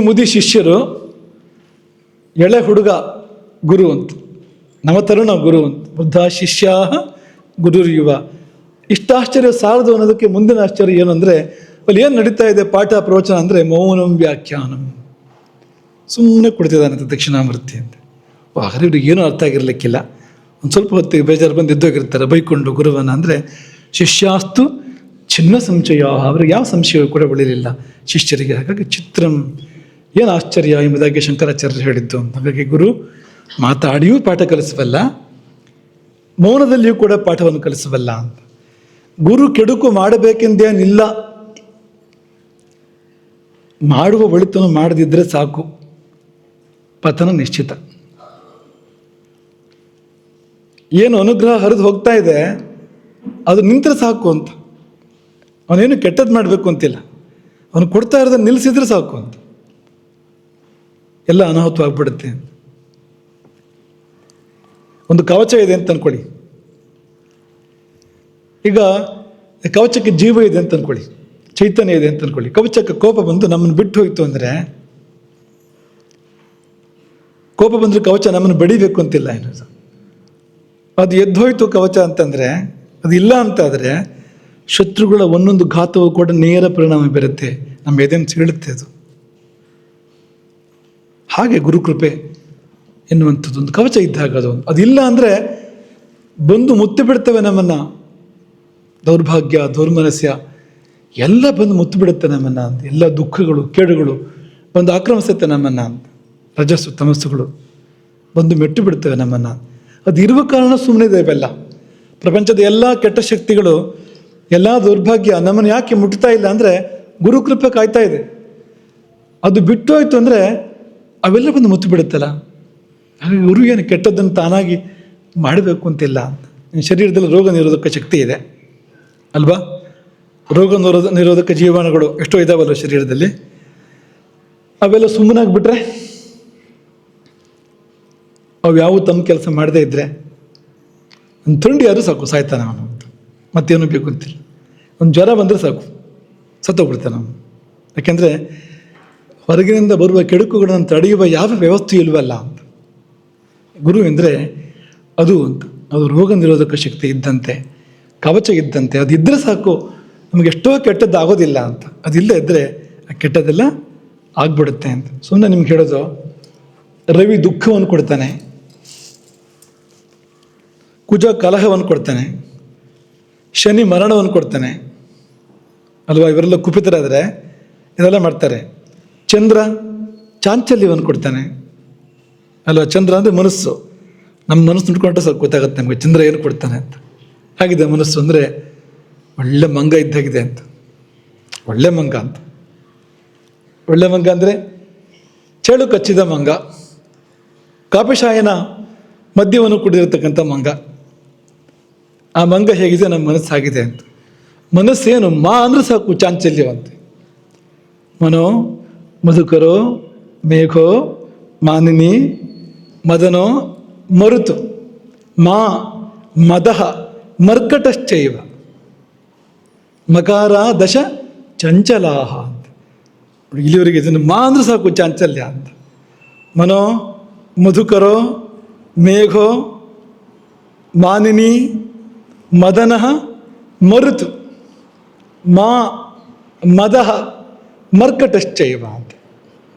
A: ಮುದಿ ಶಿಷ್ಯರು, ಎಳೆ ಹುಡುಗ ಗುರು ಅಂತ, ನವತರುಣ ಗುರು ಅಂತ, ಬುದ್ಧ ಶಿಷ್ಯ ಗುರುರ್ಯುವ. ಇಷ್ಟ ಆಶ್ಚರ್ಯ ಸಾಲದು ಅನ್ನೋದಕ್ಕೆ ಮುಂದಿನ ಆಶ್ಚರ್ಯ ಏನು ಅಂದರೆ, ಅಲ್ಲಿ ಏನು ನಡೀತಾ ಇದೆ ಪಾಠ ಪ್ರವಚನ ಅಂದರೆ ಮೌನಂ ವ್ಯಾಖ್ಯಾನಂ. ಸುಮ್ಮನೆ ಕೊಡ್ತಿದ್ದಾನಂತೆ ದಕ್ಷಿಣಾಮೂರ್ತಿ ಅಂತ. ಹಾಗಾದ್ರೆ ಇವ್ರಿಗೆ ಏನೂ ಅರ್ಥ ಆಗಿರ್ಲಿಕ್ಕಿಲ್ಲ. ಒಂದು ಸ್ವಲ್ಪ ಹೊತ್ತಿಗೆ ಬೇಜಾರು ಬಂದು ಎದ್ದೋಗಿರ್ತಾರೆ ಬೈಕೊಂಡು ಗುರುವನ್ನ. ಅಂದರೆ ಶಿಷ್ಯಾಸ್ತು ಚಿನ್ನ ಸಂಶಯ, ಅವ್ರಿಗೆ ಯಾವ ಸಂಶಯವೂ ಕೂಡ ಉಳಿಲಿಲ್ಲ ಶಿಷ್ಯರಿಗೆ. ಹಾಗಾಗಿ ಚಿತ್ರಂ, ಏನು ಆಶ್ಚರ್ಯ ಎಂಬುದಾಗಿ ಶಂಕರಾಚಾರ್ಯರು ಹೇಳಿದ್ದು. ಹಾಗಾಗಿ ಗುರು ಮಾತಾಡಿಯೂ ಪಾಠ ಕಲಿಸಬಲ್ಲ, ಮೌನದಲ್ಲಿಯೂ ಕೂಡ ಪಾಠವನ್ನು ಕಲಿಸಬಲ್ಲ ಅಂತ. ಗುರು ಕೆಡುಕು ಮಾಡಬೇಕೆಂದೇನಿಲ್ಲ, ಮಾಡುವ ಒಳಿತನ ಮಾಡದಿದ್ದರೆ ಸಾಕು, ಪತನ ನಿಶ್ಚಿತ. ಏನು ಅನುಗ್ರಹ ಹರಿದು ಹೋಗ್ತಾ ಇದೆ ಅದು ನಿಂತರೆ ಸಾಕು ಅಂತ. ಅವನೇನು ಕೆಟ್ಟದ್ದು ಮಾಡಬೇಕು ಅಂತಿಲ್ಲ, ಅವನು ಕೊಡ್ತಾ ಇರೋದನ್ನು ನಿಲ್ಲಿಸಿದ್ರೆ ಸಾಕು ಅಂತ. ಎಲ್ಲ ಅನಾಹುತವಾಗ್ಬಿಡುತ್ತೆ. ಒಂದು ಕವಚ ಇದೆ ಅಂತ ಅಂದ್ಕೊಳ್ಳಿ. ಈಗ ಕವಚಕ್ಕೆ ಜೀವ ಇದೆ ಅಂತ ಅಂದ್ಕೊಳ್ಳಿ, ಚೈತನ್ಯ ಇದೆ ಅಂತ ಅಂದ್ಕೊಳ್ಳಿ. ಕವಚಕ್ಕೆ ಕೋಪ ಬಂದು ನಮ್ಮನ್ನು ಬಿಟ್ಟು ಹೋಯ್ತು ಅಂದರೆ, ಕೋಪ ಬಂದರೆ ಕವಚ ನಮ್ಮನ್ನು ಬಡಿಬೇಕು ಅಂತಿಲ್ಲ. ಏನು ಅದು ಎದ್ದೋಯ್ತು ಕವಚ ಅಂತಂದರೆ, ಅದು ಇಲ್ಲ ಅಂತಾದರೆ ಶತ್ರುಗಳ ಒಂದೊಂದು ಘಾತವು ಕೂಡ ನೇರ ಪರಿಣಾಮ ಬೀರುತ್ತೆ, ನಮ್ಮ ಎದೆಯನ್ನು ಸೀಳುತ್ತೆ ಅದು. ಹಾಗೆ ಗುರುಕೃಪೆ ಎನ್ನುವಂಥದ್ದು ಒಂದು ಕವಚ ಇದ್ದಾಗ ಅದಿಲ್ಲ ಅಂದರೆ ಬಂದು ಮುತ್ತಿ ಬಿಡ್ತವೆ ನಮ್ಮನ್ನು. ದೌರ್ಭಾಗ್ಯ, ದೌರ್ಮನಸ್ಯ ಎಲ್ಲ ಬಂದು ಮುತ್ತು ಬಿಡುತ್ತೆ ನಮ್ಮನ್ನು ಅಂತ. ಎಲ್ಲ ದುಃಖಗಳು, ಕೇಡುಗಳು ಬಂದು ಆಕ್ರಮಿಸುತ್ತೆ ನಮ್ಮನ್ನು ಅಂತ. ರಜಸ್ಸು ತಮಸ್ಸುಗಳು ಬಂದು ಮೆಟ್ಟು ಬಿಡ್ತವೆ ನಮ್ಮನ್ನು. ಅದು ಇರುವ ಕಾರಣ ಸುಮ್ಮನೆ ಇದೆ ಇವೆಲ್ಲ. ಪ್ರಪಂಚದ ಎಲ್ಲ ಕೆಟ್ಟ ಶಕ್ತಿಗಳು, ಎಲ್ಲ ದೌರ್ಭಾಗ್ಯ ನಮ್ಮನ್ನು ಯಾಕೆ ಮುಟ್ತಾ ಇಲ್ಲ ಅಂದರೆ ಗುರುಕೃಪೆ ಕಾಯ್ತಾ ಇದೆ. ಅದು ಬಿಟ್ಟು ಹೋಯ್ತು ಅಂದರೆ ಅವೆಲ್ಲ ಬಂದು ಮುತ್ತು ಬಿಡುತ್ತಲ್ಲ. ಹಾಗಾಗಿ ಗುರು ಏನು ಕೆಟ್ಟದ್ದನ್ನು ತಾನಾಗಿ ಮಾಡಬೇಕು ಅಂತಿಲ್ಲ. ಶರೀರದಲ್ಲಿ ರೋಗ ನಿರೋಧಕ ಶಕ್ತಿ ಇದೆ ಅಲ್ವಾ? ರೋಗ ನಿರೋಧಕ ಜೀವಾಣುಗಳು ಎಷ್ಟೋ ಇದಾವಲ್ಲ ಶರೀರದಲ್ಲಿ. ಅವೆಲ್ಲ ಸುಮ್ಮನಾಗ್ಬಿಟ್ರೆ, ಅವು ಯಾವ ತಮ್ಮ ಕೆಲಸ ಮಾಡದೇ ಇದ್ದರೆ ಒಂದು ಥಂಡಿ ಆದರೂ ಸಾಕು ಸಾಯ್ತಾನೆ ಅವನು ಅಂತ, ಮತ್ತೇನು ಬೇಕು ಅಂತಿಲ್ಲ. ಒಂದು ಜ್ವರ ಬಂದರೆ ಸಾಕು ಸತ್ತೋಗ್ಬಿಡ್ತಾನೆ ಅವನು. ಯಾಕೆಂದರೆ ಹೊರಗಿನಿಂದ ಬರುವ ಕೆಡುಕುಗಳನ್ನು ತಡೆಯುವ ಯಾವ ವ್ಯವಸ್ಥೆ ಇಲ್ವಲ್ಲ ಅಂತ. ಗುರು ಎಂದರೆ ಅದು ಅಂತ, ಅದು ರೋಗ ನಿರೋಧಕ ಶಕ್ತಿ ಇದ್ದಂತೆ, ಕವಚ ಇದ್ದಂತೆ. ಅದಿದ್ದರೆ ಸಾಕು ನಮಗೆ ಎಷ್ಟೋ ಕೆಟ್ಟದ್ದು ಆಗೋದಿಲ್ಲ ಅಂತ. ಅದಿಲ್ಲ ಇದ್ದರೆ ಆ ಕೆಟ್ಟದ್ದೆಲ್ಲ ಆಗ್ಬಿಡುತ್ತೆ ಅಂತ. ಸುಮ್ಮನೆ ನಿಮ್ಗೆ ಹೇಳೋದು, ರವಿ ದುಃಖವನ್ನು ಕೊಡ್ತಾನೆ, ಕುಜ ಕಲಹವನ್ನು ಕೊಡ್ತಾನೆ, ಶನಿ ಮರಣವನ್ನು ಕೊಡ್ತಾನೆ ಅಲ್ವಾ. ಇವರೆಲ್ಲ ಕುಪಿತರಾದರೆ ಇದೆಲ್ಲ ಮಾಡ್ತಾರೆ. ಚಂದ್ರ ಚಾಂಚಲ್ಯವನ್ನು ಕೊಡ್ತಾನೆ ಅಲ್ವಾ. ಚಂದ್ರ ಅಂದರೆ ಮನಸ್ಸು, ನಮ್ಮ ಮನಸ್ಸು ನೋಡ್ಕೊಂಡ್ರೆ ಸ್ವಲ್ಪ ಗೊತ್ತಾಗುತ್ತೆ ನಮಗೆ ಚಂದ್ರ ಏನು ಕೊಡ್ತಾನೆ ಅಂತ. ಹಾಗಿದೆ ಮನಸ್ಸು ಅಂದರೆ ಒಳ್ಳೆ ಮಂಗ ಇದ್ದಾಗಿದೆ ಅಂತ, ಒಳ್ಳೆ ಮಂಗ ಅಂತ. ಒಳ್ಳೆ ಮಂಗ ಅಂದರೆ ಚೇಳು ಕಚ್ಚಿದ ಮಂಗ, ಕಾಪಿಶಾಯನ ಮದ್ಯವನ್ನು ಕುಡಿದಿರ್ತಕ್ಕಂಥ ಮಂಗ. ಆ ಮಂಗ ಹೇಗಿದೆ, ನಮ್ಮ ಮನಸ್ಸಾಗಿದೆ ಅಂತ. ಮನಸ್ಸೇನು ಮಾ ಅಂದ್ರೆ ಸಾಕು ಚಾಂಚಲ್ಯವಂತೆ. ಮನೋ ಮಧುಕರೋ ಮೇಘೋ ಮಾನಿನಿ ಮದನೋ ಮರುತು ಮಾ ಮದಃ ಮರ್ಕಟಶ್ಚೈವ ಮಕಾರ ದಶ ಚಂಚಲಾಹ ಅಂತ. ಇಲ್ಲಿವರೆಗೆ ಇದನ್ನು ಮಾ ಅಂದ್ರೆ ಸಾಕು ಚಾಂಚಲ್ಯ ಅಂತ. ಮನೋ ಮಧುಕರೋ ಮೇಘೋ ಮಾನಿನಿ ಮದನಃ ಮರುತು ಮಾ ಮದಃ ಮರ್ಕಟಶ್ಚೈವ ಅಂತ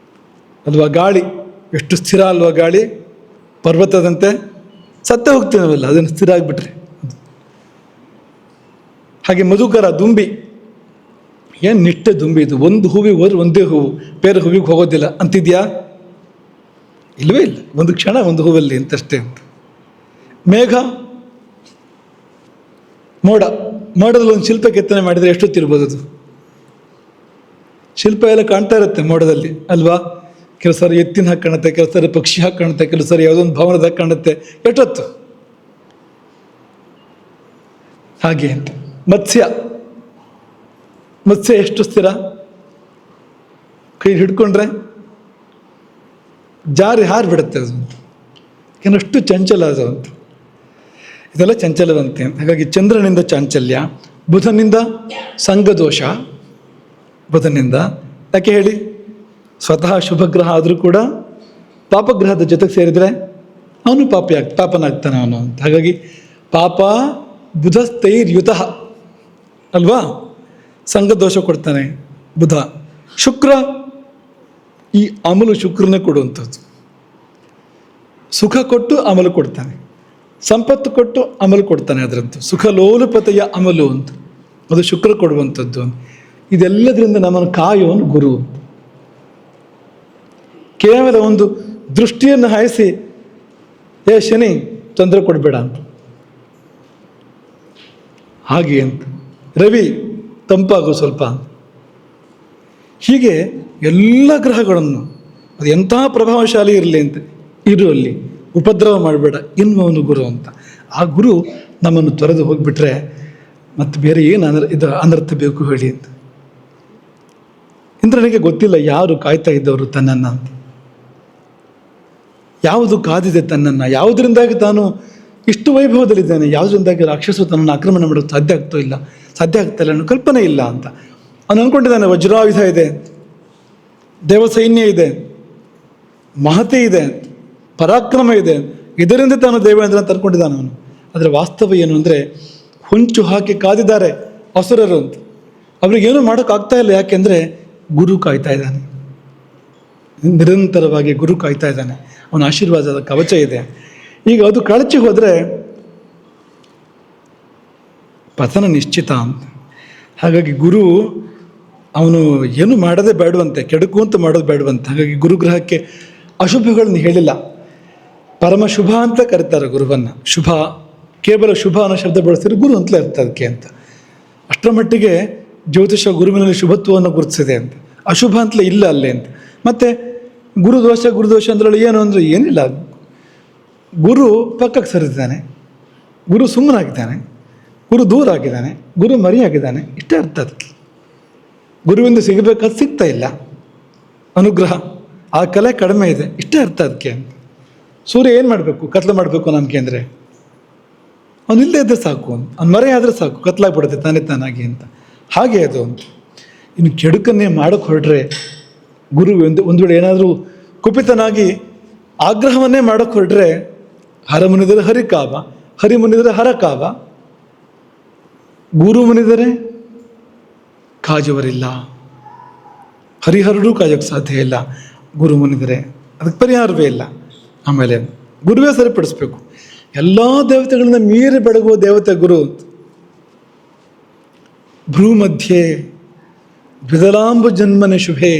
A: ಅಲ್ವಾ. ಗಾಳಿ ಎಷ್ಟು ಸ್ಥಿರ ಅಲ್ವಾ, ಗಾಳಿ ಪರ್ವತದಂತೆ ಸತ್ತ ಹೋಗ್ತೀನವಲ್ಲ, ಅದನ್ನು ಸ್ಥಿರ ಆಗಿಬಿಟ್ರೆ. ಹಾಗೆ ಮಧುಕರ ದುಂಬಿ, ಏನು ನಿಷ್ಠೆ ದುಂಬಿ ಇದು. ಒಂದು ಹೂವಿಗೆ ಹೋದ್ರೆ ಒಂದೇ ಹೂವು, ಬೇರೆ ಹೂವಿಗೆ ಹೋಗೋದಿಲ್ಲ ಅಂತಿದ್ಯಾ? ಇಲ್ಲವೇ ಇಲ್ಲ. ಒಂದು ಕ್ಷಣ ಒಂದು ಹೂವಲ್ಲಿ ಅಂತಷ್ಟೇ ಅಂತ. ಮೇಘ ಮೋಡ, ಮೋಡದಲ್ಲಿ ಒಂದು ಶಿಲ್ಪ ಕೆತ್ತನೆ ಮಾಡಿದರೆ ಎಷ್ಟೊತ್ತಿರ್ಬೋದು ಅದು. ಶಿಲ್ಪ ಎಲ್ಲ ಕಾಣ್ತಾ ಇರುತ್ತೆ ಮೋಡದಲ್ಲಿ ಅಲ್ವಾ. ಕೆಲವು ಸಾರಿ ಎತ್ತಿನ ಹಾಕಿ ಕಾಣುತ್ತೆ, ಕೆಲವು ಸಾರಿ ಪಕ್ಷಿ ಹಾಕಿ ಕಾಣುತ್ತೆ, ಕೆಲವು ಸಾರಿ ಯಾವುದೊಂದು ಭವನದ ಹಾಕಿ ಕಾಣುತ್ತೆ. ಎಷ್ಟೊತ್ತು ಹಾಗೆ ಅಂತ. ಮತ್ಸ್ಯ, ಮತ್ಸ್ಯ ಎಷ್ಟು ಸ್ಥಿರ, ಕೈ ಹಿಡ್ಕೊಂಡ್ರೆ ಜಾರಿ ಹಾರಿಬಿಡುತ್ತೆ ಅದು ಅಂತ. ಏನಷ್ಟು ಚಂಚಲ ಅದು ಅಂತ. ಇದೆಲ್ಲ ಚಂಚಲವಂತೆ ಅಂತ. ಹಾಗಾಗಿ ಚಂದ್ರನಿಂದ ಚಾಂಚಲ್ಯ, ಬುಧನಿಂದ ಸಂಘದೋಷ. ಬುಧನಿಂದ ಯಾಕೆ ಹೇಳಿ, ಸ್ವತಃ ಶುಭಗ್ರಹ ಆದರೂ ಕೂಡ ಪಾಪಗ್ರಹದ ಜೊತೆಗೆ ಸೇರಿದರೆ ಅವನು ಪಾಪನಾಗ್ತಾನೆ ಅವನು ಅಂತ. ಹಾಗಾಗಿ ಪಾಪ ಬುಧಸ್ಥೈರ್ಯುತಃ ಅಲ್ವಾ, ಸಂಘದೋಷ ಕೊಡ್ತಾನೆ ಬುಧ. ಶುಕ್ರ ಈ ಅಮಲು ಶುಕ್ರನೇ ಕೊಡುವಂಥದ್ದು. ಸುಖ ಕೊಟ್ಟು ಅಮಲು ಕೊಡ್ತಾನೆ, ಸಂಪತ್ತು ಕೊಟ್ಟು ಅಮಲು ಕೊಡ್ತಾನೆ. ಅದರಂತೂ ಸುಖ ಲೋಲುಪತೆಯ ಅಮಲು ಅಂತ, ಅದು ಶುಕ್ರ ಕೊಡುವಂಥದ್ದು. ಇದೆಲ್ಲದರಿಂದ ನಮ್ಮನ್ನು ಕಾಯೋನು ಗುರು. ಕೇವಲ ಒಂದು ದೃಷ್ಟಿಯನ್ನು ಹಾಯಿಸಿ ಏ ಶನಿ ತೊಂದರೆ ಕೊಡಬೇಡ ಅಂತ, ಹಾಗೆ ಅಂತ. ರವಿ ತಂಪಾಗು ಸ್ವಲ್ಪ. ಹೀಗೆ ಎಲ್ಲ ಗ್ರಹಗಳನ್ನು ಅದು ಎಂಥ ಪ್ರಭಾವಶಾಲಿ ಇರಲಿ ಅಂತ ಇರು, ಅಲ್ಲಿ ಉಪದ್ರವ ಮಾಡಬೇಡ ಎನ್ನುವನು ಗುರು ಅಂತ. ಆ ಗುರು ನಮ್ಮನ್ನು ತೊರೆದು ಹೋಗಿಬಿಟ್ರೆ ಮತ್ತು ಬೇರೆ ಏನು ಅನರ್ಥ ಬೇಕು ಹೇಳಿ ಅಂತ. ಇಂದ್ರನಿಗೆ ಗೊತ್ತಿಲ್ಲ ಯಾರು ಕಾಯ್ತಾ ಇದ್ದವರು ತನ್ನನ್ನು ಅಂತ, ಯಾವುದು ಕಾದಿದೆ ತನ್ನನ್ನು, ಯಾವುದರಿಂದಾಗಿ ತಾನು ಇಷ್ಟು ವೈಭವದಲ್ಲಿದ್ದಾನೆ, ಯಾವುದರಿಂದಾಗಿ ರಾಕ್ಷಸರು ತನ್ನನ್ನು ಆಕ್ರಮಣ ಮಾಡೋದು ಸಾಧ್ಯ ಆಗ್ತಾ ಇಲ್ಲ ಅನ್ನೋ ಕಲ್ಪನೆ ಇಲ್ಲ ಅಂತ ಅವನು ಅಂದ್ಕೊಂಡಿದ್ದಾನೆ. ವಜ್ರಾಯುಧ ಇದೆ, ದೇವಸೈನ್ಯ ಇದೆ, ಮಹತೆ ಇದೆ, ಪರಾಕ್ರಮ ಇದೆ, ಇದರಿಂದ ತಾನು ದೇವೇಂದ್ರ ಅಂತ ಅಂದ್ಕೊಂಡಿದ್ದಾನೆ ಅವನು. ಆದರೆ ವಾಸ್ತವ ಏನು ಅಂದರೆ ಹೊಂಚು ಹಾಕಿ ಕಾದಿದ್ದಾರೆ ಅಸುರರು ಅಂತ. ಅವ್ರಿಗೇನು ಮಾಡೋಕ್ಕಾಗ್ತಾ ಇಲ್ಲ. ಯಾಕೆಂದರೆ ಗುರು ಕಾಯ್ತಾ ಇದ್ದಾನೆ, ನಿರಂತರವಾಗಿ ಗುರು ಕಾಯ್ತಾ ಇದ್ದಾನೆ. ಅವನ ಆಶೀರ್ವಾದದ ಕವಚ ಇದೆ. ಈಗ ಅದು ಕಳಚಿ ಹೋದರೆ ಪತನ ನಿಶ್ಚಿತ ಅಂತ. ಹಾಗಾಗಿ ಗುರು ಅವನು ಏನು ಮಾಡೋದೇ ಬೇಡವಂತೆ, ಕೆಡುಕು ಅಂತ ಮಾಡೋದು ಬೇಡವಂತೆ. ಹಾಗಾಗಿ ಗುರುಗ್ರಹಕ್ಕೆ ಅಶುಭಗಳನ್ನು ಹೇಳಿಲ್ಲ, ಪರಮ ಶುಭ ಅಂತ ಕರೀತಾರೆ ಗುರುವನ್ನು. ಶುಭ, ಕೇವಲ ಶುಭ ಅನ್ನೋ ಶಬ್ದ ಬಳಸಿದ್ರೆ ಗುರು ಅಂತಲೇ ಅರ್ಥ ಅದಕ್ಕೆ ಅಂತ. ಅಷ್ಟರ ಮಟ್ಟಿಗೆ ಜ್ಯೋತಿಷ ಗುರುವಿನಲ್ಲಿ ಶುಭತ್ವವನ್ನು ಗುರುತಿಸಿದೆ ಅಂತ. ಅಶುಭ ಅಂತಲೇ ಇಲ್ಲ ಅಲ್ಲೇ ಅಂತ. ಮತ್ತು ಗುರುದೋಷ ಅಂದ್ರಲ್ಲಿ ಏನು ಅಂದರೆ ಏನಿಲ್ಲ. ಗುರು ಪಕ್ಕಕ್ಕೆ ಸರಿದಿದ್ದಾನೆ, ಗುರು ಸುಮ್ಮನಾಗಿದ್ದಾನೆ, ಗುರು ದೂರ ಆಗಿದ್ದಾನೆ, ಗುರು ಮರಿಯಾಗಿದ್ದಾನೆ, ಇಷ್ಟೇ ಅರ್ಥ ಅದಕ್ಕೆ. ಗುರುವಿಂದ ಸಿಗಬೇಕಾದ ಸಿಗ್ತಾ ಇಲ್ಲ, ಅನುಗ್ರಹ ಆ ಕಲೆ ಕಡಿಮೆ ಇದೆ, ಇಷ್ಟೇ ಅರ್ಥ ಅದಕ್ಕೆ ಅಂತ. ಸೂರ್ಯ ಏನು ಮಾಡಬೇಕು, ಕತ್ಲು ಮಾಡಬೇಕು ನಮಗೆ ಅಂದರೆ ಅವನು ಇಲ್ಲೇ ಇದ್ದರೆ ಸಾಕು, ಅವ್ನು ಮರೆ ಆದರೆ ಸಾಕು, ಕತ್ಲಾಗ್ಬಿಡುತ್ತೆ ತಾನೇ ತಾನಾಗಿ ಅಂತ. ಹಾಗೆ ಅದು ಅಂತ. ಇನ್ನು ಕೆಡುಕನ್ನೇ ಮಾಡೋಕ್ಕೆ ಹೊರಟ್ರೆ ಗುರು ಒಂದು ವೇಳೆ ಏನಾದರೂ ಕುಪಿತನಾಗಿ ಆಗ್ರಹವನ್ನೇ ಮಾಡೋಕ್ಕೆ ಹೊರಟ್ರೆ ಹರ ಮುನಿದರೆ ಹರಿಕಾವ, ಹರಿ ಮುನಿದರೆ ಹರಕಾವ, ಗುರು ಮುನಿದರೆ ಕಾಜುವರಿಲ್ಲ. ಹರಿಹರರೂ ಕಾಯೋಕ್ಕೆ ಸಾಧ್ಯ ಇಲ್ಲ, ಗುರು ಮುನಿದರೆ ಅದಕ್ಕೆ ಪರಿಹಾರವೇ ಇಲ್ಲ. ಆಮೇಲೆ ಗುರುವೇ ಸರಿಪಡಿಸ್ಬೇಕು. ಎಲ್ಲ ದೇವತೆಗಳನ್ನ ಮೀರಿ ಬೆಳಗುವ ದೇವತೆ ಗುರು. ಭ್ರೂ ಮಧ್ಯೆ ದ್ವಿದಲಾಂಬು ಜನ್ಮನೆ ಶುಭೆ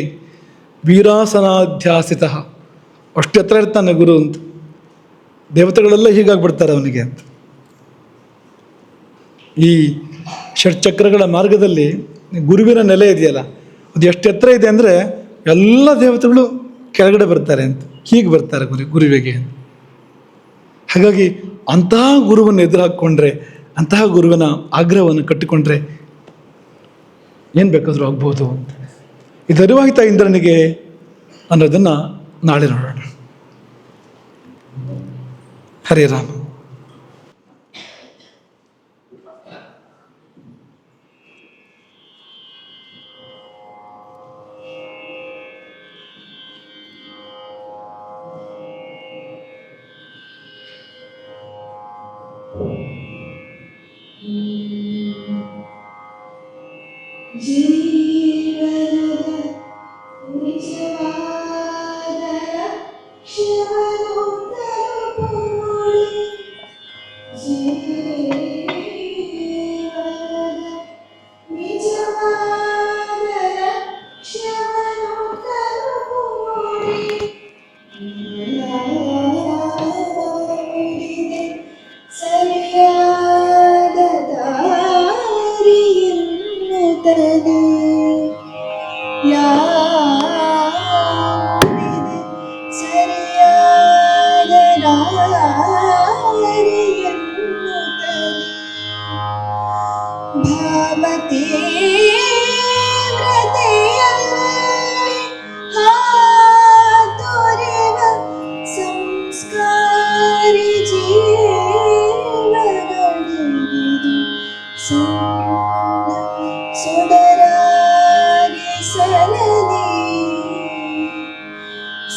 A: ವೀರಾಸನಾಧ್ಯಾಸಿತ. ಅಷ್ಟು ಎತ್ತರ ಇರ್ತಾನೆ ಗುರು ಅಂತ. ದೇವತೆಗಳೆಲ್ಲ ಹೀಗಾಗ್ಬಿಡ್ತಾರೆ ಅವನಿಗೆ ಅಂತ. ಈ ಷಟ್ಚಕ್ರಗಳ ಮಾರ್ಗದಲ್ಲಿ ಗುರುವಿನ ನೆಲೆ ಇದೆಯಲ್ಲ, ಅದು ಎಷ್ಟು ಎತ್ತರ ಇದೆ ಅಂದರೆ ಎಲ್ಲ ದೇವತೆಗಳು ಕೆಳಗಡೆ ಬರ್ತಾರೆ ಅಂತ, ಹೀಗೆ ಬರ್ತಾರೆ ಗುರುವಿಗೆ. ಹಾಗಾಗಿ ಅಂತಹ ಗುರುವನ್ನು ಎದುರು ಹಾಕ್ಕೊಂಡ್ರೆ, ಅಂತಹ ಗುರುವಿನ ಆಗ್ರಹವನ್ನು ಕಟ್ಟಿಕೊಂಡ್ರೆ ಏನು ಬೇಕಾದರೂ ಆಗ್ಬೋದು ಅಂತ. ಇದು ಅರಿವಾಯ್ತಾ ಇಂದ್ರನಿಗೆ ಅನ್ನೋದನ್ನು ನಾಳೆ ನೋಡೋಣ. ಹರೇ ರಾಮ.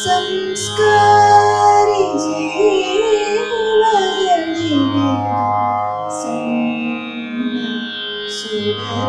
B: ಸಂಸ್ಕಾರಿ ಜೀವಗಳಿಗೆ ಸಣ್ಣ ಸುಡರ